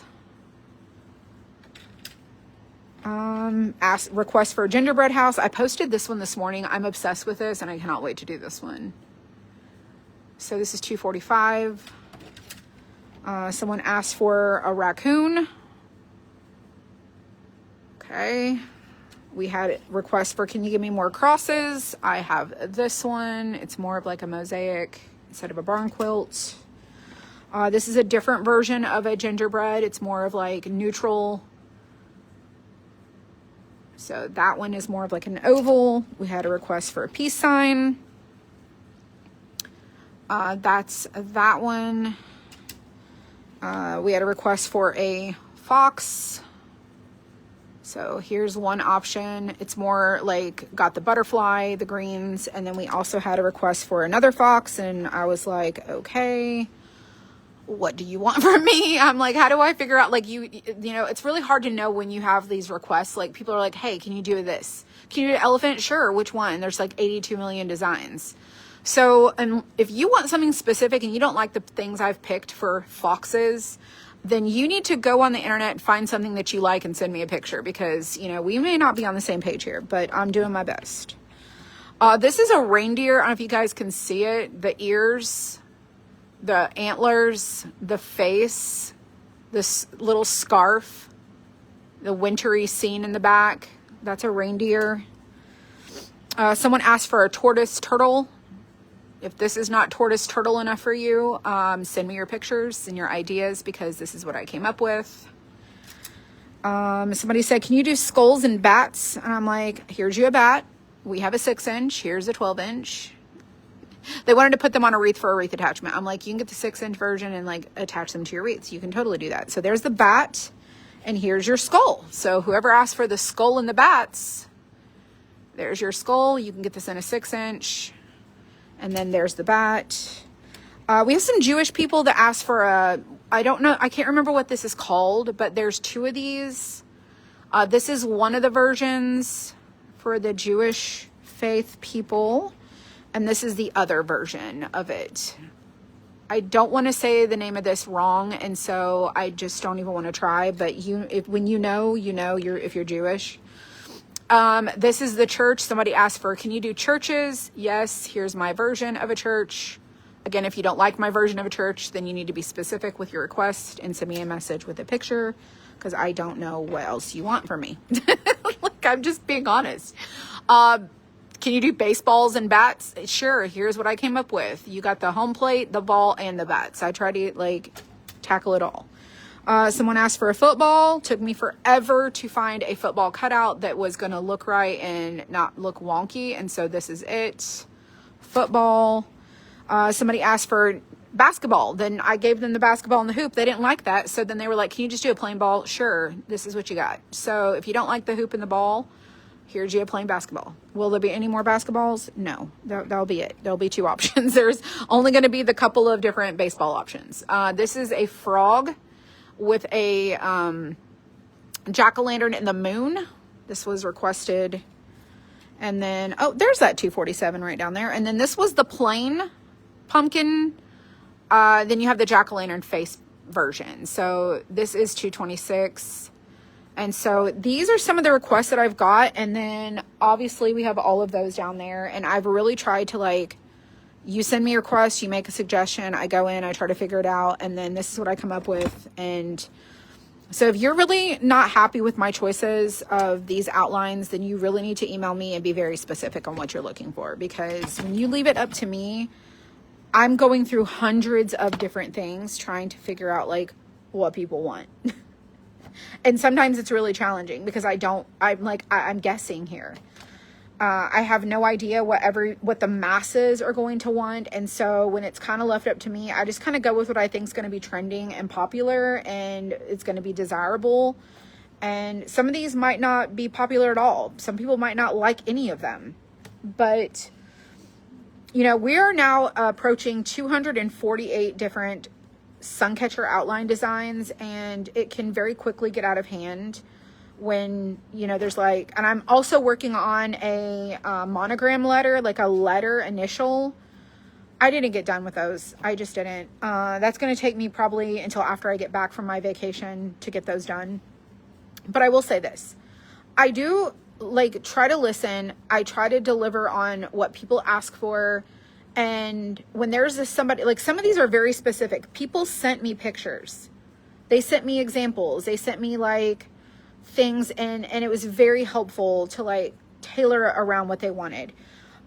Request for a gingerbread house. I posted this one this morning. I'm obsessed with this and I cannot wait to do this one. So this is $2.45. Someone asked for a raccoon. Okay. We had requests for, can you give me more crosses? I have this one. It's more of like a mosaic instead of a barn quilt. This is a different version of a gingerbread. It's more of like neutral. So that one is more of like an oval. We had a request for a peace sign. That's that one. We had a request for a fox. So here's one option. It's more like got the butterfly, the greens, and then we also had a request for another fox, and I was like, okay, what do you want from me? I'm like, how do I figure out, like, you know, it's really hard to know when you have these requests. Like, people are like, hey, can you do this? Can you do an elephant? Sure. Which one? There's like 82 million designs. So, and if you want something specific and you don't like the things I've picked for foxes, then you need to go on the internet and find something that you like and send me a picture, because, you know, we may not be on the same page here, but I'm doing my best. This is a reindeer. I don't know if you guys can see it. The ears, the antlers, the face, this little scarf, the wintry scene in the back. That's a reindeer. Someone asked for a tortoise turtle. If this is not tortoise turtle enough for you, send me your pictures and your ideas, because this is what I came up with. Somebody said, can you do skulls and bats? And I'm like, here's you a bat. We have a 6-inch. Here's a 12-inch. They wanted to put them on a wreath for a wreath attachment. I'm like, you can get the 6-inch version and like attach them to your wreaths. You can totally do that. So there's the bat, and here's your skull. So whoever asked for the skull and the bats, there's your skull. You can get this in a 6-inch. And then there's the bat. We have some Jewish people that asked for a, I don't know, I can't remember what this is called, but there's 2 of these. This is one of the versions for the Jewish faith people, and this is the other version of it. I don't want to say the name of this wrong, and so I just don't even want to try, but when you know, if you're Jewish. This is the church. Somebody asked for, can you do churches? Yes, here's my version of a church. Again, if you don't like my version of a church, then you need to be specific with your request and send me a message with a picture, because I don't know what else you want from me. Like, I'm just being honest. Can you do baseballs and bats? Sure, here's what I came up with. You got the home plate, the ball, and the bats. I try to like tackle it all. Someone asked for a football. Took me forever to find a football cutout that was going to look right and not look wonky. And so this is it. Football. Somebody asked for basketball. Then I gave them the basketball and the hoop. They didn't like that. So then they were like, can you just do a plain ball? Sure. This is what you got. So if you don't like the hoop and the ball, here's you a plain basketball. Will there be any more basketballs? No, that'll be it. There'll be 2 options. There's only going to be the couple of different baseball options. This is a frog with a jack-o'-lantern in the moon. This was requested. And then, oh, there's that 247 right down there. And then this was the plain pumpkin. Then you have the jack-o'-lantern face version. So this is 226. And so these are some of the requests that I've got. And then obviously we have all of those down there. And I've really tried to, like, you send me a request, you make a suggestion, I go in, I try to figure it out, and then this is what I come up with. And so if you're really not happy with my choices of these outlines, then you really need to email me and be very specific on what you're looking for, because when you leave it up to me, I'm going through hundreds of different things trying to figure out like what people want. And sometimes it's really challenging because I'm guessing here. I have no idea what the masses are going to want. And so when it's kind of left up to me, I just kind of go with what I think is going to be trending and popular, and it's going to be desirable. And some of these might not be popular at all. Some people might not like any of them. But, you know, we are now approaching 248 different Suncatcher outline designs, and it can very quickly get out of hand when, you know, there's like, and I'm also working on a monogram letter, like a letter initial. I didn't get done with those. I just didn't. That's going to take me probably until after I get back from my vacation to get those done. But I will say this. I do like try to listen. I try to deliver on what people ask for. And when there's somebody, like some of these are very specific. People sent me pictures. They sent me examples. They sent me like things in, and it was very helpful to like tailor it around what they wanted.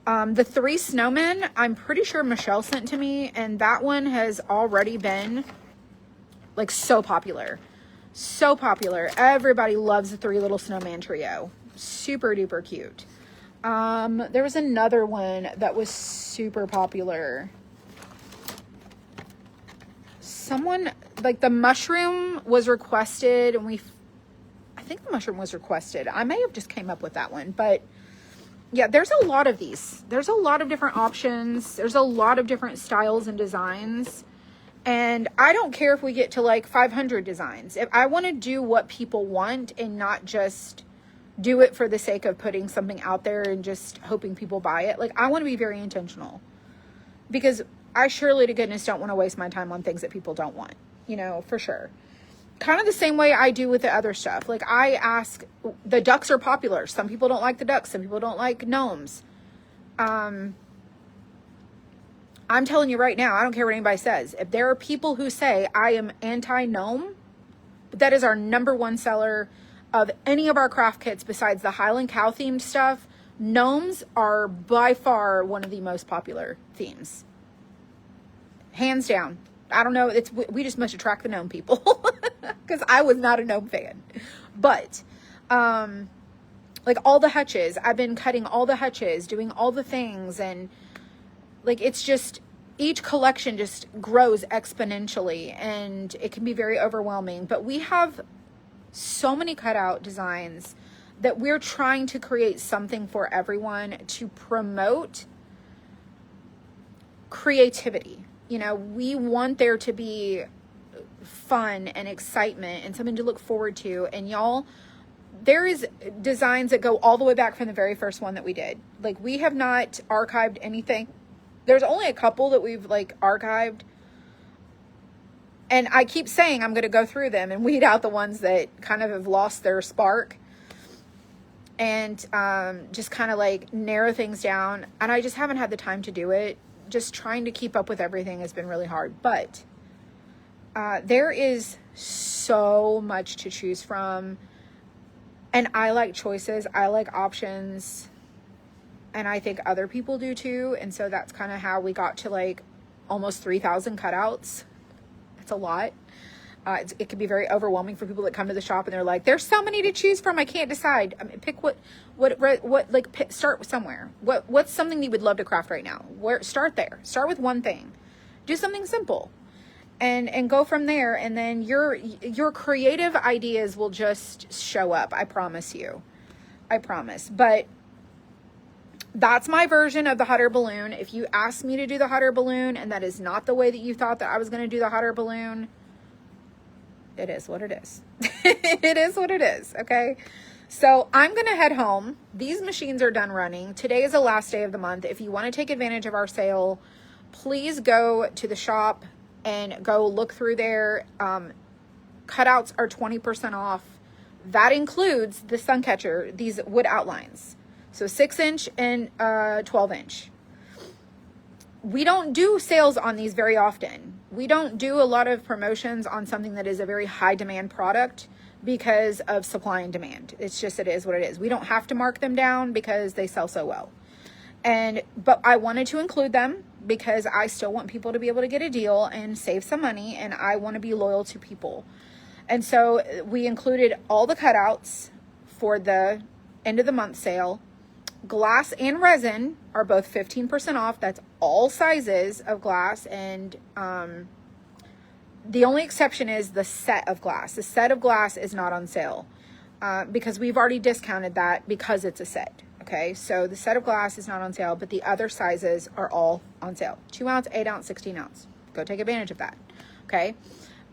The 3 snowmen, I'm pretty sure Michelle sent to me, and that one has already been like so popular. So popular. Everybody loves the 3 little snowman trio. Super duper cute. There was another one that was super popular. Someone, like the mushroom was requested, and I think the mushroom was requested. I may have just came up with that one, but yeah, there's a lot of these. There's a lot of different options. There's a lot of different styles and designs. And I don't care if we get to like 500 designs. If I want to do what people want and not just do it for the sake of putting something out there and just hoping people buy it. Like, I want to be very intentional, because I surely to goodness don't want to waste my time on things that people don't want, you know, for sure. Kind of the same way I do with the other stuff. Like, I ask, the ducks are popular. Some people don't like the ducks. Some people don't like gnomes. I'm telling you right now, I don't care what anybody says. If there are people who say I am anti-gnome, but that is our #1 seller of any of our craft kits besides the Highland Cow themed stuff, gnomes are by far one of the most popular themes. Hands down. I don't know. We just must attract the gnome people, because I was not a gnome fan. But like all the hutches, I've been cutting all the hutches, doing all the things, and like it's just, each collection just grows exponentially, and it can be very overwhelming. But we have so many cutout designs that we're trying to create something for everyone to promote creativity. You know, we want there to be fun and excitement and something to look forward to. And y'all, there is designs that go all the way back from the very first one that we did. Like, we have not archived anything. There's only a couple that we've like archived. And I keep saying I'm going to go through them and weed out the ones that kind of have lost their spark, and just kind of like narrow things down. And I just haven't had the time to do it. Just trying to keep up with everything has been really hard. But there is so much to choose from. And I like choices. I like options. And I think other people do too. And so that's kind of how we got to like almost 3,000 cutouts. It's a lot. It can be very overwhelming for people that come to the shop and they're like, there's so many to choose from, I can't decide. I mean, pick start somewhere. What's something you would love to craft right now? Start there. Start with one thing. Do something simple, and go from there. And then your creative ideas will just show up. I promise you. I promise. But that's my version of the hot air balloon. If you ask me to do the hot air balloon and that is not the way that you thought that I was going to do the hot air balloon, it is what it is. It is what it is. Okay. So I'm going to head home. These machines are done running. Today is the last day of the month. If you want to take advantage of our sale, please go to the shop and go look through there. Cutouts are 20% off. That includes the Suncatcher, these wood outlines. So 6-inch and 12-inch. We don't do sales on these very often. We don't do a lot of promotions on something that is a very high demand product because of supply and demand. It's just, it is what it is. We don't have to mark them down because they sell so well. But I wanted to include them because I still want people to be able to get a deal and save some money, and I want to be loyal to people. And so we included all the cutouts for the end of the month sale. Glass and resin are both 15% off. That's all sizes of glass. And the only exception is the set of glass. The set of glass is not on sale because we've already discounted that because it's a set. Okay, so the set of glass is not on sale, but the other sizes are all on sale. 2 ounce, 8 ounce, 16 ounce. Go take advantage of that. Okay.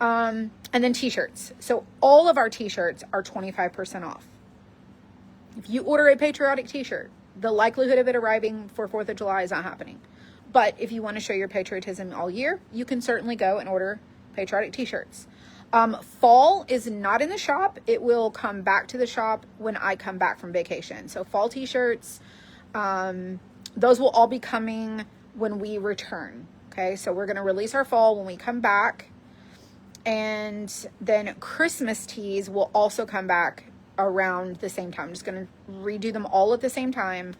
And then t-shirts. So all of our t-shirts are 25% off. If you order a patriotic t-shirt, the likelihood of it arriving for 4th of July is not happening. But if you want to show your patriotism all year, you can certainly go and order patriotic t-shirts. Fall is not in the shop. It will come back to the shop when I come back from vacation. So fall t-shirts, those will all be coming when we return. Okay, so we're going to release our fall when we come back. And then Christmas tees will also come back around the same time. I'm just going to redo them all at the same time.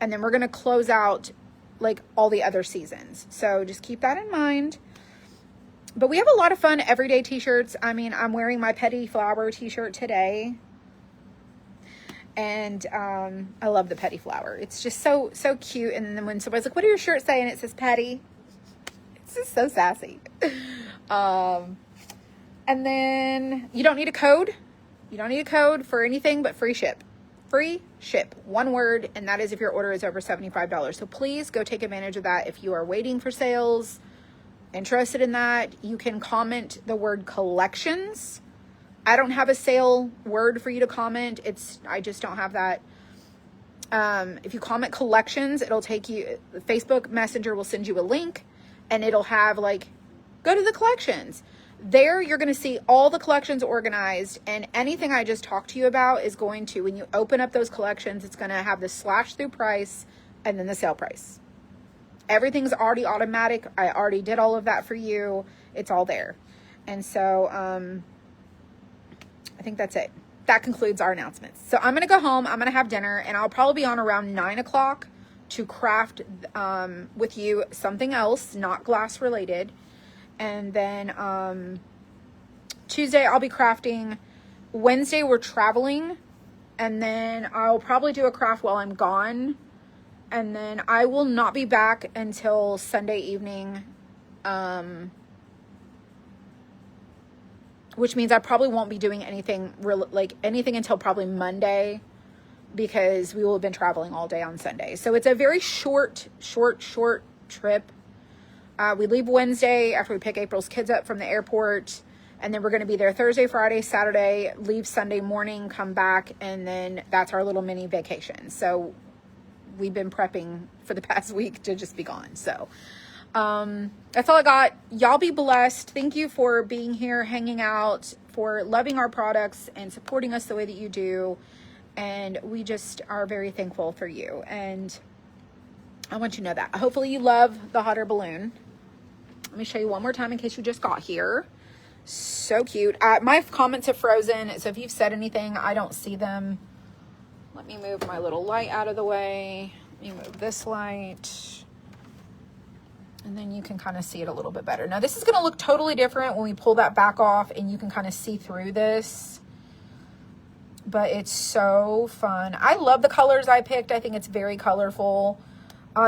And then we're going to close out like all the other seasons. So just keep that in mind. But we have a lot of fun everyday t-shirts. I mean, I'm wearing my Petty Flower t-shirt today. And I love the Petty Flower. It's just so cute. And then when somebody's like, what do your shirts say? And it says Petty. It's just so sassy. And then you don't need a code. You don't need a code for anything but free ship. Free ship. One word. And that is if your order is over $75. So please go take advantage of that. If you are waiting for sales, interested in that, you can comment the word collections. I don't have a sale word for you to comment. I just don't have that. If you comment collections, it'll take you, Facebook Messenger will send you a link and it'll have like, go to the collections. There you're going to see all the collections organized, and anything I just talked to you about is going to, when you open up those collections, it's going to have the slash through price and then the sale price. Everything's already automatic. I already did all of that for you. It's all there. And so, I think that's it. That concludes our announcements. So I'm going to go home. I'm going to have dinner, and I'll probably be on around 9 o'clock to craft with you something else, not glass related. And then Tuesday I'll be crafting. Wednesday we're traveling. And then I'll probably do a craft while I'm gone. And then I will not be back until Sunday evening. Which means I probably won't be doing anything anything until probably Monday, because we will have been traveling all day on Sunday. So it's a very short trip. We leave Wednesday after we pick April's kids up from the airport, and then we're going to be there Thursday, Friday, Saturday, leave Sunday morning, come back, and then that's our little mini vacation. So we've been prepping for the past week to just be gone. So that's all I got. Y'all be blessed. Thank you for being here, hanging out, for loving our products and supporting us the way that you do. And we just are very thankful for you. And I want you to know that. Hopefully you love the hot air balloon. Let me show you one more time in case you just got here. So cute. My comments have frozen, so if you've said anything, I don't see them. Let me move my little light out of the way. Let me move this light. And then you can kind of see it a little bit better. Now this is going to look totally different when we pull that back off and you can kind of see through this. But it's so fun. I love the colors I picked. I think it's very colorful.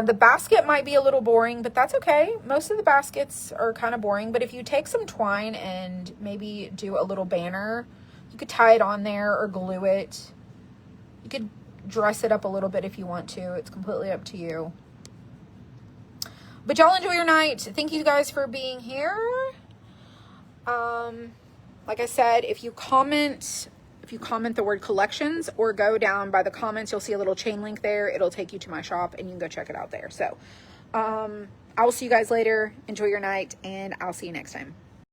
The basket might be a little boring, but that's okay. Most of the baskets are kind of boring, but if you take some twine and maybe do a little banner, you could tie it on there or glue it. You could dress it up a little bit if you want to. It's completely up to you. But y'all enjoy your night. Thank you guys for being here. Like I said, if you comment the word collections or go down by the comments, you'll see a little chain link there. It'll take you to my shop and you can go check it out there. So I will see you guys later. Enjoy your night, and I'll see you next time.